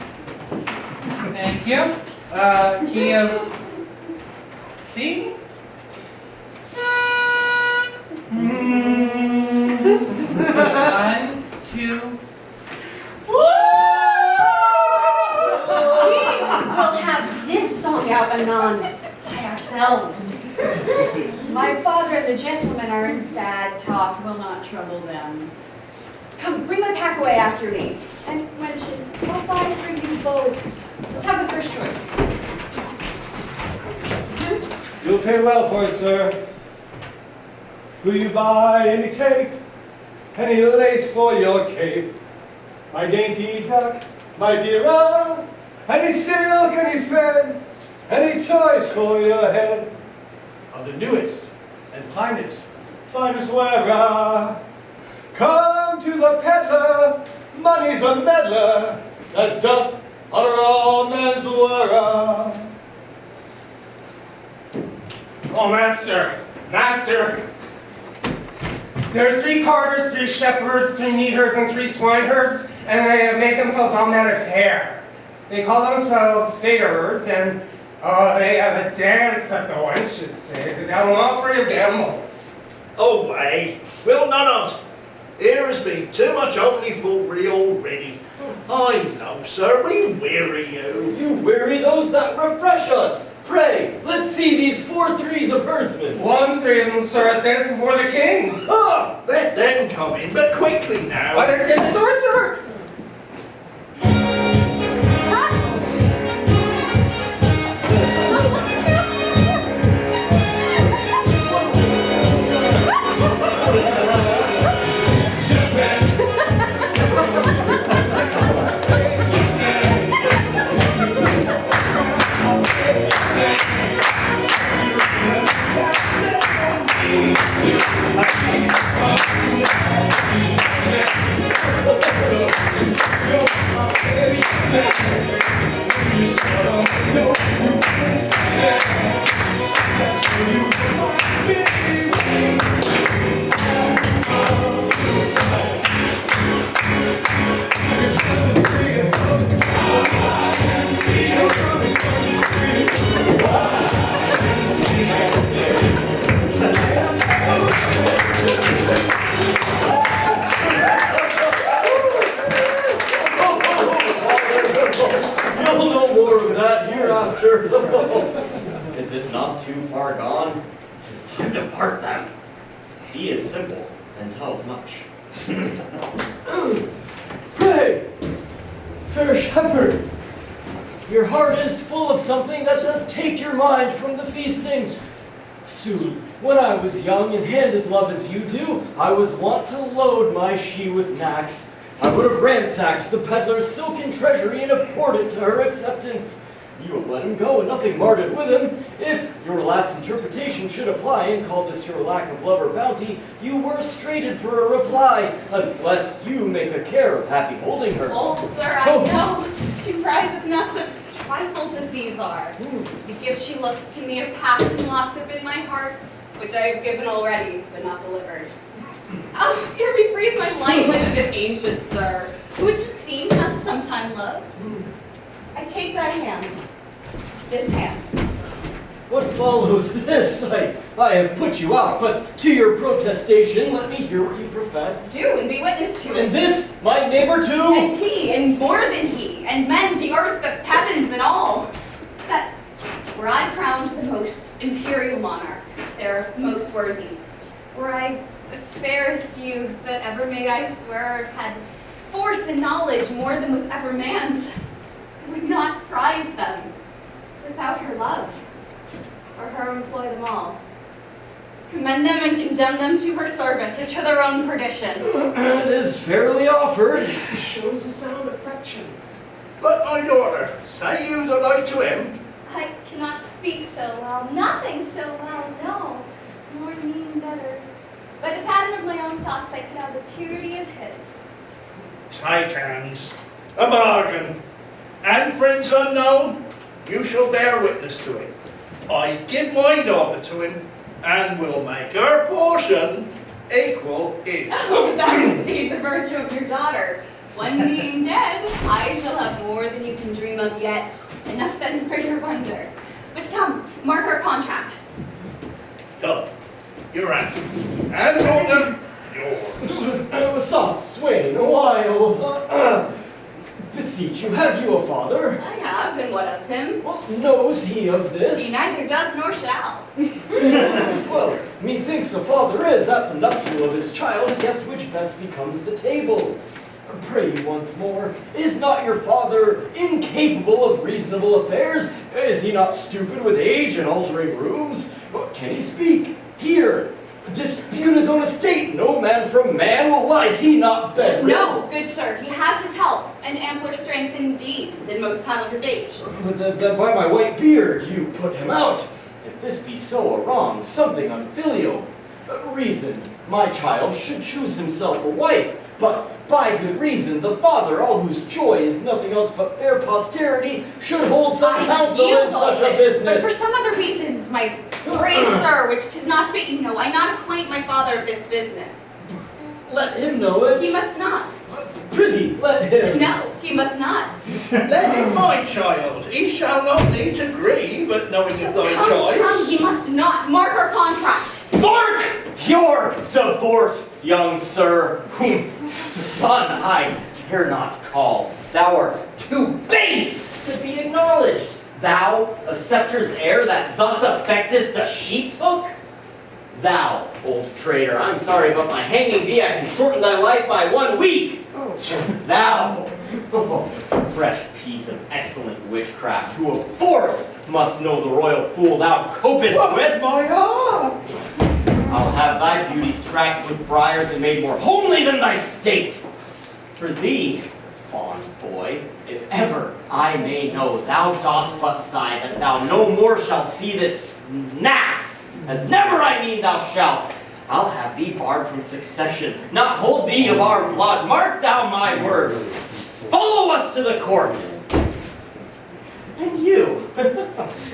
Thank you. Key of C? One, two. We will have this song out anon by ourselves. My father and the gentlemen are in sad talk, will not trouble them. Come, bring my pack away after me. And wenches, I'll buy for you both. Let's have the first choice. You'll pay well for it, sir. Will you buy any tape, any lace for your cape? My dainty duck, my dear any silk, any thread, any toys for your head? Of the newest and finest wearer. Come to the peddler, money's a meddler, that doth utter all men's wearer. Oh, master, master. There are 3 carters, 3 shepherds, 3 neat herds, and 3 swine herds, and they have made themselves all manner of hair. They call themselves staterers, and they have a dance that the wenches say to gather them all free of gambles. Away, will none on't. Here has been too much only foolery already. I know, sir, we weary you. You weary those that refresh us. Pray, let's see these 4 threes of herdsmen. 1 3 of them, sir, dancing before the king. Ah, let them come in, but quickly now. Why, let's get the door, sir. You'll know more of that hereafter. Is it not too far gone? 'Tis time to part them. He is simple and tells much. Pray, fair shepherd, your heart is full of something that does take your mind from the feasting. Sooth, when I was young and handed love as you do, I was wont to load my she with knacks. I would have ransacked the peddler's silken treasury and have poured it to her acceptance. You have let him go and nothing marred it with him. If your last interpretation should apply and call this your lack of love or bounty, you were straitened for a reply, unless you make a care of happy holding her. Old sir, I know. She prizes not such trifles as these are. The gift she looks to me are packed and locked up in my heart, which I have given already, but not delivered. Oh, here we breathe my life into this ancient sir, who it should seem hath sometime loved. I take thy hand, this hand. What follows this? I have put you out, but to your protestation, let me hear what you profess. Do, and be witness to it. And this, my neighbor too? And he, and more than he, and men, the earth, the heavens, and all. That, were I crowned the most imperial monarch, there most worthy, were I the fairest youth that ever may I swear I've had force and knowledge more than was ever man's, I would not prize them without her love, or her employ them all. Commend them and condemn them to her service, or to their own perdition. It is fairly offered. It shows a sound affection. But my daughter, say you the like to him? I cannot speak so well, nothing so well, no, nor mean better. By the pattern of my own thoughts, I could have the purity of his. Take hands. A bargain. And friends unknown, you shall bear witness to it. I give my daughter to him, and will make her portion equal his. Oh, that is indeed the virtue of your daughter. One being dead, I shall have more than you can dream of yet. Enough then for your wonder. But come, mark our contract. Come, your aunt. And daughter, yours. Soft swain, a while. Beseech you, have you a father? I have, and what of him? Well, knows he of this? He neither does nor shall. Well, methinks a father is at the nuptial of his child, guess which best becomes the table. Pray you once more, is not your father incapable of reasonable affairs? Is he not stupid with age and altering rooms? Can he speak? Hear? Dispute his own estate? No man from man, well, lies he not bedridden? No, good sir, he has his health, and ampler strength indeed than most time of his age. But then by my white beard, you put him out. If this be so a wrong, something unfilial. Reason, my child should choose himself a wife, but by good reason, the father, all whose joy is nothing else but fair posterity, should hold some counsel in such a business. But for some other reasons, my brave sir, which 'tis not fit you know, I not acquaint my father of this business. Let him know it. He must not. Prithee, let him. No, he must not. Let him, my child. He shall not need to grieve at knowing of thy choice. Come, he must not. Mark our contract. Mark! You're divorced. young sir, whom son I dare not call. Thou art too base to be acknowledged. Thou, a scepter's heir, that thus affectest a sheep's hook? Thou, old traitor, I'm sorry, but by hanging thee I can shorten thy life by 1 week. Thou, fresh piece of excellent witchcraft, who of force must know the royal fool thou copest with. My heart! I'll have thy beauty scratched with briars and made more homely than thy state. For thee, fond boy, if ever I may know, thou dost but sigh that thou no more shalt see this knack, as never I mean thou shalt. I'll have thee barred from succession, not hold thee of our blood. Mark thou my words. Follow us to the court. And you,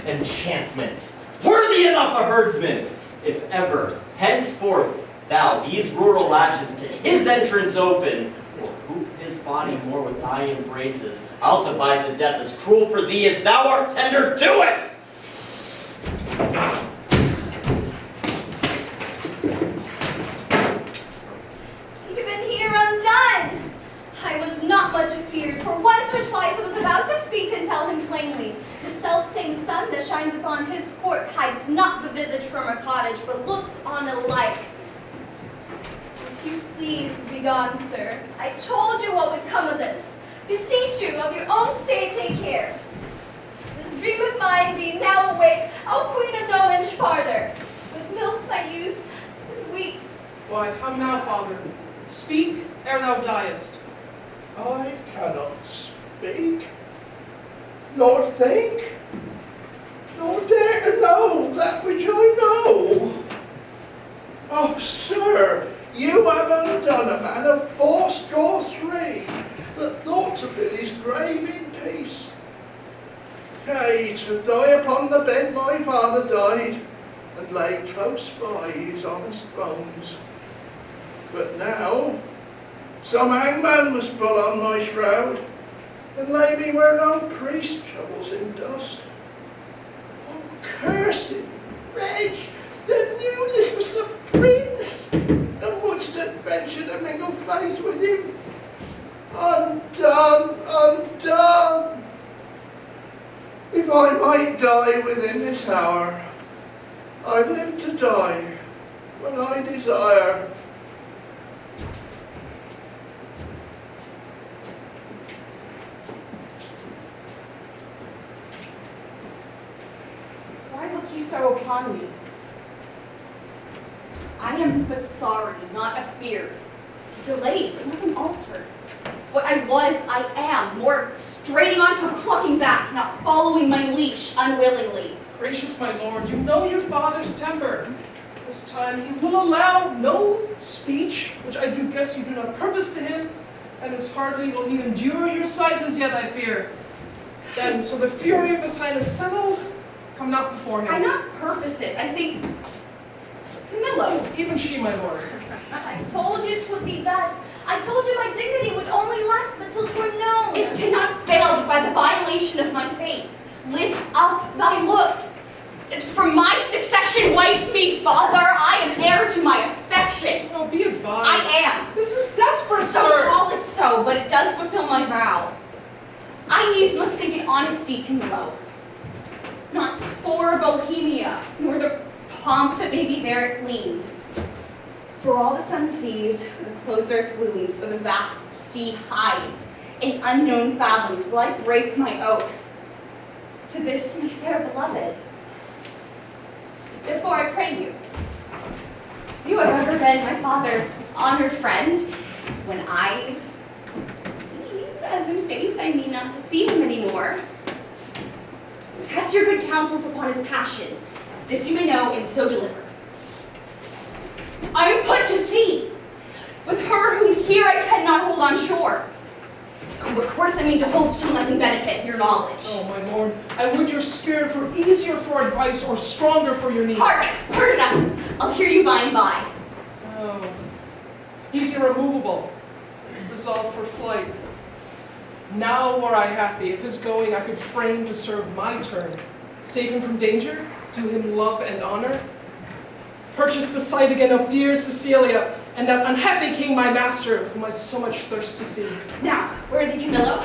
enchantment, worthy enough a herdsman, if ever, henceforth, thou these rural latches to his entrance open, will hoop his body more with thy embraces. I'll devise a death as cruel for thee as thou art tender to it! Even here undone! I was not much afeared, for once or twice I was about to speak and tell him plainly. The self-same sun that shines upon his court hides not the visage from a cottage, but looks on alike. Would you please be gone, sir? I told you what would come of this. Beseech you, of your own state take care. This dream of mine being now awake, I'll queen it no inch farther. With milk I use, and weep. Why, come now, father. Speak, ere thou diest. I cannot speak, nor think, nor dare to know that which I know. Oh, sir, you have undone a man of 83 that thought to fill his grave in peace. Yea, to die upon the bed my father died, and lay close by his honest bones. But now, some hangman must pull on my shroud, and lay me where no priest troubles in dust. Oh, cursed wretch, that knew this was the prince, and wouldst adventure to mingle faith with him. Undone, undone! If I might die within this hour, I'd live to die when I desire. Why look you so upon me? I am but sorry, not afeard. Delayed, but nothing altered. What I was, I am, more straining on from plucking back, not following my leash unwillingly. Gracious my lord, you know your father's temper. This time he will allow no speech, which I do guess you do not purpose to him, and as hardly will he endure your sight as yet, I fear. Then, so the fury of his highness settled, come not before him. I not purpose it, I think. Camillo. Even she, my lord. I told you 'twould be thus. I told you my dignity would only last but till 'twere known. It cannot fail but by the violation of my faith. Lift up thy looks. From my succession wipe me, father. I am heir to my affections. Oh, be advised. I am. This is desperate, So sir. call it so, but it does fulfill my vow. I needs must think in honesty, Camillo. Not for Bohemia, nor the pomp that maybe there it gleamed. For all the sun sees, or the close earth blooms, or the vast sea hides, in unknown fathoms will I break my oath to this my fair beloved. Therefore I pray you, as you have ever been my father's honored friend, when I leave, as in faith I mean not to see him anymore, cast your good counsels upon his passion. This you may know, and so deliver. I am put to sea, with her whom here I cannot hold on shore. What course I mean to hold shall nothing benefit your knowledge. Oh, my lord, I would your spirit were easier for advice or stronger for your need. Hark, heard enough. I'll hear you by and by. Oh, he's irremovable, resolved for flight. Now were I happy if his going I could frame to serve my turn, save him from danger, do him love and honor, purchase the sight again of dear Cecilia, and that unhappy king, my master, whom I so much thirst to see. Now, worthy Camillo,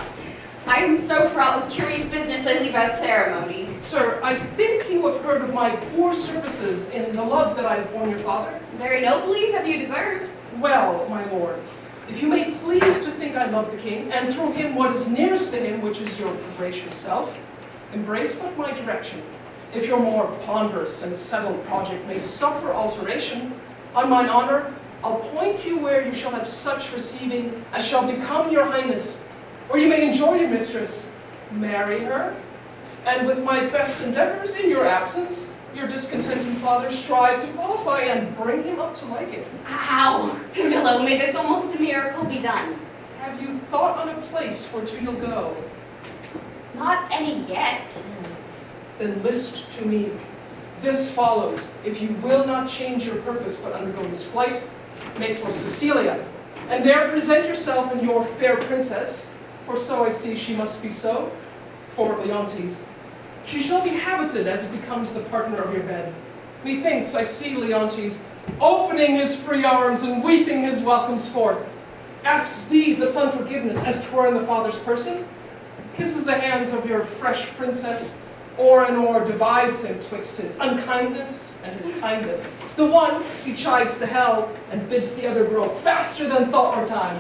I am so fraught with curious business I leave out ceremony. Sir, I think you have heard of my poor services in the love that I have borne your father. Very nobly have you deserved. Well, my lord, if you may please to think I love the king, and through him what is nearest to him, which is your gracious self, embrace but my direction. If your more ponderous and settled project may suffer alteration, on mine honor, I'll point you where you shall have such receiving as shall become your highness, or you may enjoy your mistress, marry her, and with my best endeavors in your absence, your discontented father strive to qualify and bring him up to like it. How? Camillo, may this almost a miracle be done. Have you thought on a place where to you'll go? Not any yet. Then list to me. This follows. If you will not change your purpose but undergo this flight, make for Sicilia, and there present yourself and your fair princess, for so I see she must be so, for Leontes. She shall be habited as it becomes the partner of your bed. Methinks I see Leontes opening his free arms and weeping his welcomes forth, asks thee, the son, forgiveness, as 'twere in the father's person, kisses the hands of your fresh princess, o'er and o'er divides him twixt his unkindness and his kindness. The one he chides to hell, and bids the other grow faster than thought or time.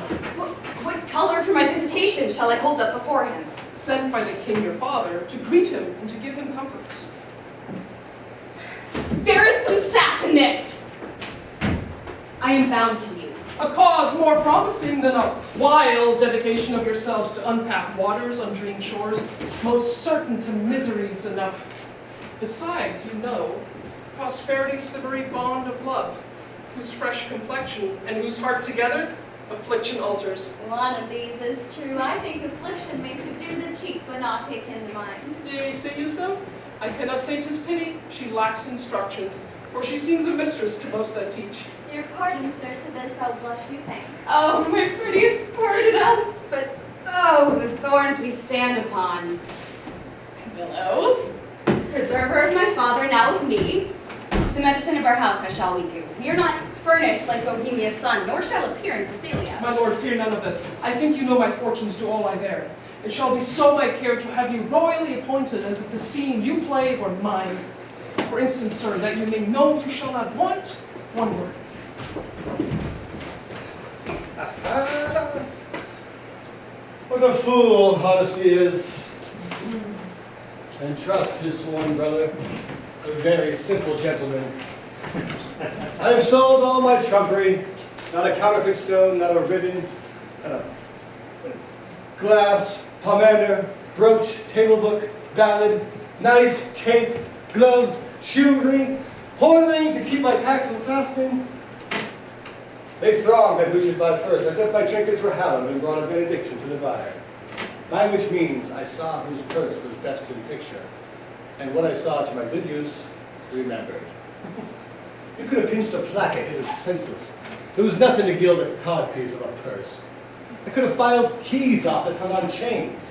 What color for my visitation shall I hold up before him? Sent by the king your father to greet him and to give him comforts. There is some sap in this. I am bound to you. A cause more promising than a wild dedication of yourselves to unpacked waters, undreamed shores, most certain to miseries enough. Besides, you know, prosperity's the very bond of love, whose fresh complexion and whose heart together affliction alters. One of these is true. I think affliction may subdue the cheek, but not take into mind. Yea, say you so? I cannot say 'tis pity, she lacks instructions, for she seems a mistress to most that teach. Your pardon, sir, to this I'll blush you thanks. Oh, my prettiest pardon, but oh, the thorns we stand upon. Camillo, preserver of my father, now of me, the medicine of our house, how shall we do? We are not furnished like Bohemia's son, nor shall appear in Sicilia. My lord, fear none of this. I think you know my fortunes do all I dare. It shall be so my care to have you royally appointed as if the scene you play were mine. For instance, sir, that you may know you shall not want one word. What a fool honesty is. And trust his sworn brother, a very simple gentleman. I have sold all my trumpery, not a counterfeit stone, not a ribbon, not a glass, pomander, brooch, table book, ballad, knife, tape, glove, shoe ring, horn ring to keep my pack from fastening. They thronged at who should buy first, as if my trinkets were hallowed and brought a benediction to the buyer. By which means I saw whose purse was best to the picture, and what I saw to my good use, remembered. You could have pinched a placket, it was senseless. There was nothing to gild the codpiece of a purse. I could have filed keys off that hung on chains.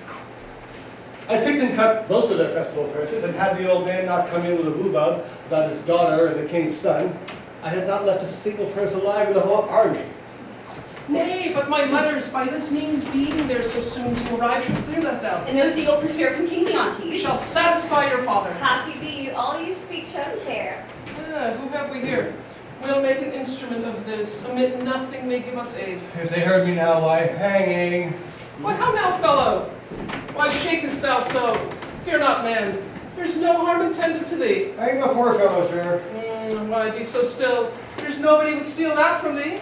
I picked and cut most of their festival purses, and had the old man not come in with a hubbub about his daughter and the king's son, I had not left a single purse alive in the whole army. Nay, but my letters, by this means being there so soon as you arrive, shall clear that doubt. And those that you'll procure from King Leontes Shall satisfy your father. Happy be you, all you speak shows fair. Who have we here? We'll make an instrument of this. Omit nothing may give us aid. If they heard me now, why, hanging. Why, how now, fellow? Why shakest thou so? Fear not, man. There's no harm intended to thee. Hang the poor fellow, sir. Why be so still? There's nobody would steal that from thee.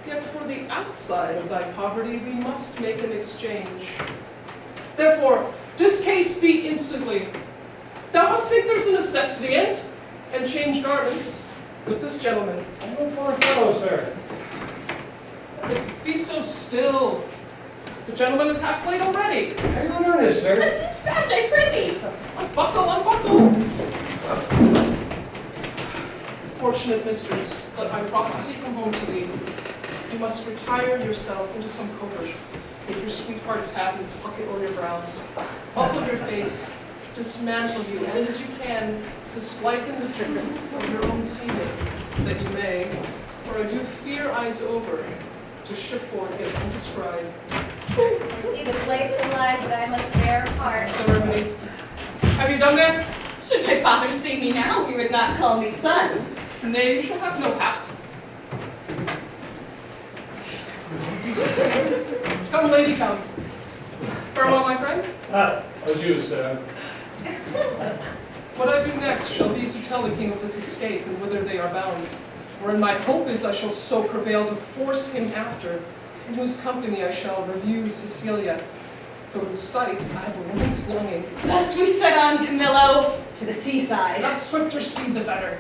Yet for the outside of thy poverty we must make an exchange. Therefore, discase thee instantly. Thou must think there's a necessity in't, and change garments with this gentleman. Hang the poor fellow, sir. Be so still. The gentleman is half late already. Hang on earnest, sir. The dispatch, I prithee. Unbuckle, unbuckle. Fortunate mistress, let my prophecy come home to thee. You must retire yourself into some covert. Take your sweetheart's hat and pluck it o'er your brows. Buckle your face, dismantle you, and as you can, disliken the truth of your own seeming, that you may, for I do fear eyes over to shipboard yet undescribed. I see the place of life that I must bear apart. Ceremony. Have you done that? Should my father see me now, he would not call me son. Nay, you shall have no hat. Come, lady, come. Farewell, my friend. Adieu, sir. What I do next shall be to tell the king of this escape and whither they are bound. Wherein my hope is I shall so prevail to force him after, in whose company I shall review Cecilia, for whose sight I have a woman's longing. Thus we set on, Camillo, to the seaside. The swifter speed, the better.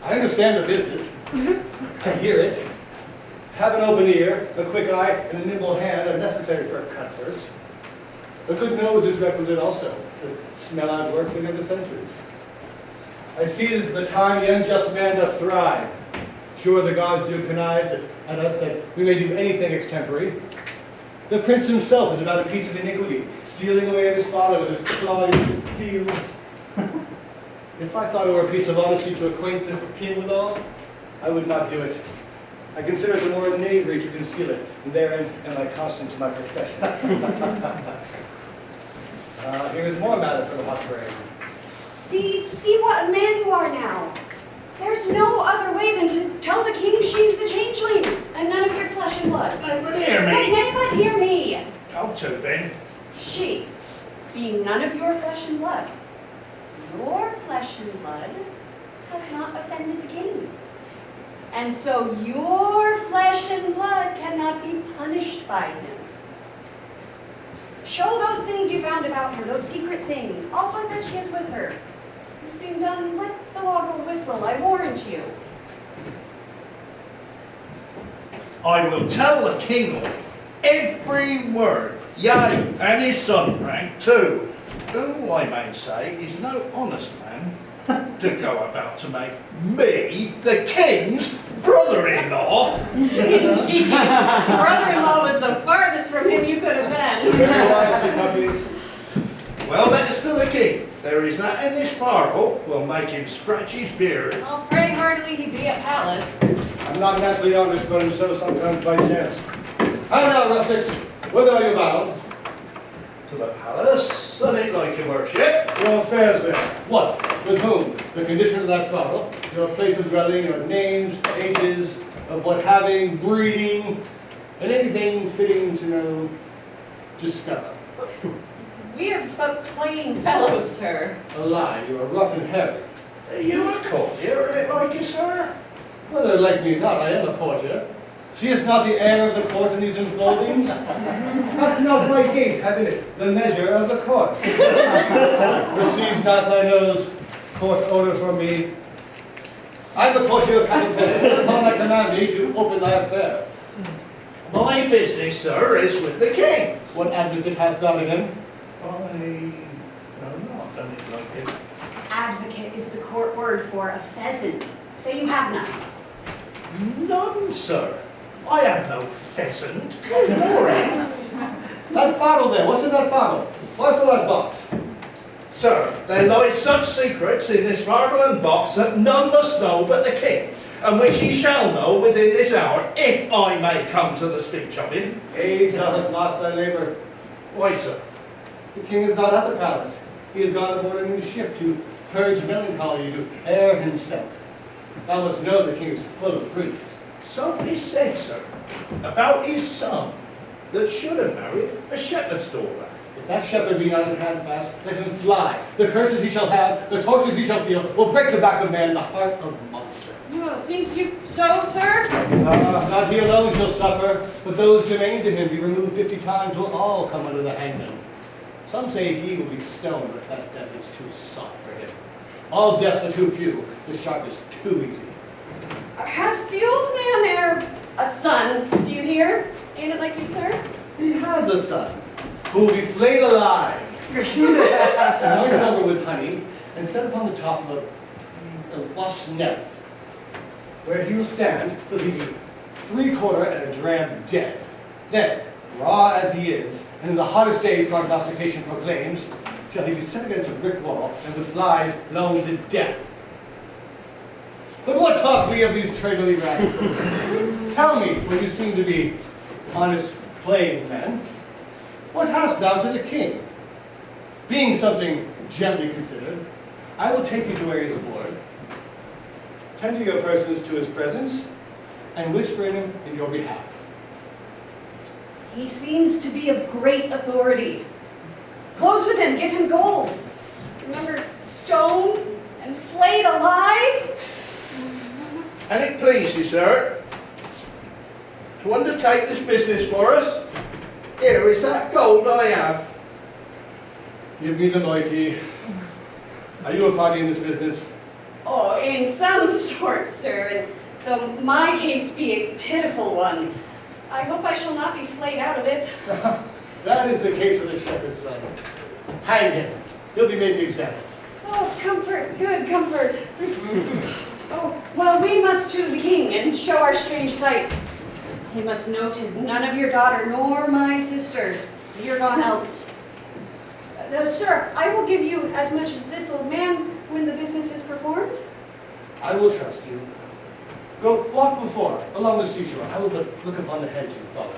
I understand the business. I hear it. Have an open ear, a quick eye, and a nimble hand are necessary for a cutpurse. A good nose is requisite also, to smell out work for the other senses. I see this is the time the unjust man doth thrive. Sure, the gods do connive at us that we may do anything extempore. The prince himself is about a piece of iniquity, stealing away at his father with his claws and heels. If I thought it were a piece of honesty to acquaint the king withal, I would not do it. I consider it more knavery to conceal it, and therein am I constant to my profession. Here is more matter for the hot brain. See what a man you are now. There's no other way than to tell the king she's the changeling, and none of your flesh and blood. But hear me. Nay, but hear me. How to then? She, being none of your flesh and blood, your flesh and blood has not offended the king. And so your flesh and blood cannot be punished by him. Show those things you found about her, those secret things, all but that she is with her. This being done, let the law go whistle, I warrant you. I will tell the king every word, yea, and his son rank too, who I may say is no honest man, to go about to make me the king's brother-in-law. Indeed, brother-in-law was the farthest from him you could have been. Very wisely, puppies. Well, that is to the king. There is that in this parle will make him scratch his beard. I'll pray heartily he be at palace. I'm not naturally honest, but I'm so sometimes by chance. How now, rustics? Whither are you bound? To the palace, and it like your worship. Your affairs there. What? With whom? The condition of that father? Your place of dwelling, your names, ages, of what having, breeding, and anything fitting to know, discover. We are but plain fellows, sir. A lie, you are rough and heavy. Are you a courtier, and it like you, sir? Whether like me not, I am a courtier. Seest not the air of the court in these enfoldings? Hath not my gait have in it the measure of the court? Receives not thy nose court order from me? I am the courtier of Catapult, upon thy command me to open thy affair. My business, sir, is with the king. What advocate hast thou to him? I know not, and it like it. Advocate is the court word for a pheasant. Say you have none. None, sir. I have no pheasant. Nor it. That funnel there, what's in that funnel? Why for that box? Sir, there lie such secrets in this fardel and box that none must know but the king, and which he shall know within this hour, if I may come to the speech of him. Age, thou hast lost thy labor. Why, sir? The king is not at the palace. He has gone aboard a new ship to purge melancholy, to air himself. Thou must know the king is full of grief. So he said, sir, about his son, that should have married a shepherd's daughter. If that shepherd be not in handfast, let him fly. The curses he shall have, the tortures he shall feel, will break the back of man, the heart of monster. Oh, think you so, sir? Not he alone shall suffer, but those germane to him be removed 50 times will all come under the hangman. Some say he will be stoned, but that death is too soft for him. All deaths are too few, the sharp is too easy. Hath the old man there a son, do you hear? Ain't it like you, sir? He has a son, who will be flayed alive, anointed over with honey, and set upon the top of a wasp's nest, where he will stand till he be 3/4 and a dram dead. Then, raw as he is, and in the hottest day prognostication proclaims, shall he be set against a brick wall and with flies blown to death. But what talk we of these traitorly rascals? Tell me, for you seem to be honest, plain men, what hast thou to the king? Being something gently considered, I will take you to where he is aboard, tender your persons to his presence, and whisper in him in your behalf. He seems to be of great authority. Close with him, give him gold. Remember, stoned and flayed alive? And it please you, sir, to undertake this business for us. Here is that gold I have. Give me the mighty. Are you a party in this business? Oh, in some sort, sir, and though my case be a pitiful one, I hope I shall not be flayed out of it. That is the case of the shepherd's son. Hang him. He'll be made an example. Oh, comfort, good comfort. Oh, well, we must to the king and show our strange sights. He must know 'tis none of your daughter nor my sister. You're gone else. Sir, I will give you as much as this old man when the business is performed. I will trust you. Go walk before, along the seashore. I will look upon the head you follow.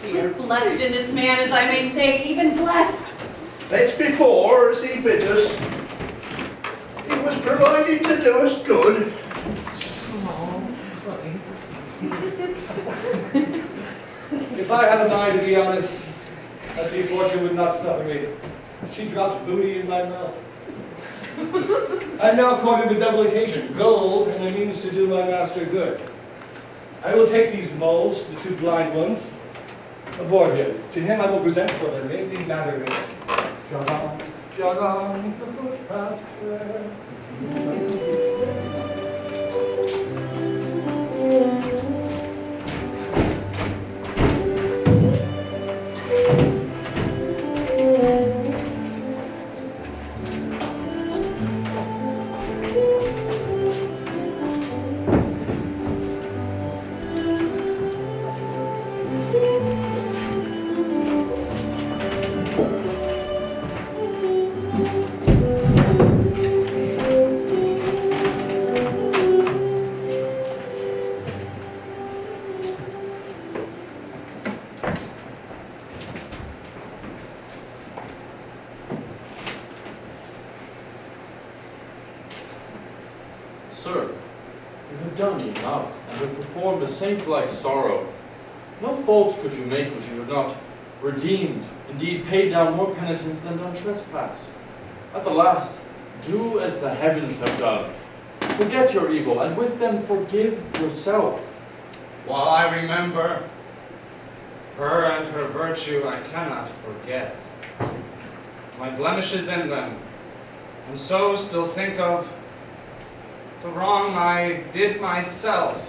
We are blessed in this man, as I may say, even blessed. Let's before, as he bid us. He was provided to do us good. If I had a mind to be honest, I see fortune would not suffer me. She drops booty in my mouth. I am now courted with double occasion, gold and the means to do my master good. I will take these moles, the two blind ones, aboard him. To him I will present for them, may the matter is. Jog on, the footpath clear. Sir, you have done enough, and have performed a saint-like sorrow. No fault could you make which you have not redeemed, indeed paid down more penitence than done trespass. At the last, do as the heavens have done. Forget your evil, and with them forgive yourself. While I remember her and her virtue, I cannot forget my blemishes in them, and so still think of the wrong I did myself,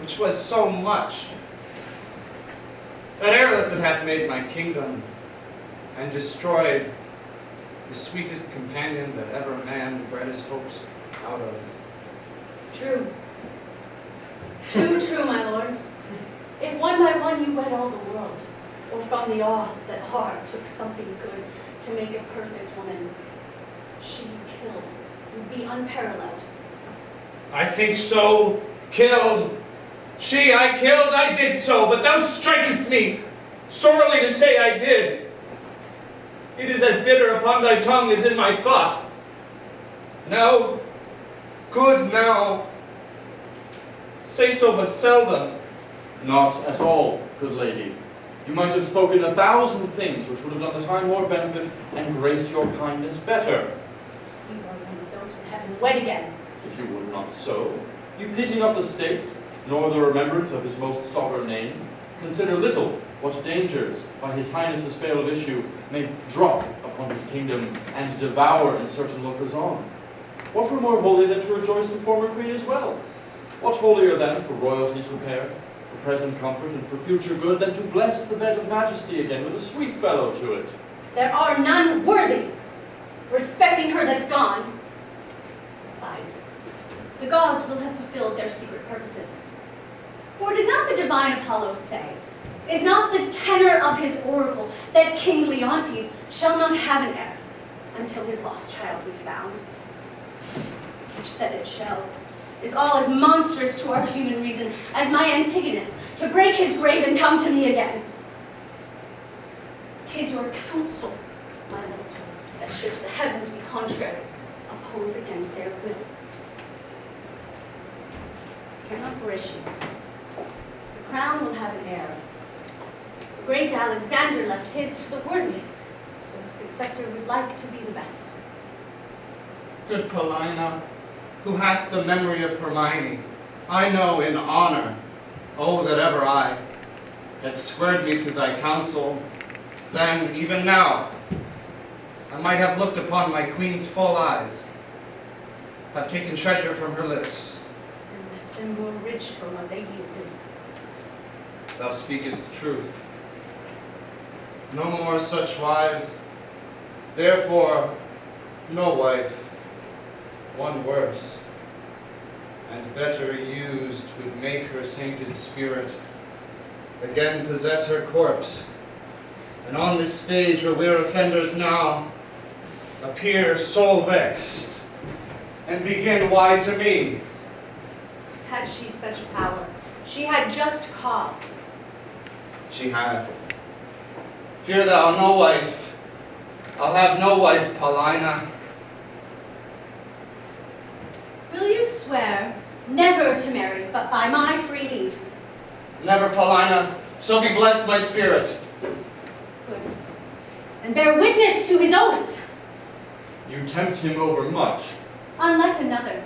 which was so much, that airless it hath made my kingdom, and destroyed the sweetest companion that ever man bred his hopes out of. True. True, my lord. If one by one you wed all the world, or from the awe that heart took something good to make a perfect woman, she you killed would be unparalleled. I think so, killed. She I killed, I did so, but thou strikest me sorely to say I did. It is as bitter upon thy tongue as in my thought. Now, good now, say so but seldom. Not at all, good lady. You might have spoken 1,000 things which would have done the time more benefit and graced your kindness better. You are one of those from heaven wed again. If you would not so, you pity not the state, nor the remembrance of his most sovereign name. Consider little what dangers, by his highness's fail of issue, may drop upon his kingdom, and devour in certain lookers on. What were more holy than to rejoice the former queen as well? What holier then for royalty's repair, for present comfort, and for future good, than to bless the bed of majesty again with a sweet fellow to it? There are none worthy, respecting her that's gone. Besides, the gods will have fulfilled their secret purposes. For did not the divine Apollo say, is not the tenor of his oracle that King Leontes shall not have an heir, until his lost child be found. Which that it shall, is all as monstrous to our human reason as my Antigonus to break his grave and come to me again. 'Tis your counsel, my lord, that should the heavens be contrary, oppose against their will. Hear not for issue. The crown will have an heir. The great Alexander left his to the worthiest, so his successor was like to be the best. Good Paulina, who hast the memory of Hermione, I know in honor, oh, that ever I had squared me to thy counsel, then, even now, I might have looked upon my queen's full eyes, have taken treasure from her lips. And left them more rich for what they yielded. Thou speakest truth. No more such wives, therefore no wife, one worse, and better used would make her sainted spirit again possess her corpse, and on this stage where we're offenders now, appear soul vexed, and begin why to me. Had she such power, she had just cause. She had. Fear thou no wife. I'll have no wife, Paulina. Will you swear never to marry but by my free leave? Never, Paulina. So be blessed my spirit. Good. And bear witness to his oath. You tempt him overmuch. Unless another,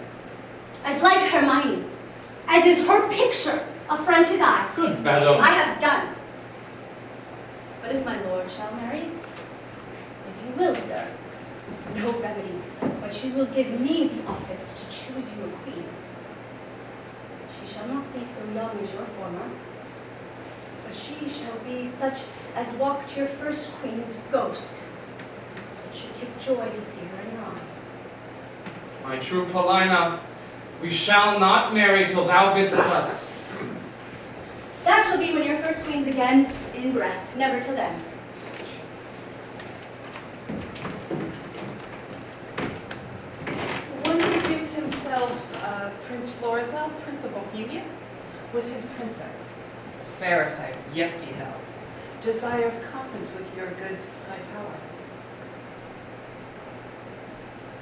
as like Hermione, as is her picture, affront his eye. Good madam. I have done. But if my lord shall marry, if you will, sir, no remedy, but you will give me the office to choose you a queen. She shall not be so young as your former, but she shall be such as walked your first queen's ghost, that should take joy to see her in your arms. My true Paulina, we shall not marry till thou bidst us. That shall be when your first queen's again in breath, never till then. One introduce himself, Prince Florizel, Prince of Bohemia, with his princess, the fairest I have yet beheld, desires conference with your good high power.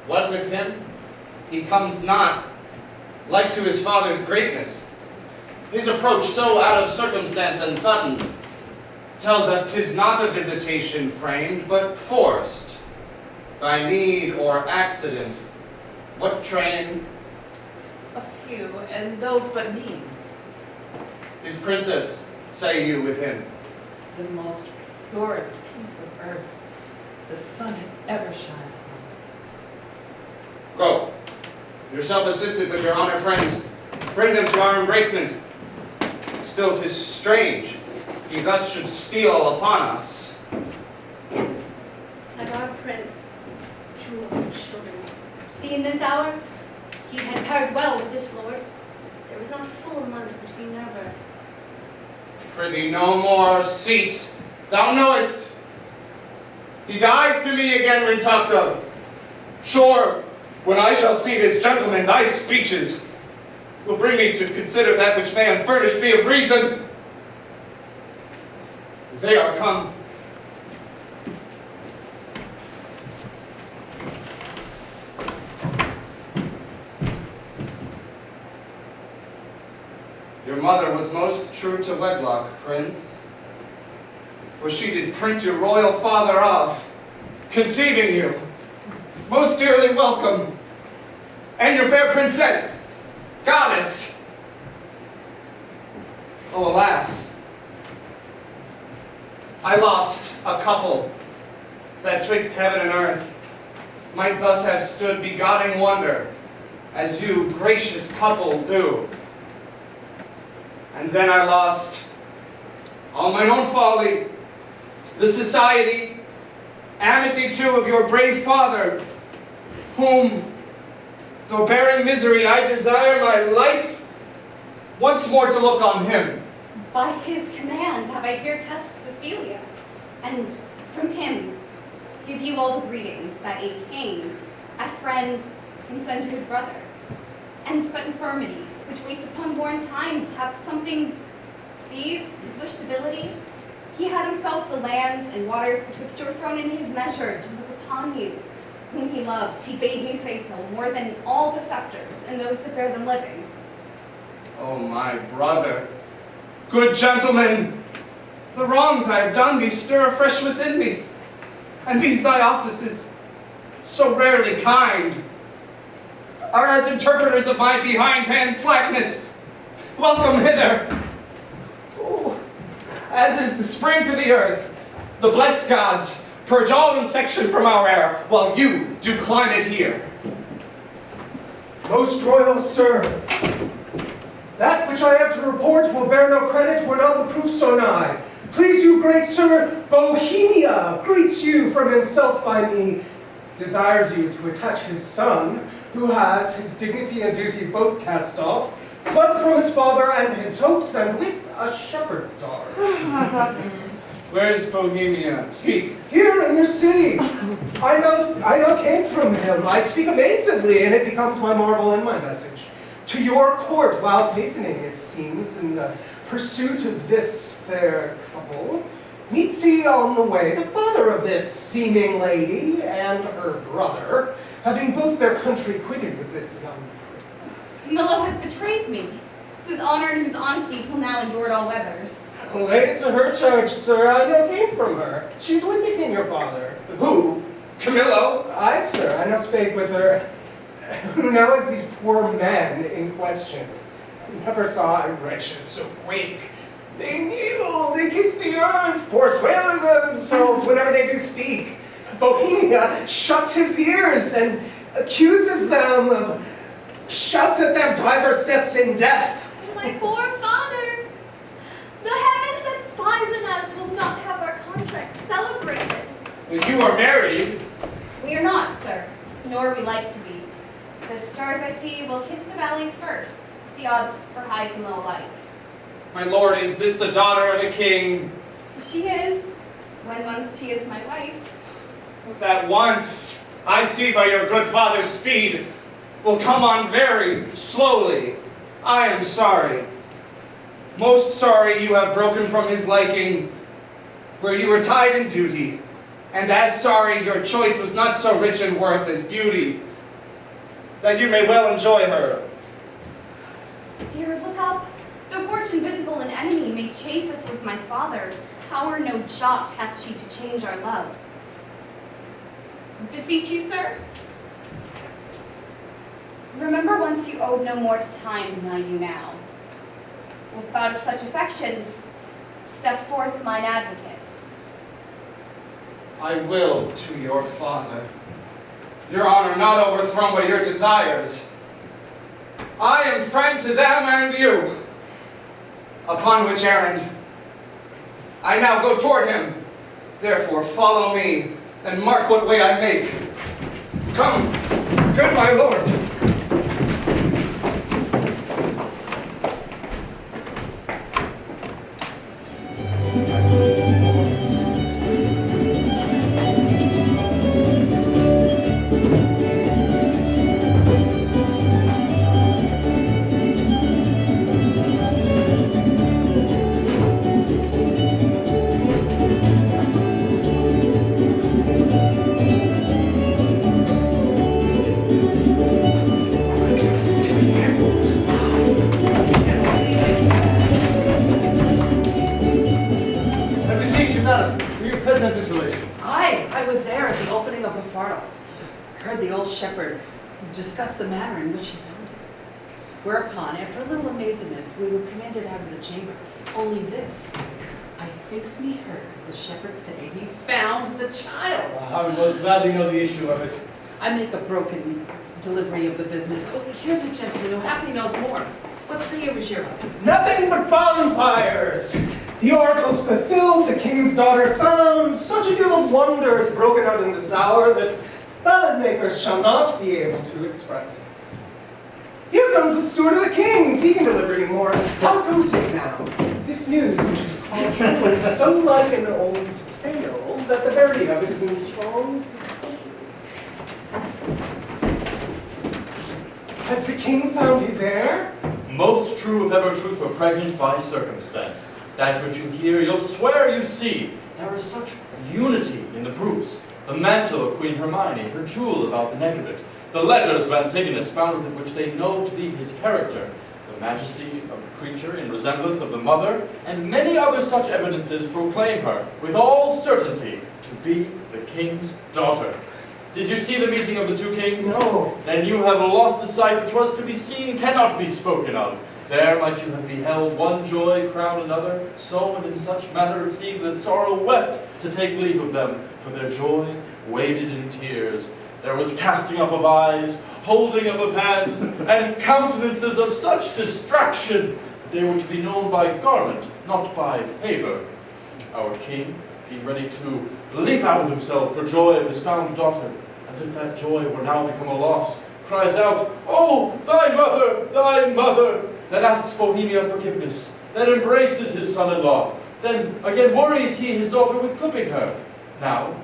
What with him? He comes not, like to his father's greatness. His approach so out of circumstance and sudden tells us 'tis not a visitation framed, but forced, by need or accident. What train? A few, and those but mean. His princess, say you, with him? The most purest piece of earth the sun has ever shined upon. Go. Yourself assisted with your honored friends, bring them to our embracement. Still 'tis strange, he thus should steal upon us. Had our prince, jewel of children, seen this hour, he had paired well with this lord. There was not full a month between their births. Prithee, no more, cease. Thou knowest, he dies to me again when talked of. Sure, when I shall see this gentleman, thy speeches will bring me to consider that which may unfurnish me of reason. They are come. Your mother was most true to wedlock, Prince, for she did print your royal father off, conceiving you, most dearly welcome, and your fair princess, goddess. Oh, alas, I lost a couple that twixt heaven and earth might thus have stood begodding wonder, as you, gracious couple, do. And then I lost, all mine own folly, the society, amity too of your brave father, whom, though bearing misery, I desire my life once more to look on him. By his command have I here touched Cecilia, and from him give you all the greetings that a king, a friend, can send to his brother. And but infirmity, which waits upon born times, hath something seized his wished ability. He had himself the lands and waters betwixt your throne in his measure to look upon you, whom he loves. He bade me say so, more than all the scepters and those that bear them living. Oh, my brother, good gentlemen, the wrongs I have done thee stir afresh within me, and these thy offices, so rarely kind, are as interpreters of my behindhand slackness. Welcome hither. Oh, as is the spring to the earth, the blessed gods purge all infection from our air, while you do climate here. Most royal sir, that which I have to report will bear no credit were not the proof so nigh. Please you, great sir, Bohemia greets you from himself by me, desires you to attach his son, who has his dignity and duty both cast off, fled from his father and his hopes, and with a shepherd's daughter. Where is Bohemia? Speak. Here in your city. I know came from him. I speak amazedly, and it becomes my marvel and my message. To your court, whilst hastening, it seems, in the pursuit of this fair couple, meets he on the way the father of this seeming lady and her brother, having both their country quitted with this young prince. Camillo has betrayed me, whose honor and whose honesty till now endured all weathers. Lay it to her charge, sir. I know came from her. She's with the king, your father. Who? Camillo? Aye, sir. I know spake with her. Who now is these poor men in question? Never saw I wretches so quake. They kneel, they kiss the earth, forswear themselves whenever they do speak. Bohemia shuts his ears and accuses them of, shouts at them divers deaths in death. My poor father! The heavens that spies on us will not have our contract celebrated. You are married. We are not, sir, nor we like to be. The stars I see will kiss the valleys first, the odds for highs and low alike. My lord, is this the daughter of a king? She is, when once she is my wife. That once, I see by your good father's speed, will come on very slowly. I am sorry. Most sorry you have broken from his liking, where you were tied in duty, and as sorry your choice was not so rich in worth as beauty, that you may well enjoy her. Dear, look up. Though fortune visible an enemy may chase us with my father, power no jot hath she to change our loves. Beseech you, sir. Remember once you owed no more to time than I do now. With thought of such affections, step forth mine advocate. I will to your father. Your honor not overthrown by your desires. I am friend to them and you. Upon which errand I now go toward him. Therefore follow me, and mark what way I make. Come, good my lord. Discuss the manner in which he found it. Whereupon, after a little amazedness, we were commanded out of the chamber. Only this, I thinks me heard the shepherd say he found the child. I would most gladly know the issue of it. I make a broken delivery of the business. Oh, here's a gentleman who happily knows more. What say you, Ruggiero? Nothing but bonfires! The oracles fulfilled, the king's daughter found. Such a deal of wonder is broken out in this hour that ballad makers shall not be able to express it. Here comes the steward of the kings. He can deliver you more. How goes it now? This news, which is called true, is so like an old tale. that the verity of it is in strong suspicion. Has the king found his heir? Most true, if ever truth were pregnant by circumstance. That which you hear, you'll swear you see. There is such unity in the proofs. The mantle of Queen Hermione, her jewel about the neck of it, the letters of Antigonus found within which they know to be his character, the majesty of the creature in resemblance of the mother, and many other such evidences proclaim her, with all certainty, to be the king's daughter. Did you see the meeting of the two kings? No. Then you have lost the sight which was to be seen, cannot be spoken of. There might you have beheld one joy crown another, so and in such manner it seemed that sorrow wept to take leave of them, for their joy waded in tears. There was casting up of eyes, holding up of hands, and countenances of such distraction, that they were to be known by garment, not by favor. Our king, being ready to leap out of himself for joy of his found daughter, as if that joy were now become a loss, cries out, "Oh, thy mother, thy mother!" Then asks Bohemia forgiveness, then embraces his son-in-law, then again worries he his daughter with clipping her. Now,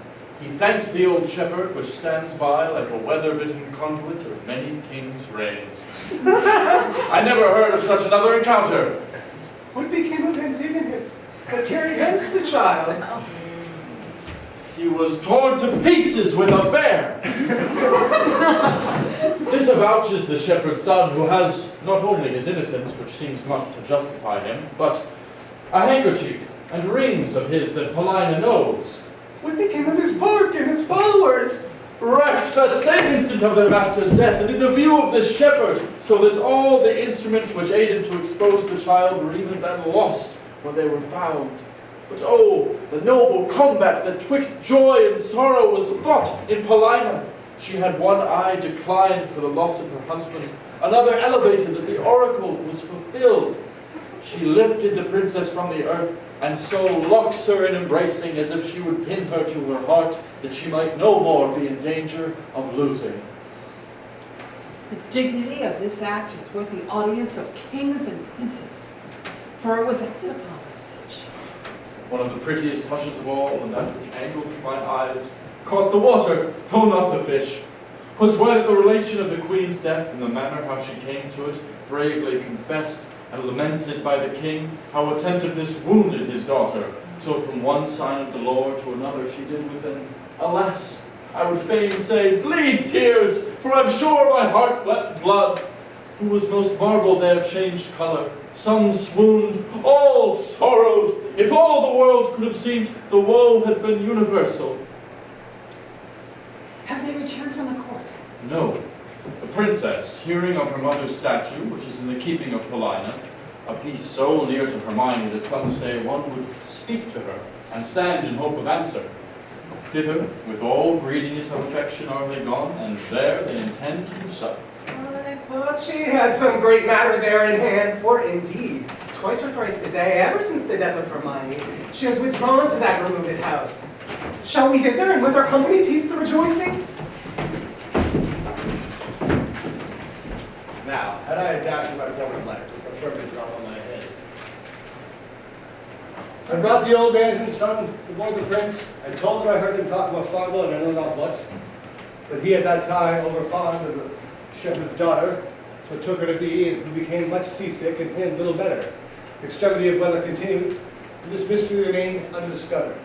he thanks the old shepherd which stands by like a weather-bitten conduit of many kings' reigns. I never heard of such another encounter. What became of Antigonus that cared against the child? He was torn to pieces with a bear. This avouches the shepherd's son, who has not only his innocence, which seems much to justify him, but a handkerchief and rings of his that Paulina knows. What became of his bark and his followers? Wrecks that same instant of their master's death, and in the view of this shepherd, so that all the instruments which aided to expose the child were even then lost when they were found. But oh, the noble combat that twixt joy and sorrow was fought in Paulina. She had one eye declined for the loss of her husband, another elevated that the oracle was fulfilled. She lifted the princess from the earth, and so locks her in embracing as if she would pin her to her heart, that she might no more be in danger of losing. The dignity of this act is worth the audience of kings and princes, for it was acted upon as such. One of the prettiest touches of all, and that which angled from my eyes, caught the water, though not the fish, was when at the relation of the queen's death, and the manner how she came to it, bravely confessed and lamented by the king, how attentiveness wounded his daughter, so from one sign of the Lord to another she did within, alas, I would fain say, bleed tears, for I'm sure my heart wept blood. Who was most marble there changed colour, some swooned, all sorrowed. If all the world could have seen, the woe had been universal. Have they returned from the court? No. The princess, hearing of her mother's statue, which is in the keeping of Paulina, a piece so near to her mind that some say one would speak to her and stand in hope of answer. Thither, with all greediness of affection are they gone, and there they intend to do sup. I thought she had some great matter there in hand, for indeed, twice or thrice a day, ever since the death of Hermione, she has withdrawn to that removed house. Shall we thither, and with our company piece the rejoicing? Now, had I adapted my former letter, a firmly drop on my head. I brought the old man to his son, the boy the prince, and told him I heard him talk of a father and I know not what. But he at that time overfond of the shepherd's daughter, so took her to be, and who became much seasick and him little better. Extremity of weather continued, and this mystery remained undiscovered.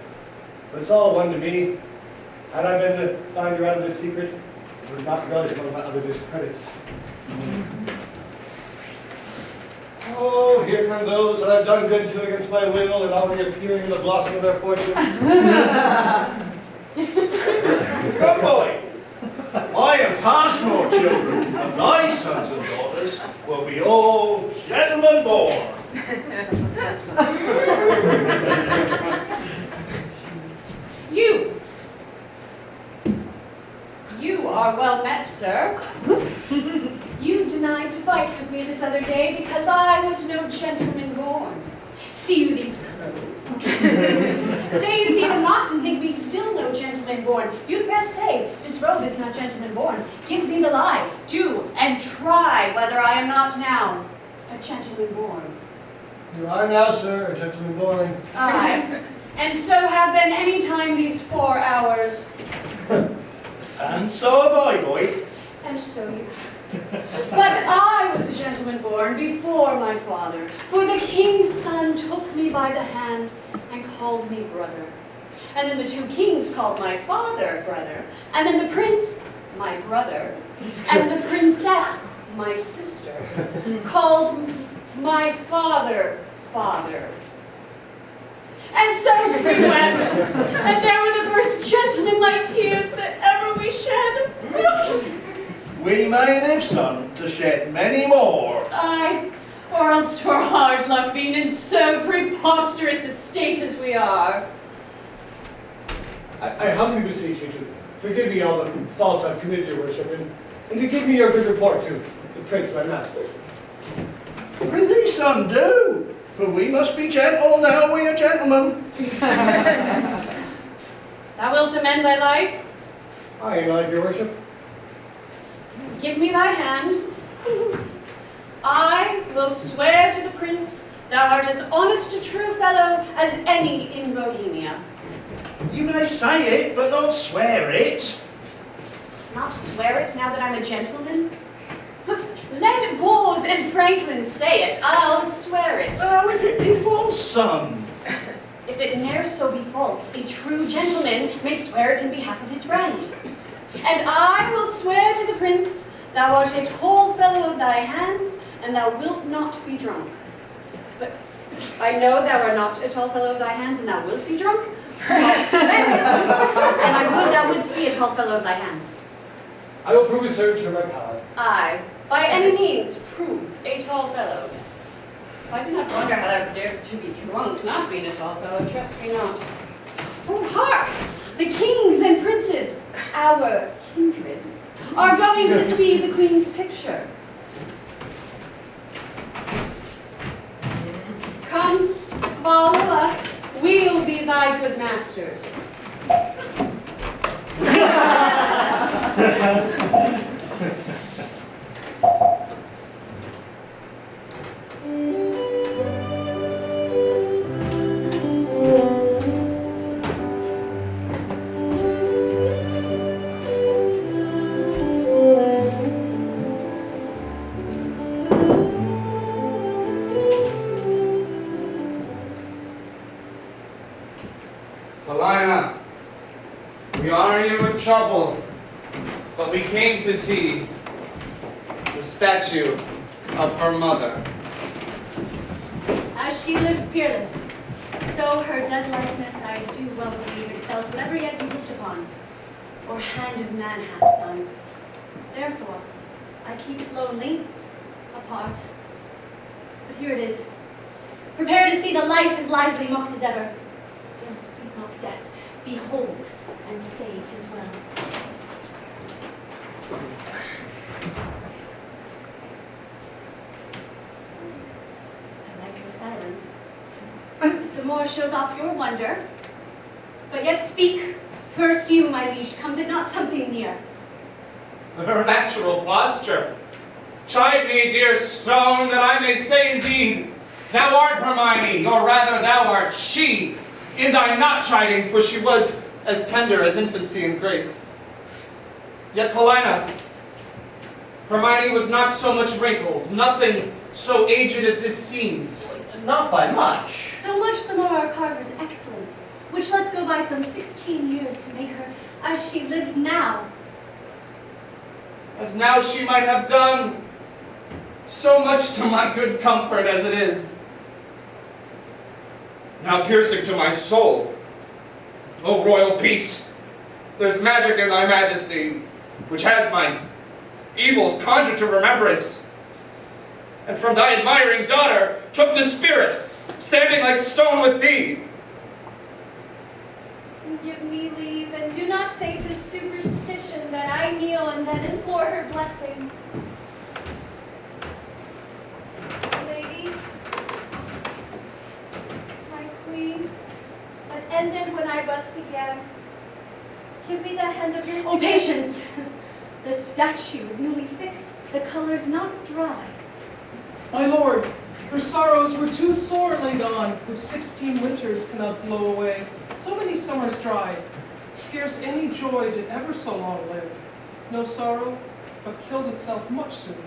But it's all one to me. Had I been the finder out of this secret, it would not relish one of my other discredits. Oh, here come those that I've done good to against my will and already appearing in the blossom of their fortune. Come, boy. I am past more children, and thy sons and daughters will be all gentlemen born. You are well met, sir. You denied to fight with me this other day because I was no gentleman born. See you these clothes? Say you see them not and think me still no gentleman born. You'd best say, this robe is not gentleman born. Give me the lie, do, and try whether I am not now a gentleman born. You are now, sir, a gentleman born. Aye, and so have been any time these 4 hours. And so have I, boy. And so you. But I was a gentleman born before my father, for the king's son took me by the hand and called me brother. And then the 2 kings called my father brother, and then the prince my brother, and the princess my sister, called my father father. And so we wept, and there were the first gentleman-like tears that ever we shed. We may live, son, to shed many more. Aye, or else 'twere hard luck being in so preposterous a state as we are. I humbly beseech you to forgive me all the faults I've committed, your worship, and to give me your good report to the prince, my master. Prithee, son, do. For we must be gentle now we are gentlemen. Thou wilt amend thy life? I am like your worship. Give me thy hand. I will swear to the prince thou art as honest a true fellow as any in Bohemia. You may say it, but not swear it. Not swear it now that I'm a gentleman? Let Bores and Franklin say it, I'll swear it. Oh, if it be false, son. If it ne'er so be false, a true gentleman may swear it in behalf of his friend. And I will swear to the prince, thou art a tall fellow of thy hands, and thou wilt not be drunk. But I know thou art not a tall fellow of thy hands, and thou wilt be drunk. I'll swear it, and I would thou wouldst be a tall fellow of thy hands. I will prove it, sir, to my power. Aye, by any means, prove a tall fellow. I do not wonder how thou dared to be drunk, not being a tall fellow, trust me not. Oh, hark! The kings and princes, our kindred, are going to see the queen's picture. Come, follow us. We'll be thy good masters. Paulina, we honor you with trouble, but we came to see the statue of her mother. As she lived peerless, so her dead likeness I do well believe excels whatever yet be looked upon, or hand of man hath done. Therefore, I keep it lonely, apart. But here it is. Prepare to see the life as lively mocked as ever. Still sleep not death. Behold, and say 'tis well. I like your silence. The more shows off your wonder. But yet speak. First you, my liege, comes it not something near? Her natural posture. Chide me, dear stone, that I may say indeed, thou art Hermione, or rather thou art she, in thy not chiding, for she was as tender as infancy and grace. Yet Paulina, Hermione was not so much wrinkled, nothing so aged as this seems. Not by much. So much the more our carver's excellence, which lets go by some 16 years to make her as she lived now. As now she might have done, so much to my good comfort as it is. Now piercing to my soul, O royal peace, there's magic in thy majesty, which has my evils conjured to remembrance, and from thy admiring daughter took the spirit, standing like stone with thee. Give me leave, and do not say 'tis superstition that I kneel and then implore her blessing. Lady, my queen, that ended when I but began. Give me the hand of your Oh, patience! The statue is newly fixed, the color's not dry. My lord, Her sorrows were too sorely gone, which 16 winters cannot blow away. So many summers dry, scarce any joy did ever so long live. No sorrow, but killed itself much sooner.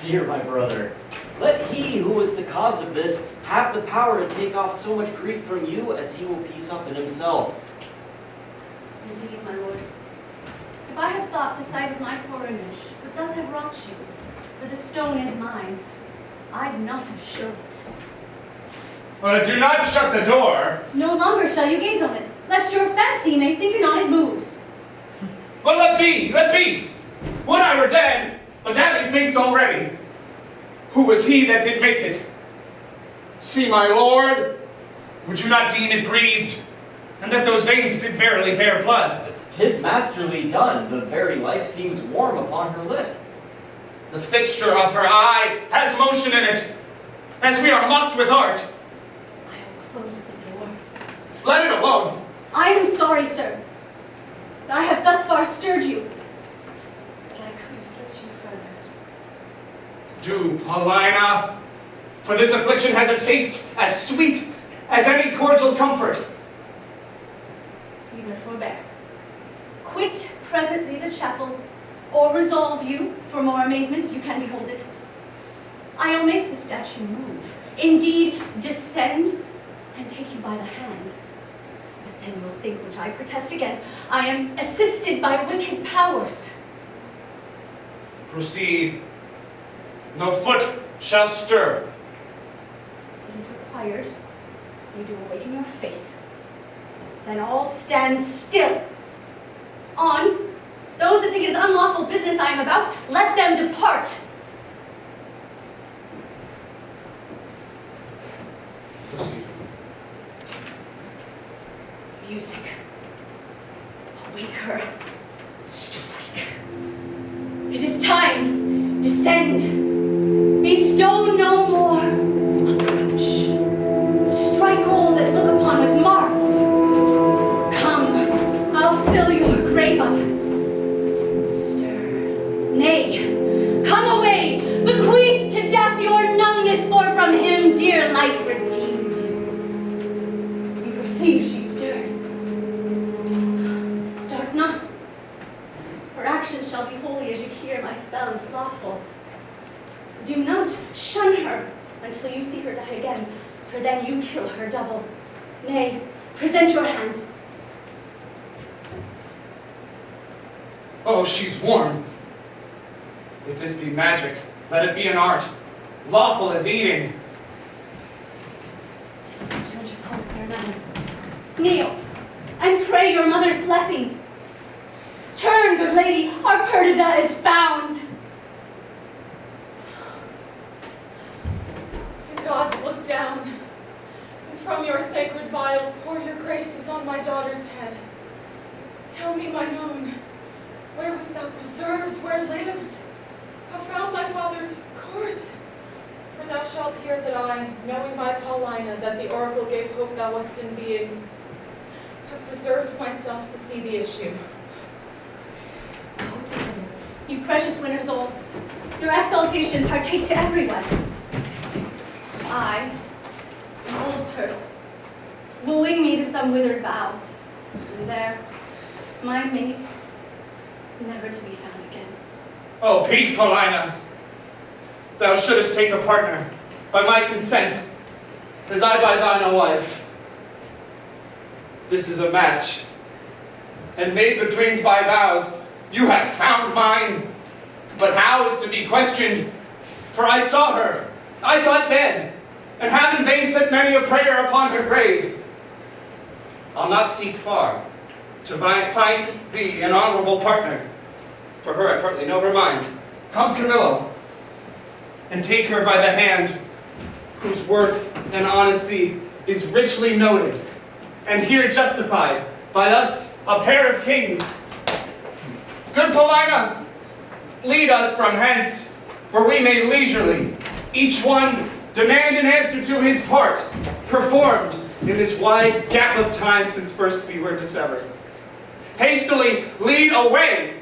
Dear my brother, let he who was the cause of this have the power to take off so much grief from you as he will peace up in himself. Indeed, my lord. If I had thought the sight of my poor image would thus have wrought you, for the stone is mine, I'd not have showed it. Do not shut the door. No longer shall you gaze on it, lest your fancy may think anon it moves. But let be, let be. Would I were dead, but that methinks already. Who was he that did make it? See, my lord, would you not deem it breathed, and that those veins did verily bear blood? 'Tis masterly done, the very life seems warm upon her lip. The fixture of her eye has motion in it, as we are mocked with art. I'll close the door. Let it alone. I am sorry, sir, that I have thus far stirred you, but I could afflict you further. Do, Paulina, for this affliction has a taste as sweet as any cordial comfort. Either forbear. Quit presently the chapel, or resolve you for more amazement if you can behold it. I'll make the statue move, indeed descend and take you by the hand. But then you'll think, which I protest against, I am assisted by wicked powers. Proceed. No foot shall stir. It is required you do awaken your faith. Then all stand still. On, those that think it is unlawful business I am about, let them depart. Proceed. Music. Awake her. Strike. It is time. Descend. Be stone no more. Approach. Strike all that look upon with marvel. Come, I'll fill your grave up. Stir. Nay, come away. Bequeath to death your numbness, for from him dear life redeems you. You perceive she stirs. Start not. Her actions shall be holy as you hear my spell is lawful. Do not shun her until you see her die again, for then you kill her double. Nay, present your hand. Oh, she's warm. If this be magic, let it be an art, lawful as eating. Don't you pose her now. Kneel, and pray your mother's blessing. Turn, good lady, our Perdita is found. Your gods, look down, and from your sacred vials pour your graces on my daughter's head. Tell me, mine own, where wast thou preserved, where lived? How found thy father's court? For thou shalt hear that I, knowing by Paulina that the oracle gave hope thou wast in being, have preserved myself to see the issue. Go together, you precious winners all. Your exaltation partake to everyone. I, an old turtle, will wing me to some withered bough, and there, my mate, never to be found again. Oh, peace, Paulina. Thou shouldst take a partner, by my consent, as I by thine a wife. This is a match, and made between by vows. You have found mine, but how is to be questioned? For I saw her, I thought dead, and have in vain set many a prayer upon her grave. I'll not seek far to find thee an honorable partner. For her I partly know her mind. Come, Camillo, and take her by the hand, whose worth and honesty is richly noted, and here justified by us, a pair of kings. Good Paulina, lead us from hence, where we may leisurely, each one demand an answer to his part, performed in this wide gap of time since first we were dissevered. Hastily lead away,